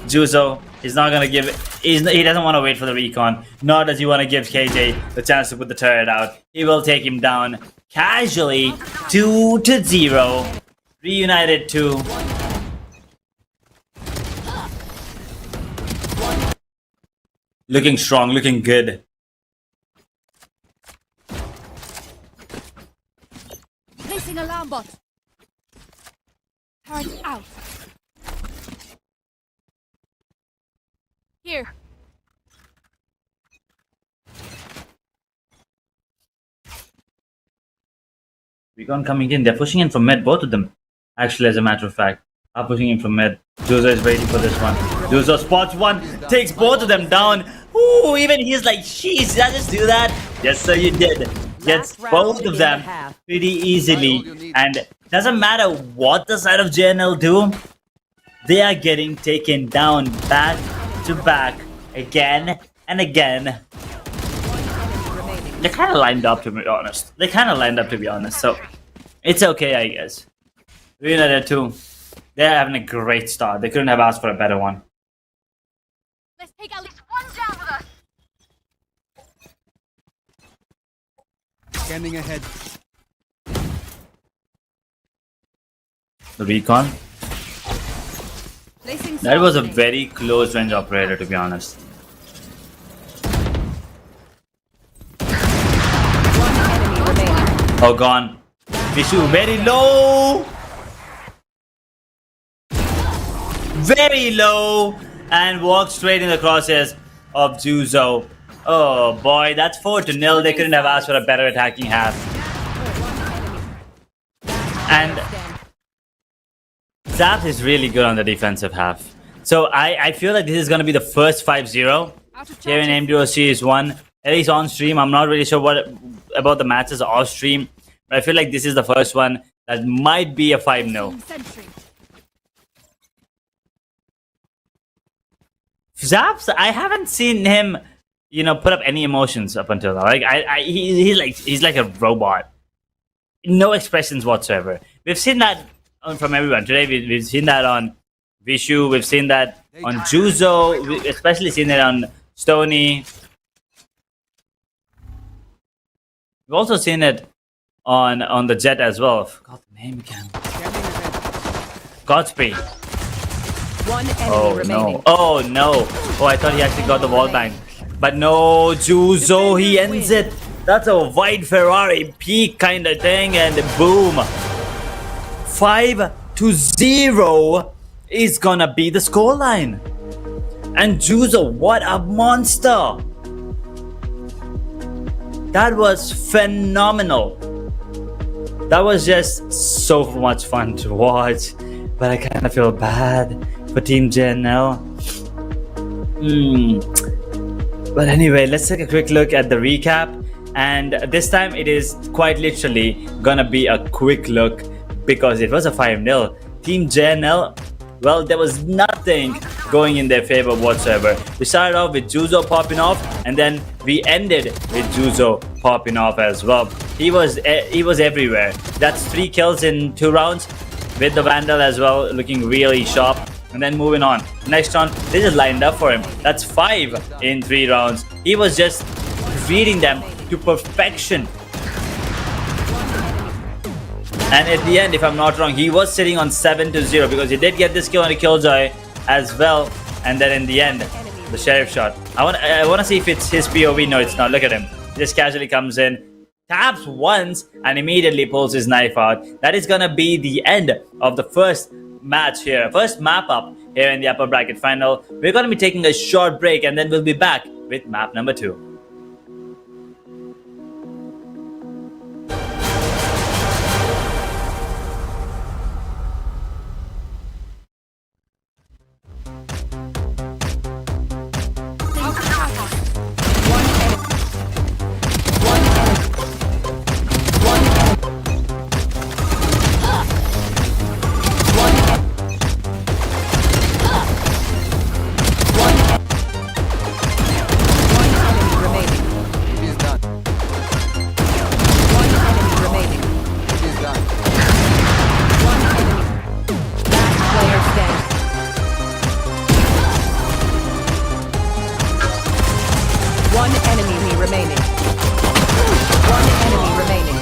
Juzo is not going to give... He doesn't want to wait for the recon. Nor does he want to give KJ the chance to put the turret out. He will take him down casually. 2-0. Reunited 2. Looking strong, looking good. placing alarm bot. Turret out. Here. Recon coming in. They're pushing in from mid, both of them. Actually, as a matter of fact, are pushing in from mid. Juzo is waiting for this one. Juzo spots one, takes both of them down. Ooh, even he's like, jeez, did I just do that? Yes, sir, you did. Gets both of them pretty easily. And doesn't matter what the side of JNL do, they are getting taken down back to back again and again. They kind of lined up, to be honest. So it's okay, I guess. Reunited 2. They're having a great start. They couldn't have asked for a better one. Let's take at least One down with us. Scanning ahead. The recon. Placing That was a swarm very close range operator, to be honest. enemy remaining. Oh, gone. Vishu very low. Very low. And walks straight in the crosshairs of Juzo. Oh boy, that's 4-0. They couldn't have asked for a better attacking half. And Zaps is really good on the defensive half. So I feel like this is going to be the first 5-0 here in Aimduos Series 1. At least on stream. I'm not really sure what about the matches off stream. But I feel like this is the first one that might be a 5-0. sentry. Zaps, I haven't seen him, you know, put up any emotions up until now. Like he's like a robot. No expressions whatsoever. We've seen that from everyone today. We've seen that on Vishu. We've seen that on Juzo. We've especially seen it on Stony. We've also seen it on the jet as well. I forgot the name again. Scanning ahead. Godspeed. One enemy Oh remaining. no. Oh no. Oh, I thought he actually got the wall bang. But no, Juzo, he ends it. That's a white Ferrari peak kind of thing, and boom. 5-0 is gonna be the scoreline. And Juzo, what a monster! That was phenomenal. That was just so much fun to watch. But I kind of feel bad for Team JNL. But anyway, let's take a quick look at the recap. And this time it is quite literally gonna be a quick look because it was a 5-0. Team JNL, well, there was nothing going in their favor whatsoever. We started off with Juzo popping off, and then we ended with Juzo popping off as well. He was everywhere. That's 3 kills in 2 rounds with the Vandal as well, looking really sharp. And then moving on. Next round, they just lined up for him. That's 5 in 3 rounds. He was just reading them to perfection. And at the end, if I'm not wrong, he was sitting on 7-0 because he did get this kill on a Killjoy as well. And then in the end, the Sheriff shot. I want to see if it's his POV. No, it's not. Look at him. He just casually comes in, taps once, and immediately pulls his knife out. That is going to be the end of the first match here. First map up here in the upper bracket final. We're going to be taking a short break, and then we'll be back with map number 2. It is done. One enemy remaining. It is done. One enemy. Last player standing. One enemy remaining. One enemy remaining.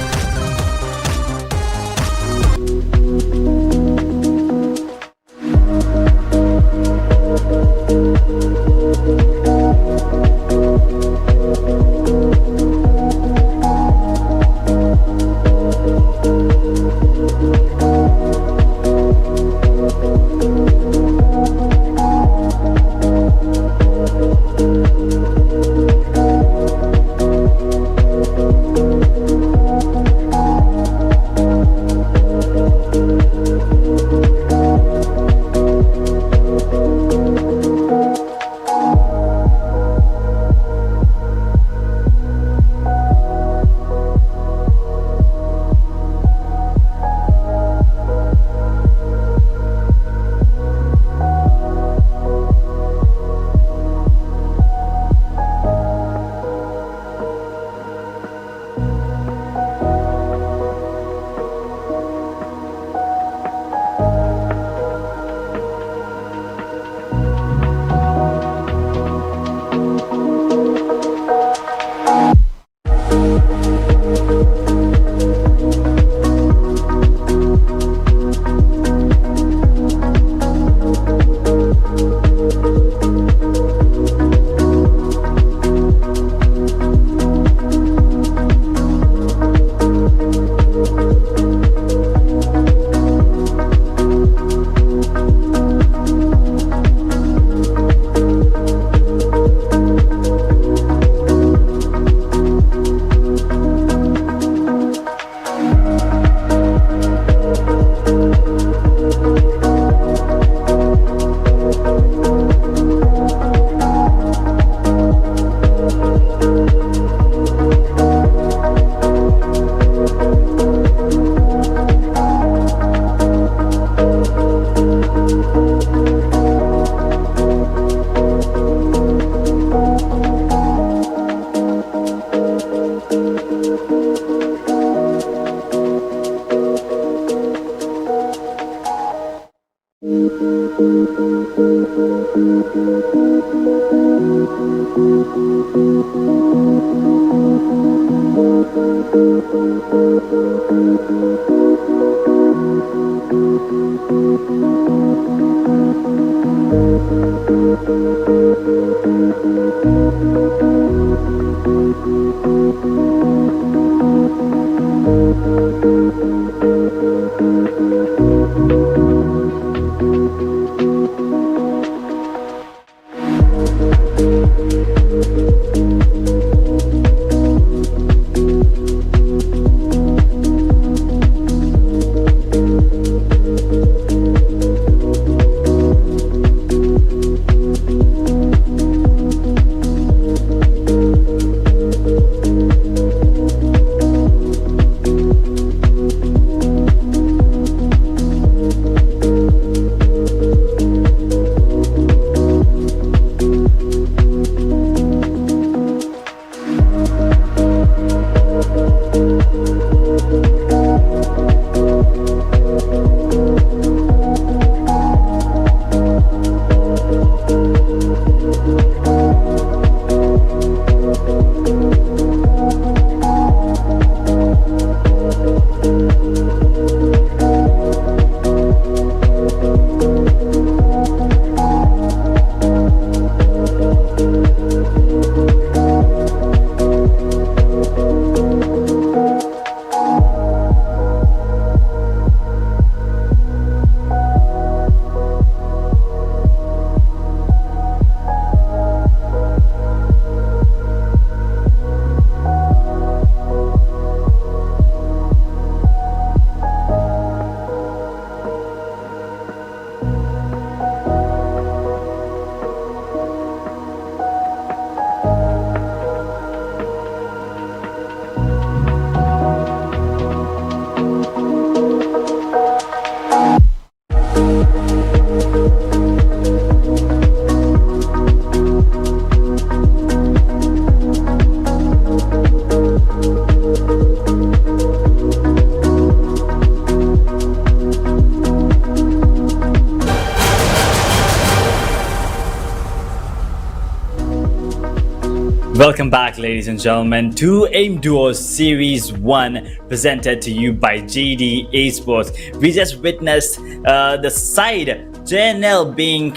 Welcome back, ladies and gentlemen, to Aimduos Series 1, presented to you by GD Esports. We just witnessed the side JNL being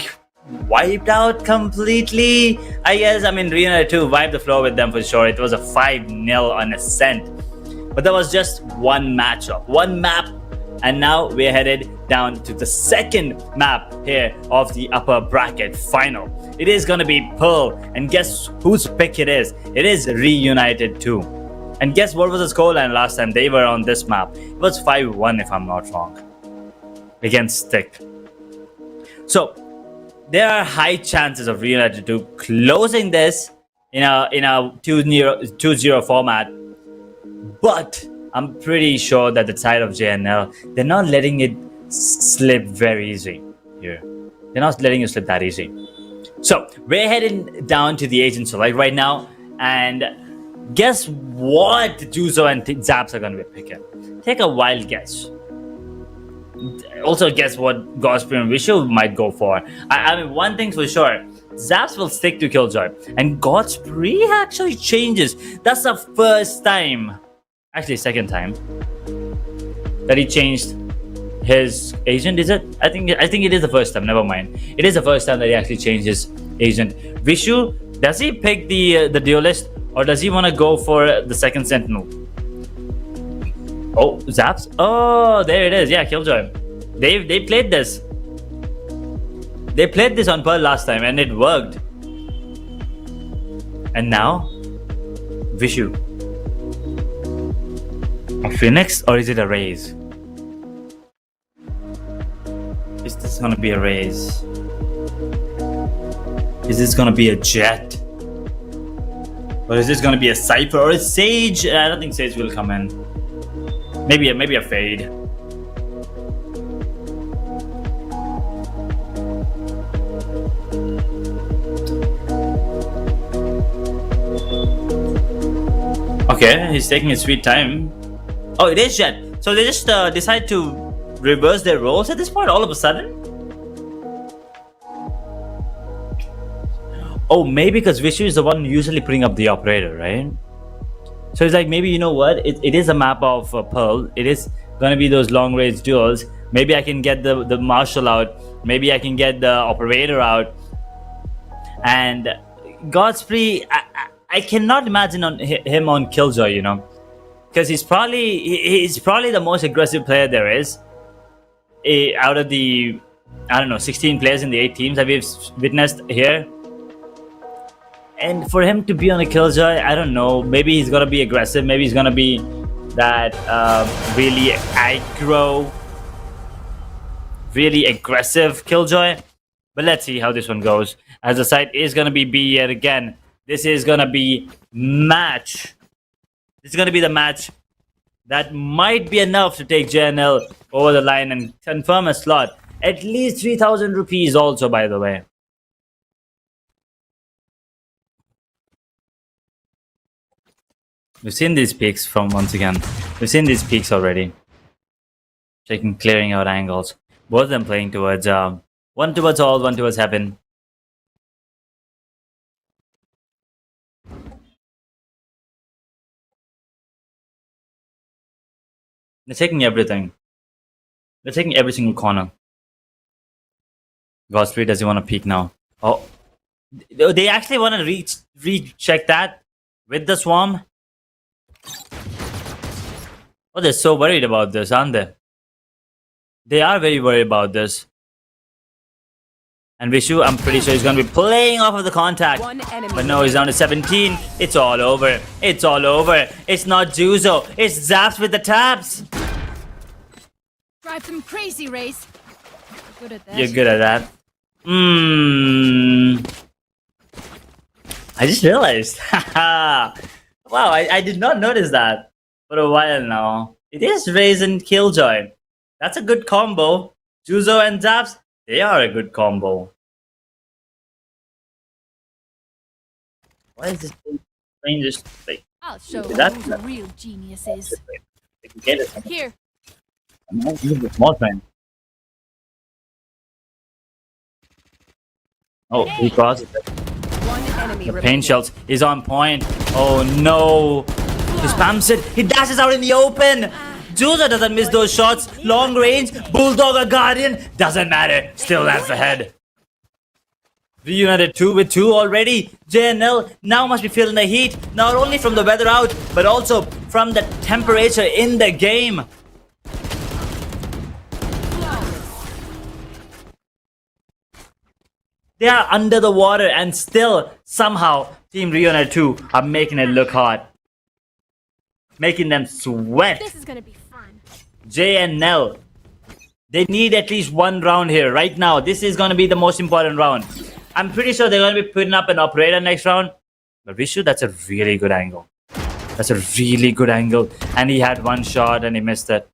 wiped out completely. I guess, I mean, Reunited 2 wiped the floor with them for sure. It was a 5-0 on Ascent. But that was just one matchup, one map. And now we're headed down to the second map here of the upper bracket final. It is going to be Pearl, and guess whose pick it is? It is Reunited 2. And guess what was the scoreline last time they were on this map? It was 5-1 if I'm not wrong, against Stick. So there are high chances of Reunited 2 closing this in a 2-0 format, but I'm pretty sure that the side of JNL, they're not letting it slip very easy here. They're not letting it slip that easy. So we're heading down to the agent select right now, and guess what Juzo and Zaps are going to be picking? Take a wild guess. Also guess what Godspray and Vishu might go for. I mean, one thing's for sure, Zaps will stick to Killjoy, and Godspray actually changes. That's the first time, actually second time, that he changed his agent. Is it? I think it is the first time. Never mind. It is the first time that he actually changed his agent. Vishu, does he pick the duelist, or does he want to go for the second sentinel? Oh, Zaps. Oh, there it is. Yeah, Killjoy. They played this. They played this on Pearl last time, and it worked. And now, Vishu. A Phoenix, or is it a Raze? Is this gonna be a Raze? Is this gonna be a Jet? Or is this gonna be a Cypher or a Sage? I don't think Sage will come in. Maybe a Fade. Okay, he's taking his sweet time. Oh, it is Jet. So they just decide to reverse their roles at this point all of a sudden? Oh, maybe because Vishu is the one usually putting up the operator, right? So it's like, maybe, you know what? It is a map of Pearl. It is going to be those long range duels. Maybe I can get the marshal out. Maybe I can get the operator out. And Godspree, I cannot imagine him on Killjoy, you know, because he's probably the most aggressive player there is. Out of the, I don't know, 16 players in the 8 teams that we've witnessed here. And for him to be on a Killjoy, I don't know. Maybe he's gonna be aggressive. Maybe he's gonna be that really aggro, really aggressive Killjoy. But let's see how this one goes. As the site is gonna be B yet again. This is gonna be match. This is gonna be the match that might be enough to take JNL over the line and confirm a slot. At least 3,000 rupees also, by the way. We've seen these peaks from once again. We've seen these peaks already. Checking, clearing out angles. Both of them playing towards one towards all, one towards heaven. They're taking everything. They're taking every single corner. Godfrey, does he want to peek now? Oh, they actually want to recheck that with the swarm. Oh, they're so worried about this, aren't they? They are very worried about this. And Vishu, I'm pretty sure he's going to be playing off of the contact. But no, he's down to 17. It's all over. It's all over. It's not Juzo. It's Zaps with the taps. Drive them crazy, Race. You're good at that. You're good at that. I just realized. Wow, I did not notice that for a while now. It is Raze and Killjoy. That's a good combo. Juzo and Zaps, they are a good combo. Why is this plane just like... I'll show Is you that- who the real genius is. Get it? Here. I'm not using the small plane. Oh, he crosses it. One enemy The remaining. paint shells is on point. Oh no. He spams it. He dashes out in the open. Juzo doesn't miss those shots. Long range. Bulldog or Guardian. Doesn't matter. Still lands the head. Reunited 2 with 2 already. JNL now must be feeling the heat. Not only from the weather out, but also from the temperature in the game. They are under the water and still somehow Team Reunited 2 are making it look hot. Making them sweat. This is gonna be fun. JNL. They need at least one round here right now. This is going to be the most important round. I'm pretty sure they're going to be putting up an operator next round. But Vishu, that's a really good angle. That's a really good angle. And he had one shot and he missed it.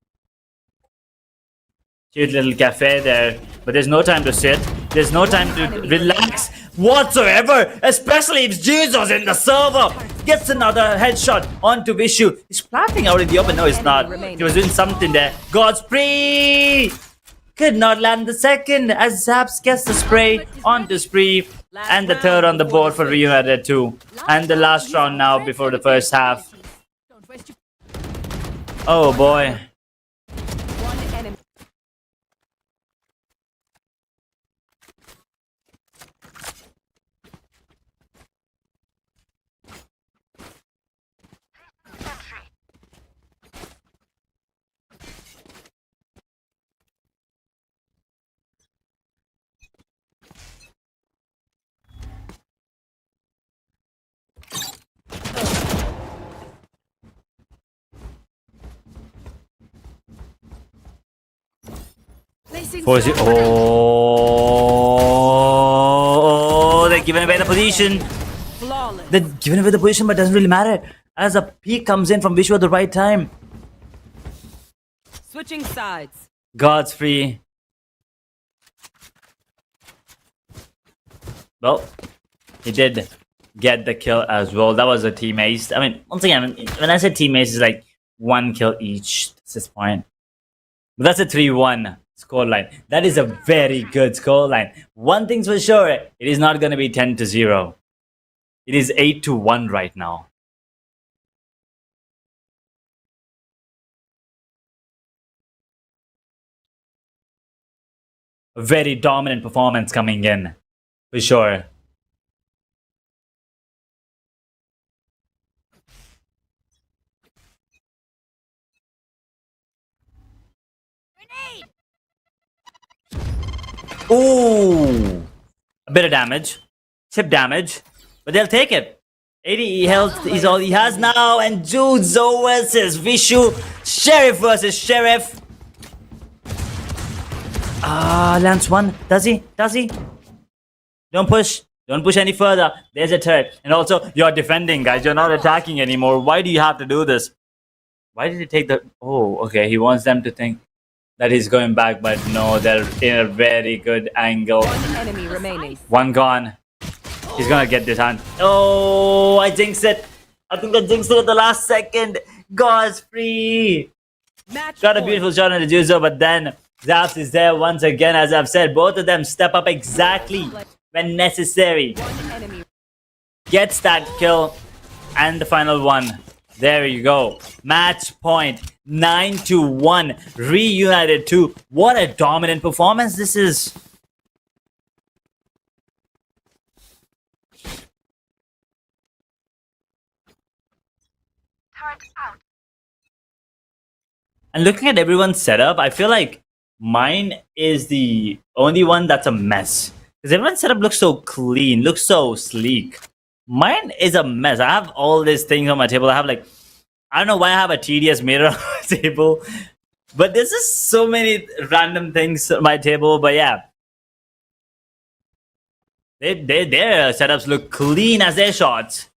Cute little cafe there. But there's no time to sit. There's no time to relax whatsoever. Especially if Juzo's in the server. Gets another headshot onto Vishu. He's planting out in the open. No, he's not. He was doing something there. Godspree! Could not land the second as Zaps gets the spray onto Spree. And the third on the board for Reunited 2. And the last round now before the first half. Don't waste your Oh boy. One enemy. placing. Oh, they're giving away the position. Flawless. They're giving away the position, but it doesn't really matter. As a peek comes in from Vishu at the right time. Switching sides. God's free. Well, he did get the kill as well. That was a team ace. I mean, once again, when I say team ace, it's like one kill each at this point. But that's a 3-1 scoreline. That is a very good scoreline. One thing's for sure, it is not going to be 10-0. It is 8-1 right now. a very dominant performance coming in, for sure. Ooh, a bit of damage, chip damage, but they'll take it. 80 health is all he has now, and Juzo versus Vishu, Sheriff versus Sheriff. Lands one. Does he? Does he? Don't push. Don't push any further. There's a turret. And also, you're defending, guys. You're not attacking anymore. Why do you have to do this? Why did he take the... Oh, okay. He wants them to think that he's going back, but no, they're in a very good angle. One enemy remaining. One gone. He's gonna get this hand. Oh, I jinxed it. I think I jinxed it at the last second. God's free. Match Got a point. beautiful shot on the Juzo, but then Zaps is there once again. As I've said, both of them step up exactly when necessary. One enemy. Gets that kill and the final one. There you go. Match point. 9-1. Reunited 2. What a dominant performance this is. Turret out. And looking at everyone's setup, I feel like mine is the only one that's a mess. Because everyone's setup looks so clean, looks so sleek. Mine is a mess. I have all these things on my table. I have like, I don't know why I have a tedious mirror on my table. But there's just so many random things on my table. But yeah. Their setups look clean as their shots.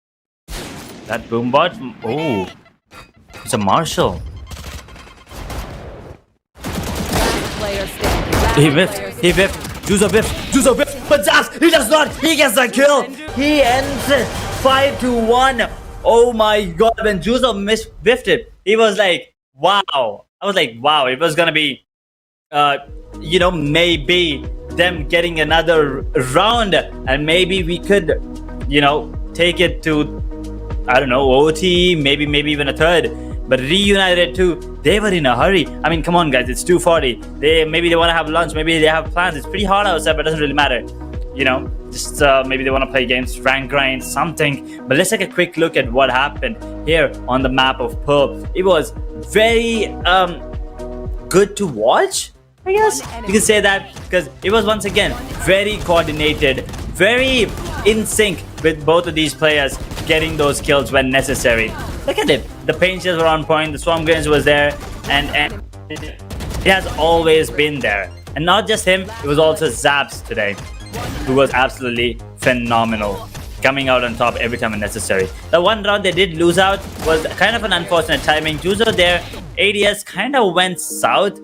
That boombot. Oh. It's a Marshall. Last player standing. Last He player whiffed. standing. He whiffed. Juzo whiffed. Juzo whiffed. But Zaps, he does not. He gets the kill. He ends it. 5-1. Oh my god. When Juzo whiffed it, he was like, wow. I was like, wow. It was gonna be, maybe them getting another round, and maybe we could, take it to, I don't know, OT, maybe even a third. But Reunited 2, they were in a hurry. I mean, come on, guys, it's 2:40. Maybe they want to have lunch, maybe they have plans. It's pretty hot outside, but it doesn't really matter. Just maybe they want to play games, rank grind, something. But let's take a quick look at what happened here on the map of Pearl. It was very good to watch, I guess you can say that, because it was once again very coordinated, very in sync with both of these players getting those kills when necessary. Look at it. The paint shells were on point, the swarm grenades was there, and it has always been there. And not just him, it was also Zaps today, who was absolutely phenomenal, coming out on top every time when necessary. The one round they did lose out was kind of an unfortunate timing. Juzo there, ADS kind of went south,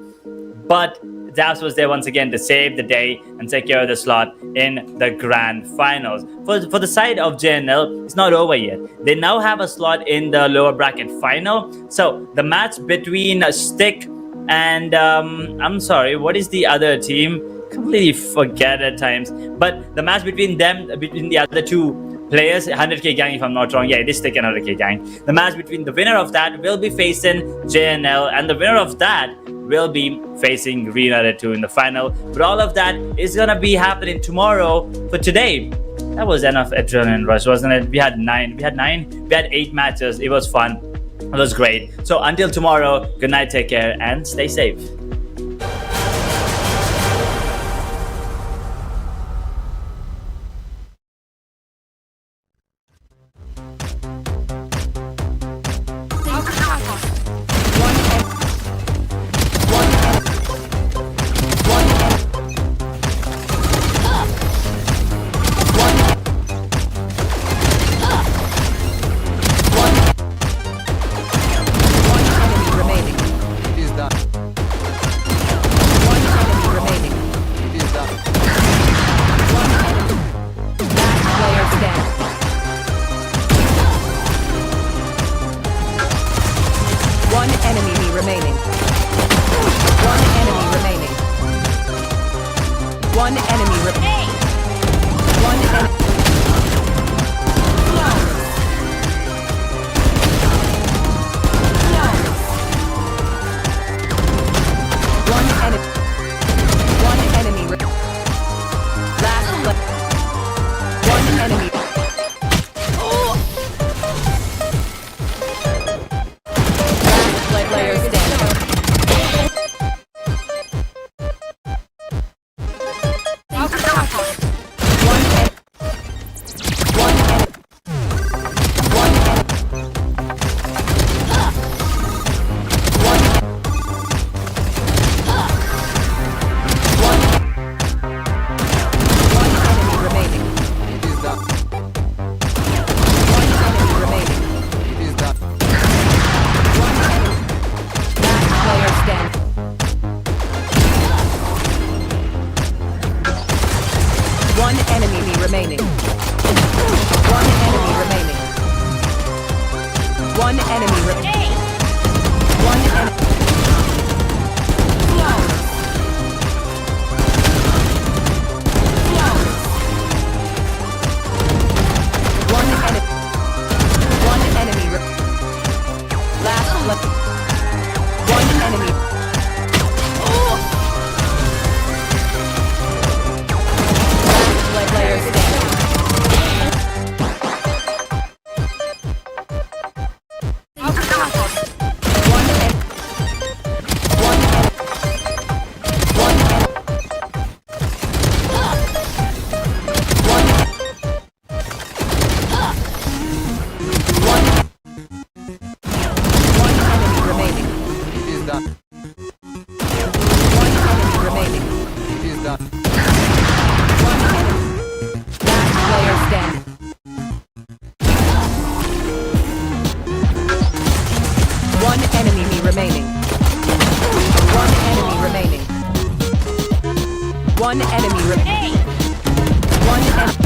but Zaps was there once again to save the day and secure the slot in the grand finals. For the side of JNL, it's not over yet. They now have a slot in the lower bracket final. So the match between Stick and I'm sorry, what is the other team? Completely forget at times. But the match between the other two players, 100k gang if I'm not wrong. Yeah, it is Stick and 100k gang. The match between the winner of that will be facing JNL, and the winner of that will be facing Reunited 2 in the final. But all of that is gonna be happening tomorrow. For today, that was enough adrenaline rush, wasn't it? We had 8 matches. It was fun. It was great. So until tomorrow, good night, take care, and stay safe. It is done. It is done. Player standing. One enemy remaining. One enemy remaining. One enemy remaining. One enemy. One enemy. One enemy. remaining. One enemy remaining. One enemy remaining. One enemy. One enemy. One enemy. Last left. One enemy. Last player standing. One enemy. One enemy. One enemy. One enemy. One enemy remaining. It is done. One enemy remaining. It is done. One enemy. Last player standing. One enemy remaining. One enemy remaining. One enemy remaining. One enemy.